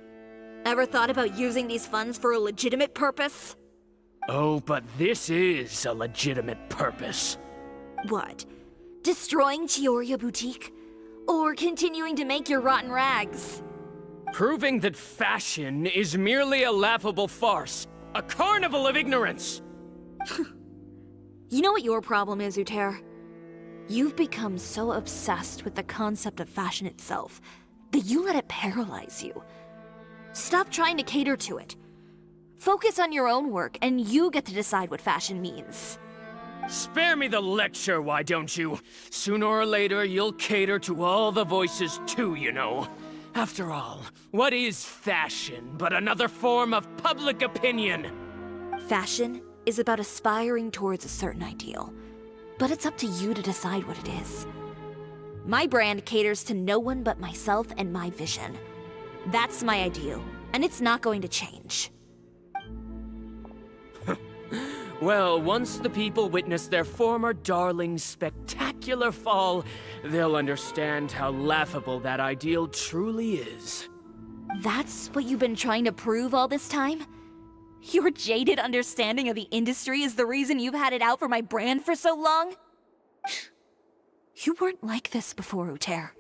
Ever thought about using these funds for a legitimate purpose? Oh, but this is a legitimate purpose. What? Destroying Chiori Boutique? Or continuing to make your rotten rags? Proving that fashion is merely a laughable farce. A carnival of ignorance! You know what your problem is, Uter? You've become so obsessed with the concept of fashion itself that you let it paralyze you. Stop trying to cater to it. Focus on your own work, and you get to decide what fashion means. Spare me the lecture, why don't you? Sooner or later, you'll cater to all the voices too, you know. After all, what is fashion but another form of public opinion? Fashion is about aspiring towards a certain ideal, but it's up to you to decide what it is. My brand caters to no one but myself and my vision. That's my ideal, and it's not going to change. Well, once the people witness their former darling's spectacular fall, they'll understand how laughable that ideal truly is. That's what you've been trying to prove all this time? Your jaded understanding of the industry is the reason you've had it out for my brand for so long? You weren't like this before, Uter.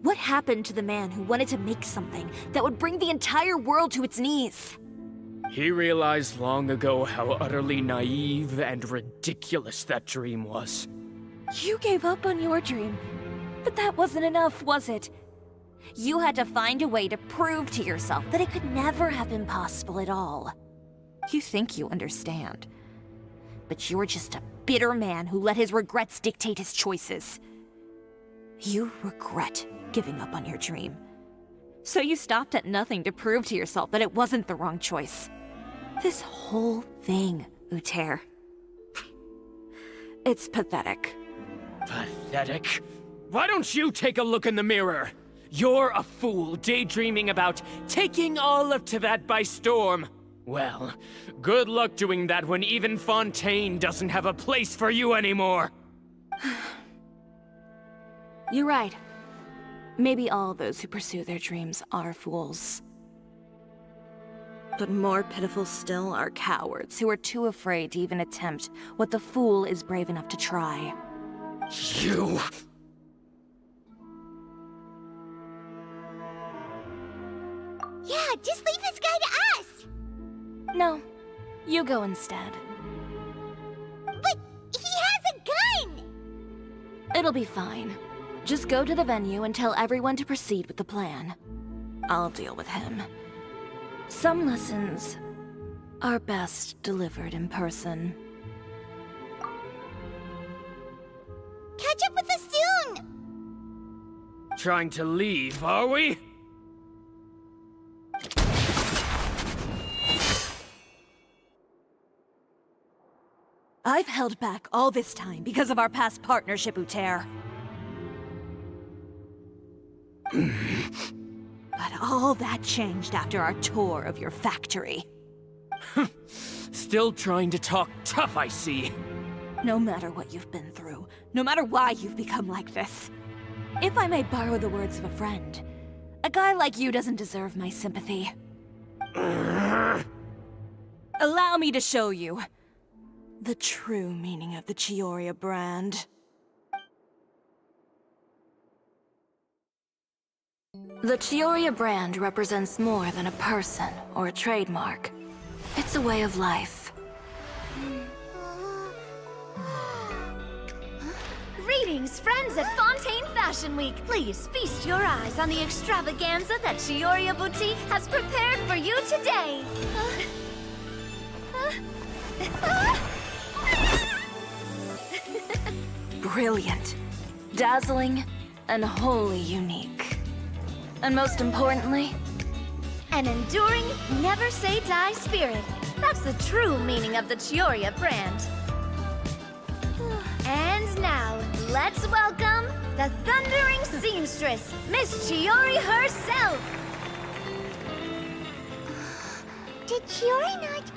What happened to the man who wanted to make something that would bring the entire world to its knees? He realized long ago how utterly naive and ridiculous that dream was. You gave up on your dream, but that wasn't enough, was it? You had to find a way to prove to yourself that it could never have been possible at all. You think you understand, but you're just a bitter man who let his regrets dictate his choices. You regret giving up on your dream. So you stopped at nothing to prove to yourself that it wasn't the wrong choice. This whole thing, Uter. It's pathetic. Pathetic? Why don't you take a look in the mirror? You're a fool daydreaming about taking all of Tibet by storm. Well, good luck doing that when even Fontaine doesn't have a place for you anymore. You're right. Maybe all those who pursue their dreams are fools. But more pitiful still are cowards who are too afraid to even attempt what the fool is brave enough to try. You... Yeah, just leave this guy to us! No, you go instead. But he has a gun! It'll be fine. Just go to the venue and tell everyone to proceed with the plan. I'll deal with him. Some lessons are best delivered in person. Catch up with us soon! Trying to leave, are we? I've held back all this time because of our past partnership, Uter. But all that changed after our tour of your factory. Still trying to talk tough, I see. No matter what you've been through, no matter why you've become like this. If I may borrow the words of a friend, a guy like you doesn't deserve my sympathy. Allow me to show you the true meaning of the Chiori brand. The Chiori brand represents more than a person or a trademark. It's a way of life. Greetings, friends at Fontaine Fashion Week. Please feast your eyes on the extravaganza that Chiori Boutique has prepared for you today. Brilliant, dazzling, and wholly unique. And most importantly, an enduring, never-say-die spirit. That's the true meaning of the Chiori brand. And now, let's welcome the thundering seamstress, Miss Chiori herself. Did Chiori not...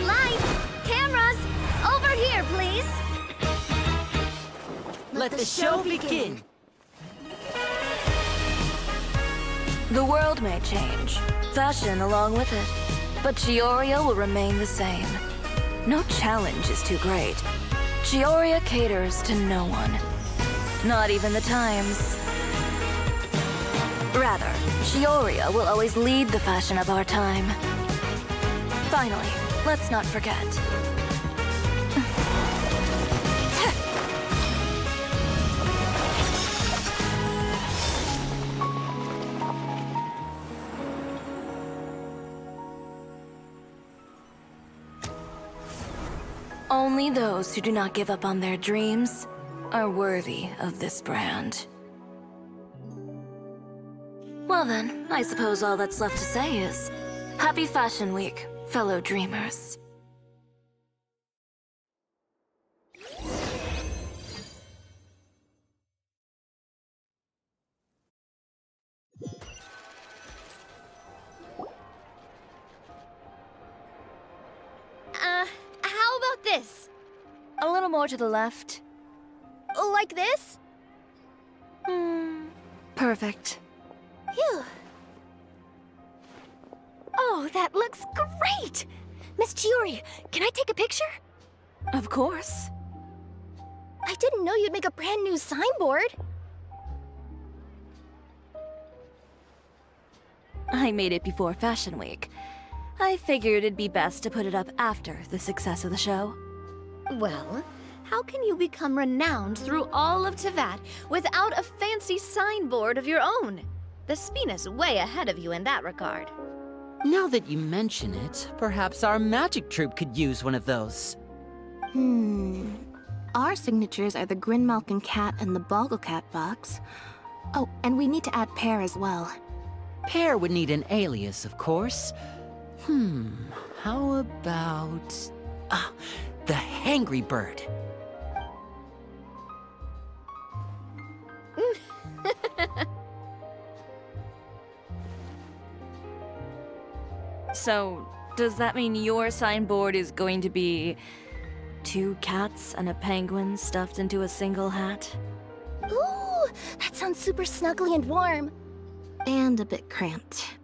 Lights, cameras, over here, please. Let the show begin! The world may change, fashion along with it, but Chioria will remain the same. No challenge is too great. Chioria caters to no one. Not even the times. Rather, Chioria will always lead the fashion of our time. Finally, let's not forget. Only those who do not give up on their dreams are worthy of this brand. Well then, I suppose all that's left to say is, Happy Fashion Week, fellow dreamers. How about this? A little more to the left. Like this? Perfect. Phew. Oh, that looks great! Miss Chiori, can I take a picture? Of course. I didn't know you'd make a brand new signboard. I made it before Fashion Week. I figured it'd be best to put it up after the success of the show. Well, how can you become renowned through all of Tevat without a fancy signboard of your own? The Spina's way ahead of you in that regard. Now that you mention it, perhaps our magic troupe could use one of those. Our signatures are the Grinmalkin cat and the Bogglecat box. Oh, and we need to add Pear as well. Pear would need an alias, of course. How about... the Hangry Bird. So, does that mean your signboard is going to be 2 cats and a penguin stuffed into a single hat? Ooh, that sounds super snuggly and warm. And a bit cramped.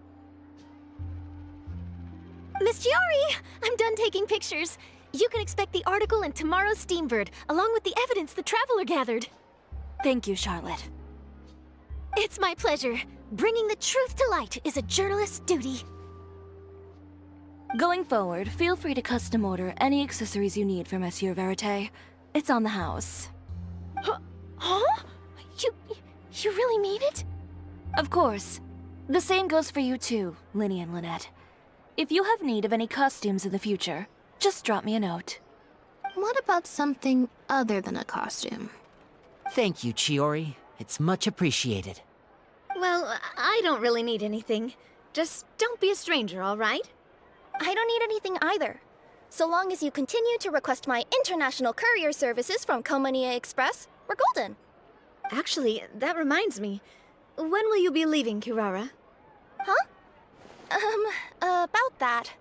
Miss Chiori, I'm done taking pictures. You can expect the article in tomorrow's Steambird, along with the evidence the Traveler gathered. Thank you, Charlotte. It's my pleasure. Bringing the truth to light is a journalist's duty. Going forward, feel free to custom order any accessories you need for Monsieur Verite. It's on the house. Huh? You really mean it? Of course. The same goes for you too, Linny and Lynette. If you have need of any costumes in the future, just drop me a note. What about something other than a costume? Thank you, Chiori. It's much appreciated. Well, I don't really need anything. Just don't be a stranger, all right? I don't need anything either. So long as you continue to request my international courier services from Komania Express, we're golden. Actually, that reminds me. When will you be leaving, Kirara? Huh? About that.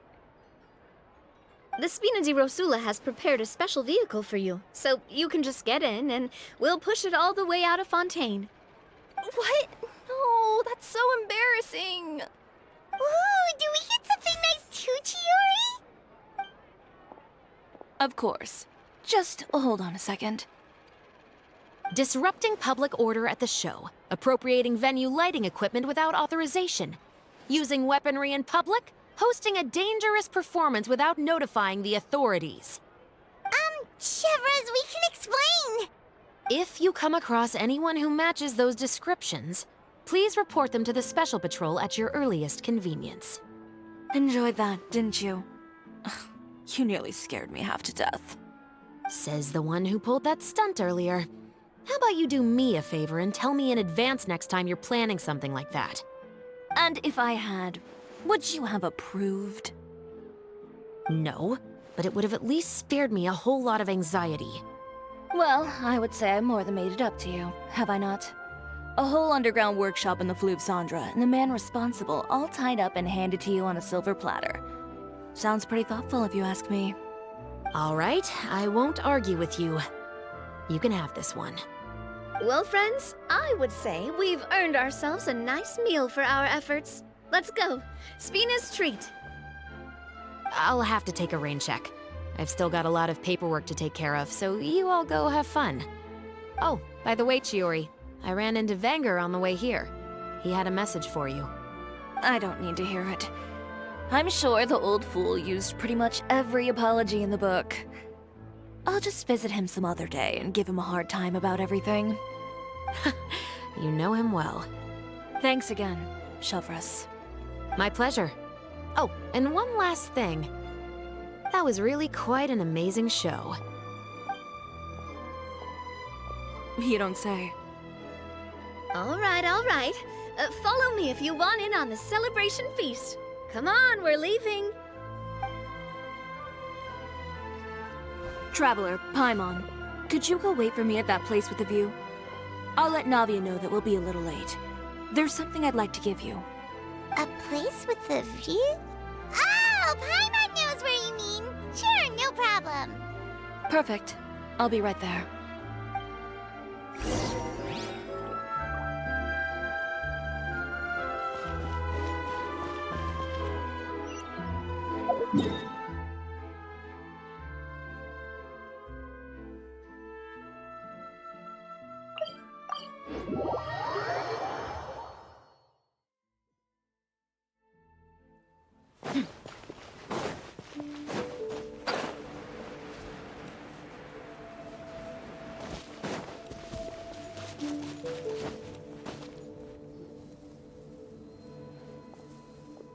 The Spina di Rosula has prepared a special vehicle for you, so you can just get in and we'll push it all the way out of Fontaine. What? No, that's so embarrassing. Ooh, do we get something nice too, Chiori? Of course. Just hold on a second. Disrupting public order at the show, appropriating venue lighting equipment without authorization, using weaponry in public, hosting a dangerous performance without notifying the authorities. Chevras, we can explain! If you come across anyone who matches those descriptions, please report them to the Special Patrol at your earliest convenience. Enjoyed that, didn't you? Ugh, you nearly scared me half to death. Says the one who pulled that stunt earlier. How about you do me a favor and tell me in advance next time you're planning something like that? And if I had, would you have approved? No, but it would have at least spared me a whole lot of anxiety. Well, I would say I more than made it up to you, have I not? A whole underground workshop in the Fleuve Sandra, and the man responsible all tied up and handed to you on a silver platter. Sounds pretty thoughtful if you ask me. All right, I won't argue with you. You can have this one. Well, friends, I would say we've earned ourselves a nice meal for our efforts. Let's go. Spina's treat. I'll have to take a rain check. I've still got a lot of paperwork to take care of, so you all go have fun. Oh, by the way, Chiori, I ran into Vanger on the way here. He had a message for you. I don't need to hear it. I'm sure the old fool used pretty much every apology in the book. I'll just visit him some other day and give him a hard time about everything. You know him well. Thanks again, Shelvrus. My pleasure. Oh, and one last thing. That was really quite an amazing show. You don't say. All right, all right. Follow me if you want in on the celebration feast. Come on, we're leaving. Traveler, Paimon, could you go wait for me at that place with the view? I'll let Navia know that we'll be a little late. There's something I'd like to give you. A place with a view? Oh, Paimon knows where you mean. Sure, no problem. Perfect. I'll be right there.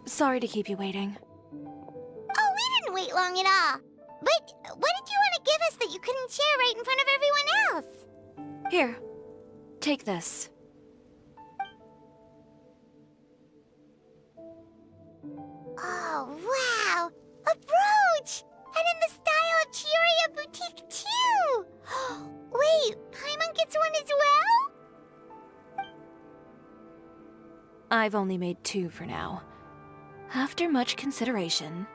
Sorry to keep you waiting. Oh, we didn't wait long at all. But what did you want to give us that you couldn't share right in front of everyone else? Here, take this. Oh, wow! A brooch! And in the style of Chiori Boutique, too! Wait, Paimon gets one as well? I've only made 2 for now. After much consideration,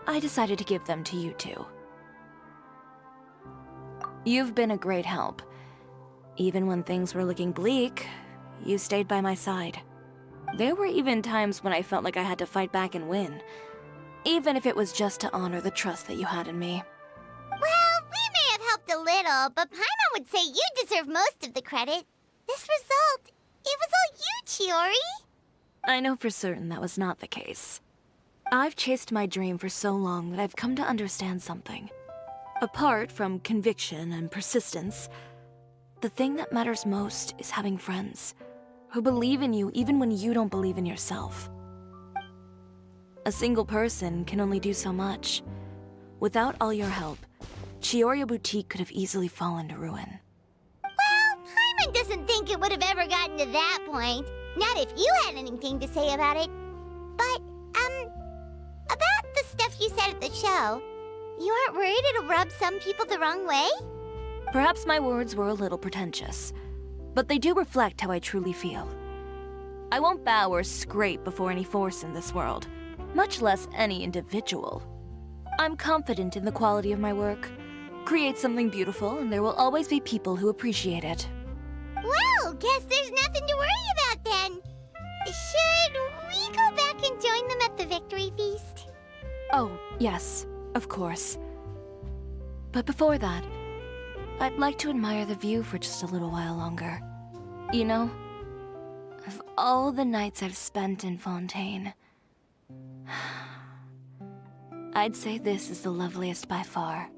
I decided to give them to you two. You've been a great help. Even when things were looking bleak, you stayed by my side. There were even times when I felt like I had to fight back and win, even if it was just to honor the trust that you had in me. Well, we may have helped a little, but Paimon would say you deserve most of the credit. This result, it was all you, Chiori. I know for certain that was not the case. I've chased my dream for so long that I've come to understand something. Apart from conviction and persistence, the thing that matters most is having friends who believe in you even when you don't believe in yourself. A single person can only do so much. Without all your help, Chiori Boutique could have easily fallen to ruin. Well, Paimon doesn't think it would have ever gotten to that point. Not if you had anything to say about it. But, about the stuff you said at the show, you aren't worried it'll rub some people the wrong way? Perhaps my words were a little pretentious, but they do reflect how I truly feel. I won't bow or scrape before any force in this world, much less any individual. I'm confident in the quality of my work. Create something beautiful, and there will always be people who appreciate it. Well, guess there's nothing to worry about then. Should we go back and join them at the victory feast? Oh, yes, of course. But before that, I'd like to admire the view for just a little while longer. You know, of all the nights I've spent in Fontaine, I'd say this is the loveliest by far.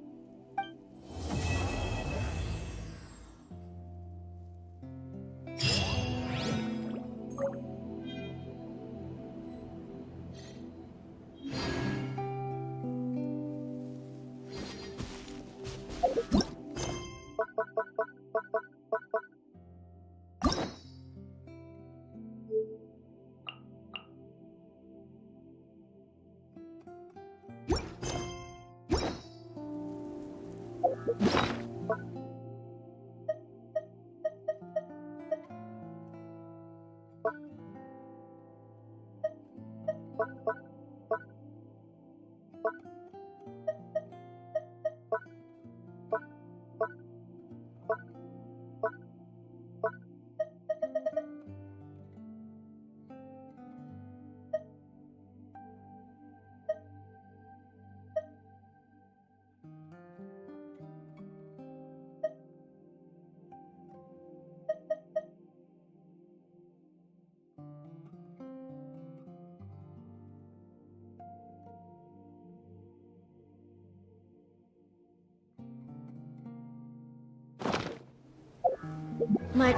My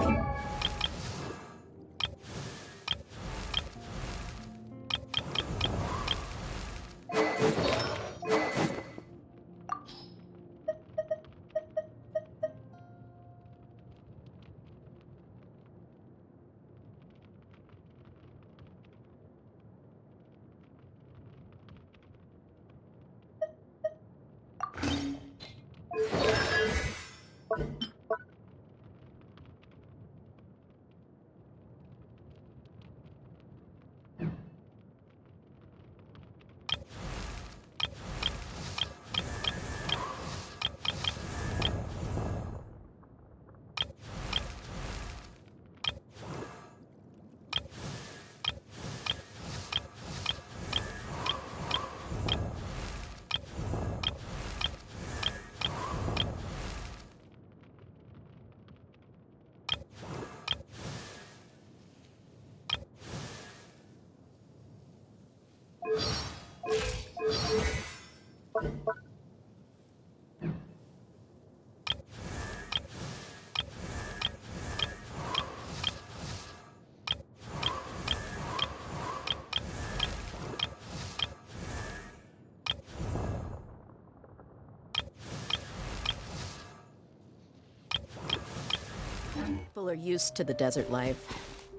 people are used to the desert life,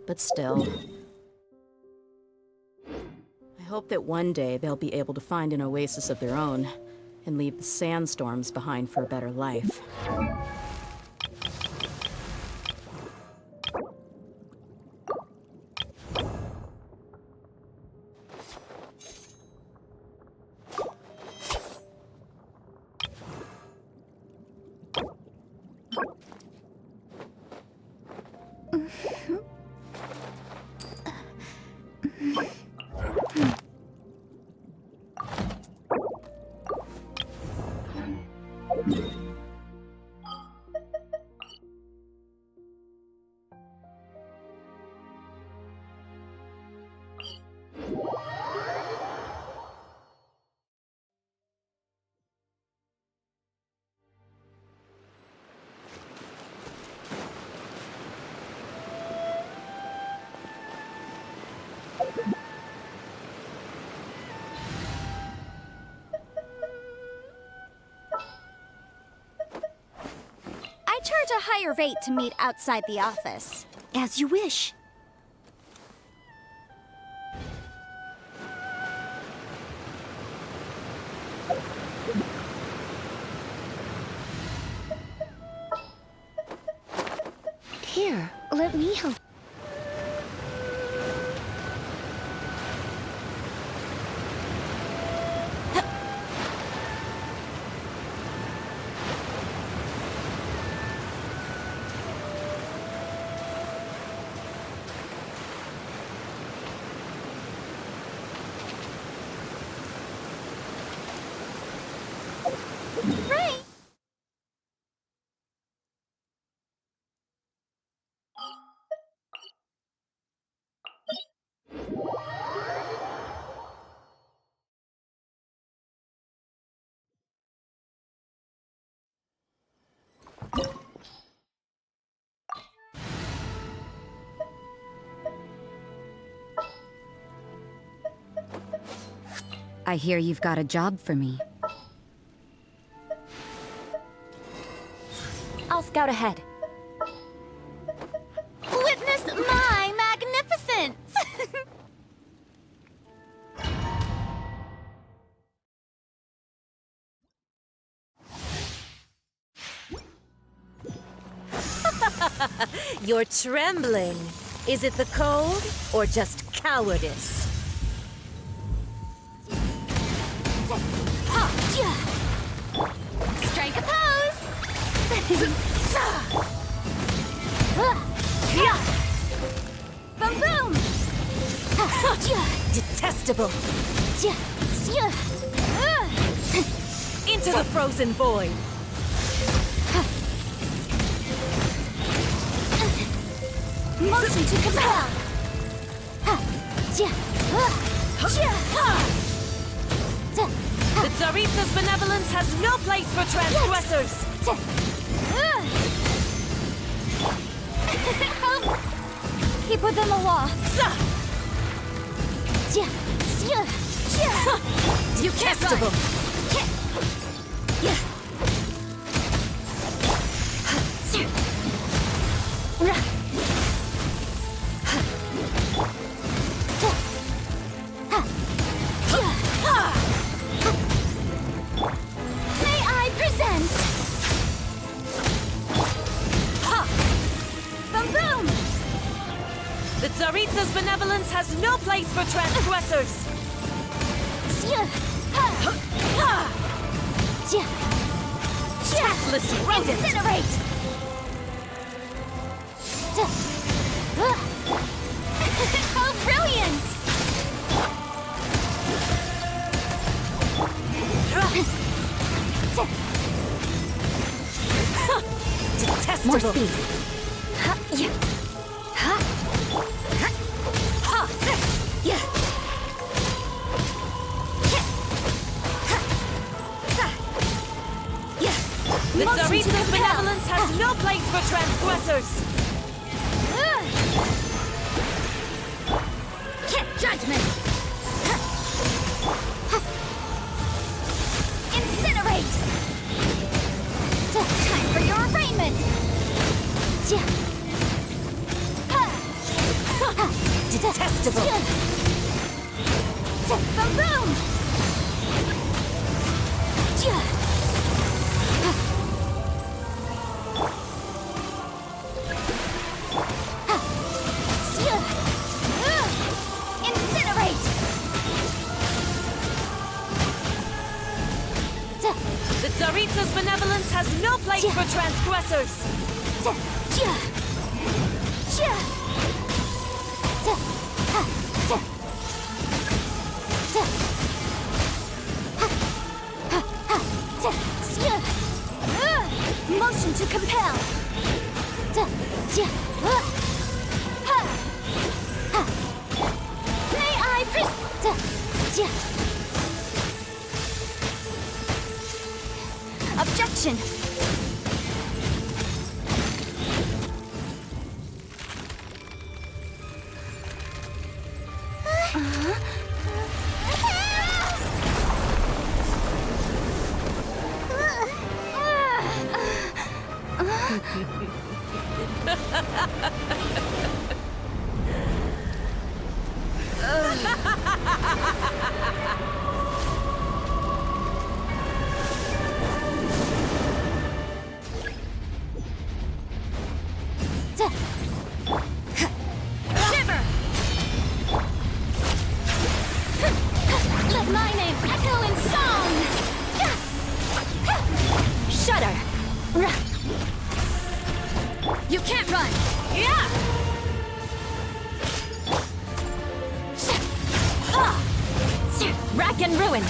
but still. I hope that one day they'll be able to find an oasis of their own and leave the sandstorms behind for a better life. I charge a higher rate to meet outside the office. As you wish. Here, let me help. Right. I hear you've got a job for me. I'll scout ahead. Witness my magnificence! You're trembling. Is it the cold or just cowardice? Strike a pose! Boom boom! Detestable. Into the frozen void. Motion to compel! The Tsaritsa's benevolence has no place for transgressors! Keep within the law. You testable. May I present? Boom boom! The Tsaritsa's benevolence has no place for transgressors. Tactless rodent! Incinerate! How brilliant! Detestable! More speed. The Tsaritsa's benevolence has no place for transgressors. Judgment! Incinerate! Time for your arraignment! Detestable! Boom boom! The Tsaritsa's benevolence has no place for transgressors. Motion to compel. May I Objection. Shiver! Let my name echo in song! Shudder! You can't run! Yeah! Rack and ruin!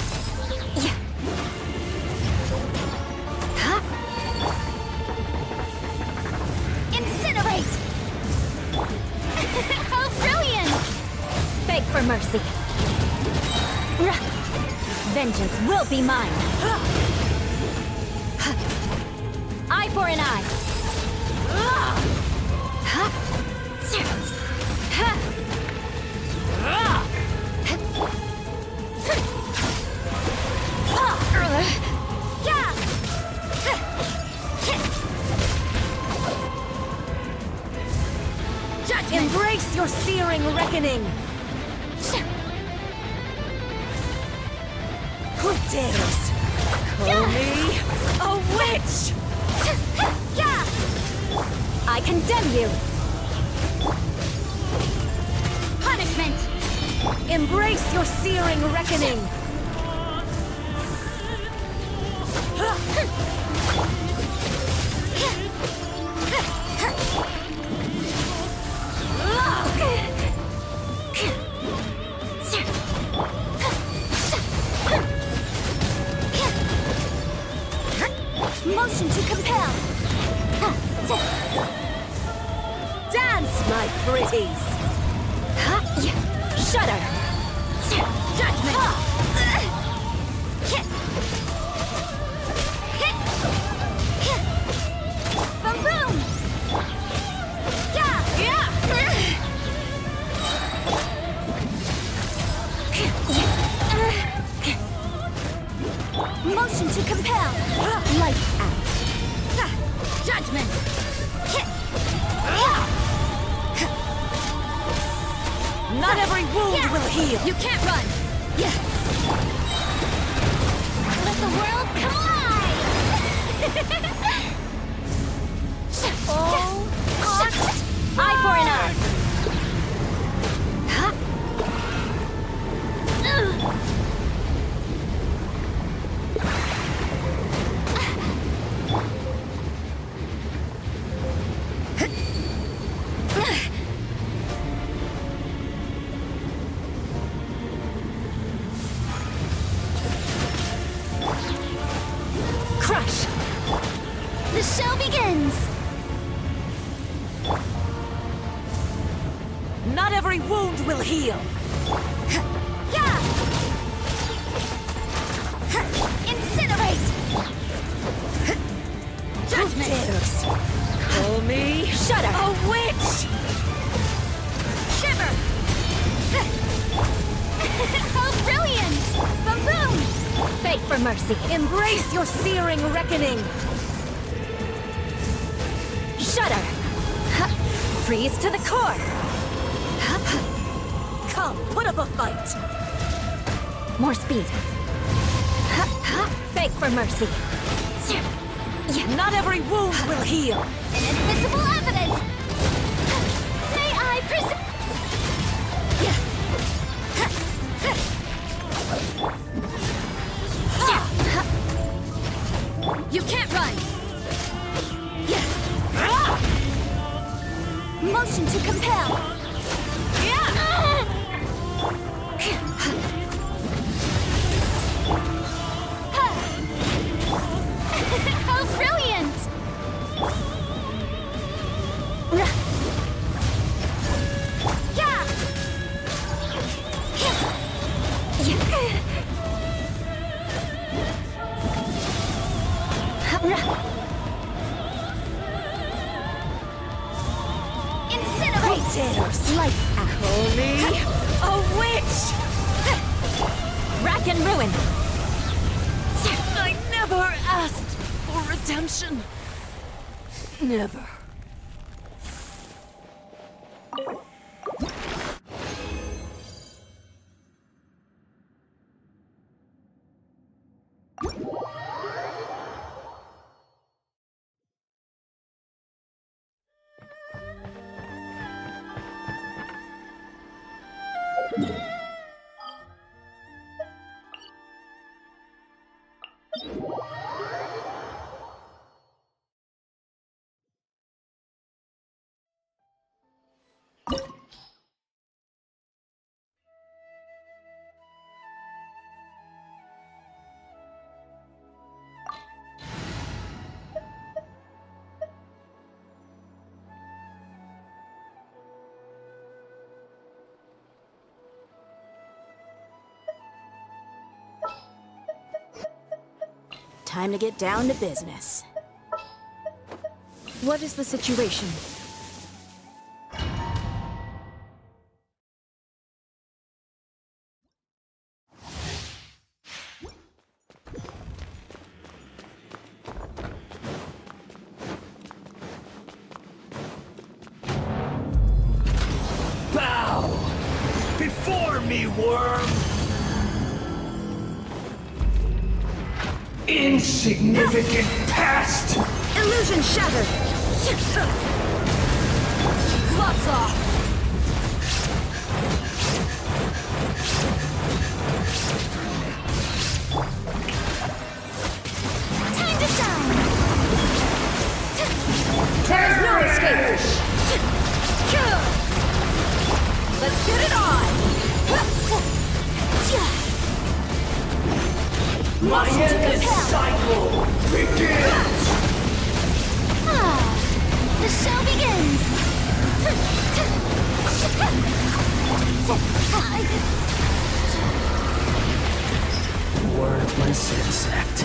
Incinerate! How brilliant! Beg for mercy. Vengeance will be mine. Eye for an eye. Embrace your searing reckoning! Who dares call me a witch? I condemn you. Punishment! Embrace your searing reckoning! Motion to compel! Dance, my pretties! Shudder! Judgment! Boom boom! to compel. Lights out. Judgment. Not every wound will heal. You can't run. Let the world come alive. Eye for an eye. Crush. The show begins. Not every wound will heal. Incinerate. Judgment. Call me Shudder. a witch. Shiver. How brilliant. Boom. Beg for mercy. Embrace your searing reckoning. Shudder. Freeze to the core. Come, put up a fight. More speed. Beg for mercy. Not every wound will heal. Invisible evidence. May I present? You can't run. Motion to compel. How brilliant! Incinerate! Lights out. Call me a witch! Rack and ruin. I never asked for redemption. Never. Time to get down to business. What is the situation? Bow before me, worm! Insignificant pest! Illusion shattered. Gloves off! Time to shine. There's no escape. Let's get it on! My endless cycle begins! The show begins. Wordless insect.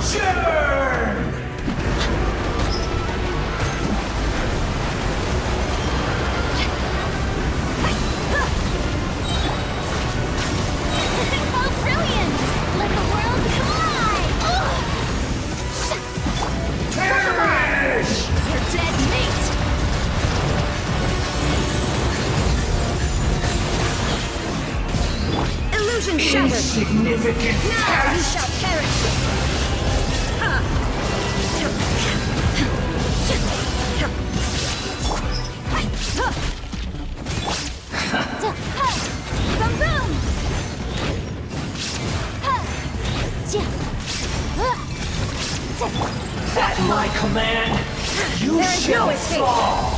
Churn! How brilliant! Insignificant Now you shall perish! Boom boom! At my command, you There is shall no escape. fall!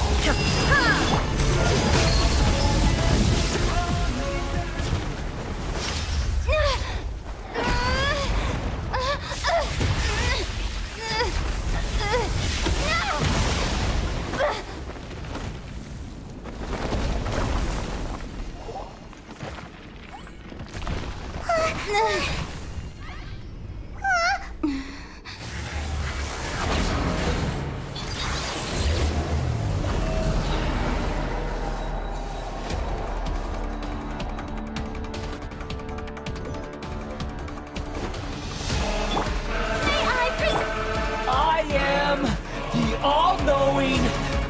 I am the all-knowing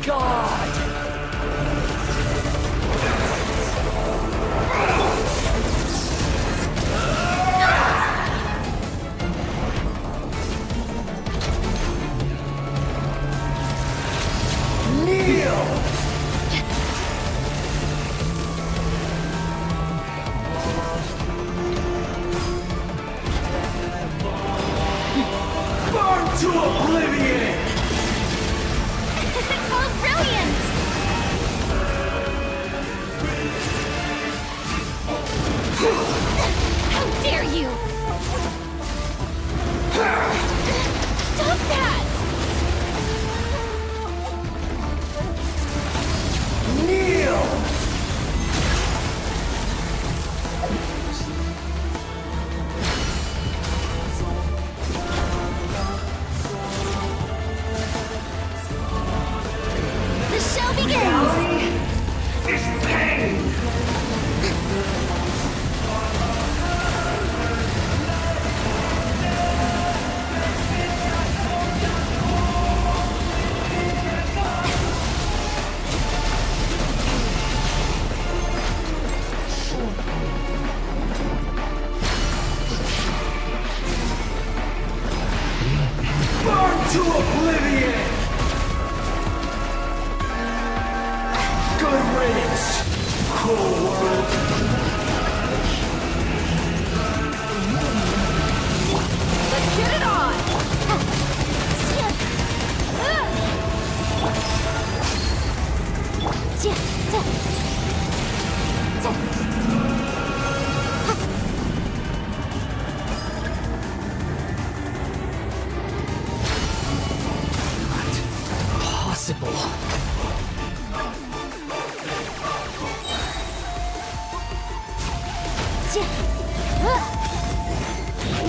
God! Kneel! Burn to oblivion! Oh, brilliant! How dare you! Stop that! Kneel! The show begins! Reality is pain! Burn to oblivion! Good riddance, cruel world! Let's get it on! Possible.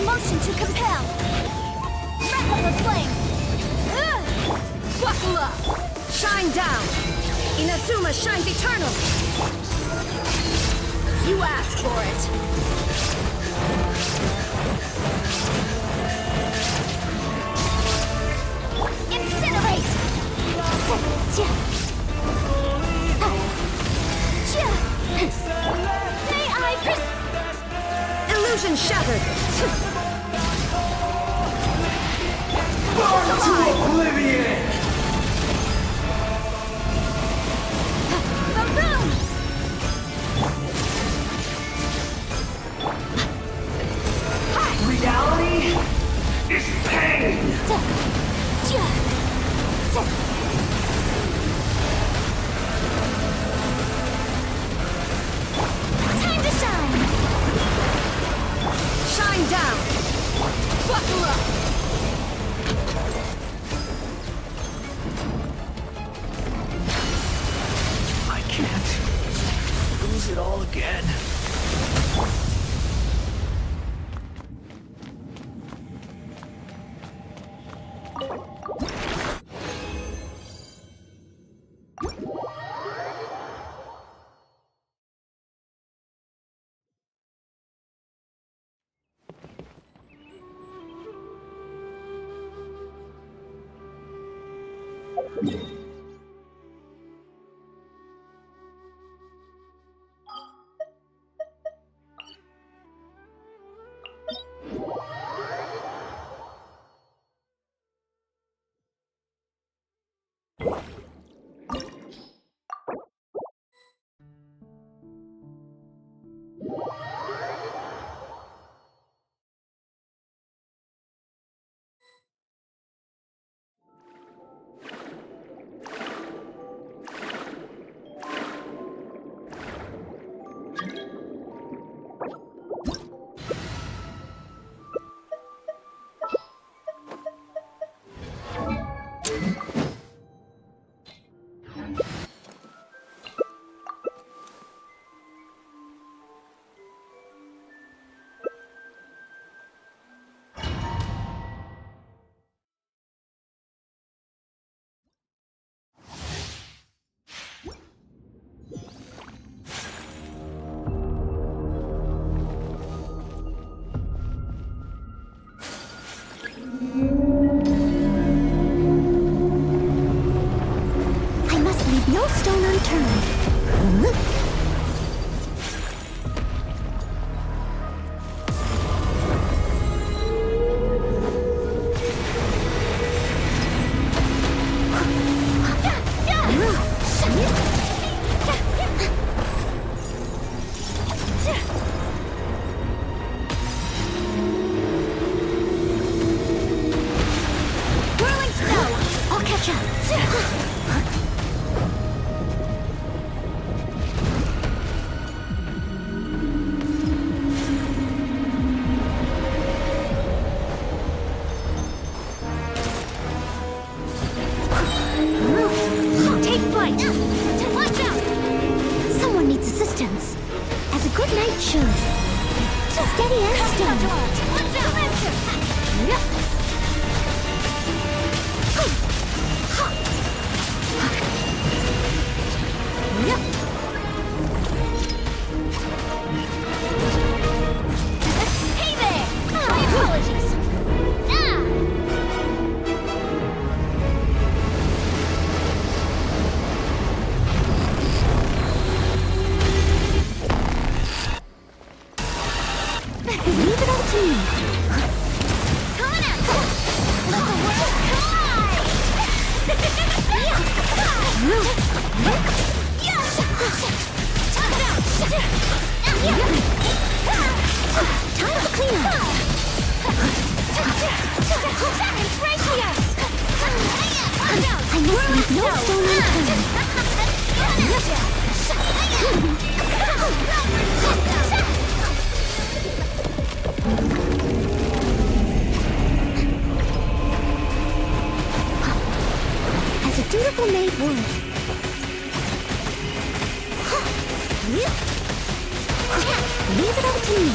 Motion to compel! Wrap up the flame! Buckle up! Shine down! Inazuma shines eternal! You asked for it! Incinerate! May I Illusion shattered! Burn to oblivion! Boom boom! Reality is pain! Time to shine! Shine down! Buckle up! I can't lose it all again. stone unturned. Whirling snow! I'll catch up. Take flight! Watch out! Someone needs assistance, as a good knight should. Steady as stone. Watch out! Hey there! My apologies! Leave it all to me. Come on out! Let the world collide! Time to clean up. Embrace us! I must leave no stone unturned. As a dutiful maid would. Leave it all to me.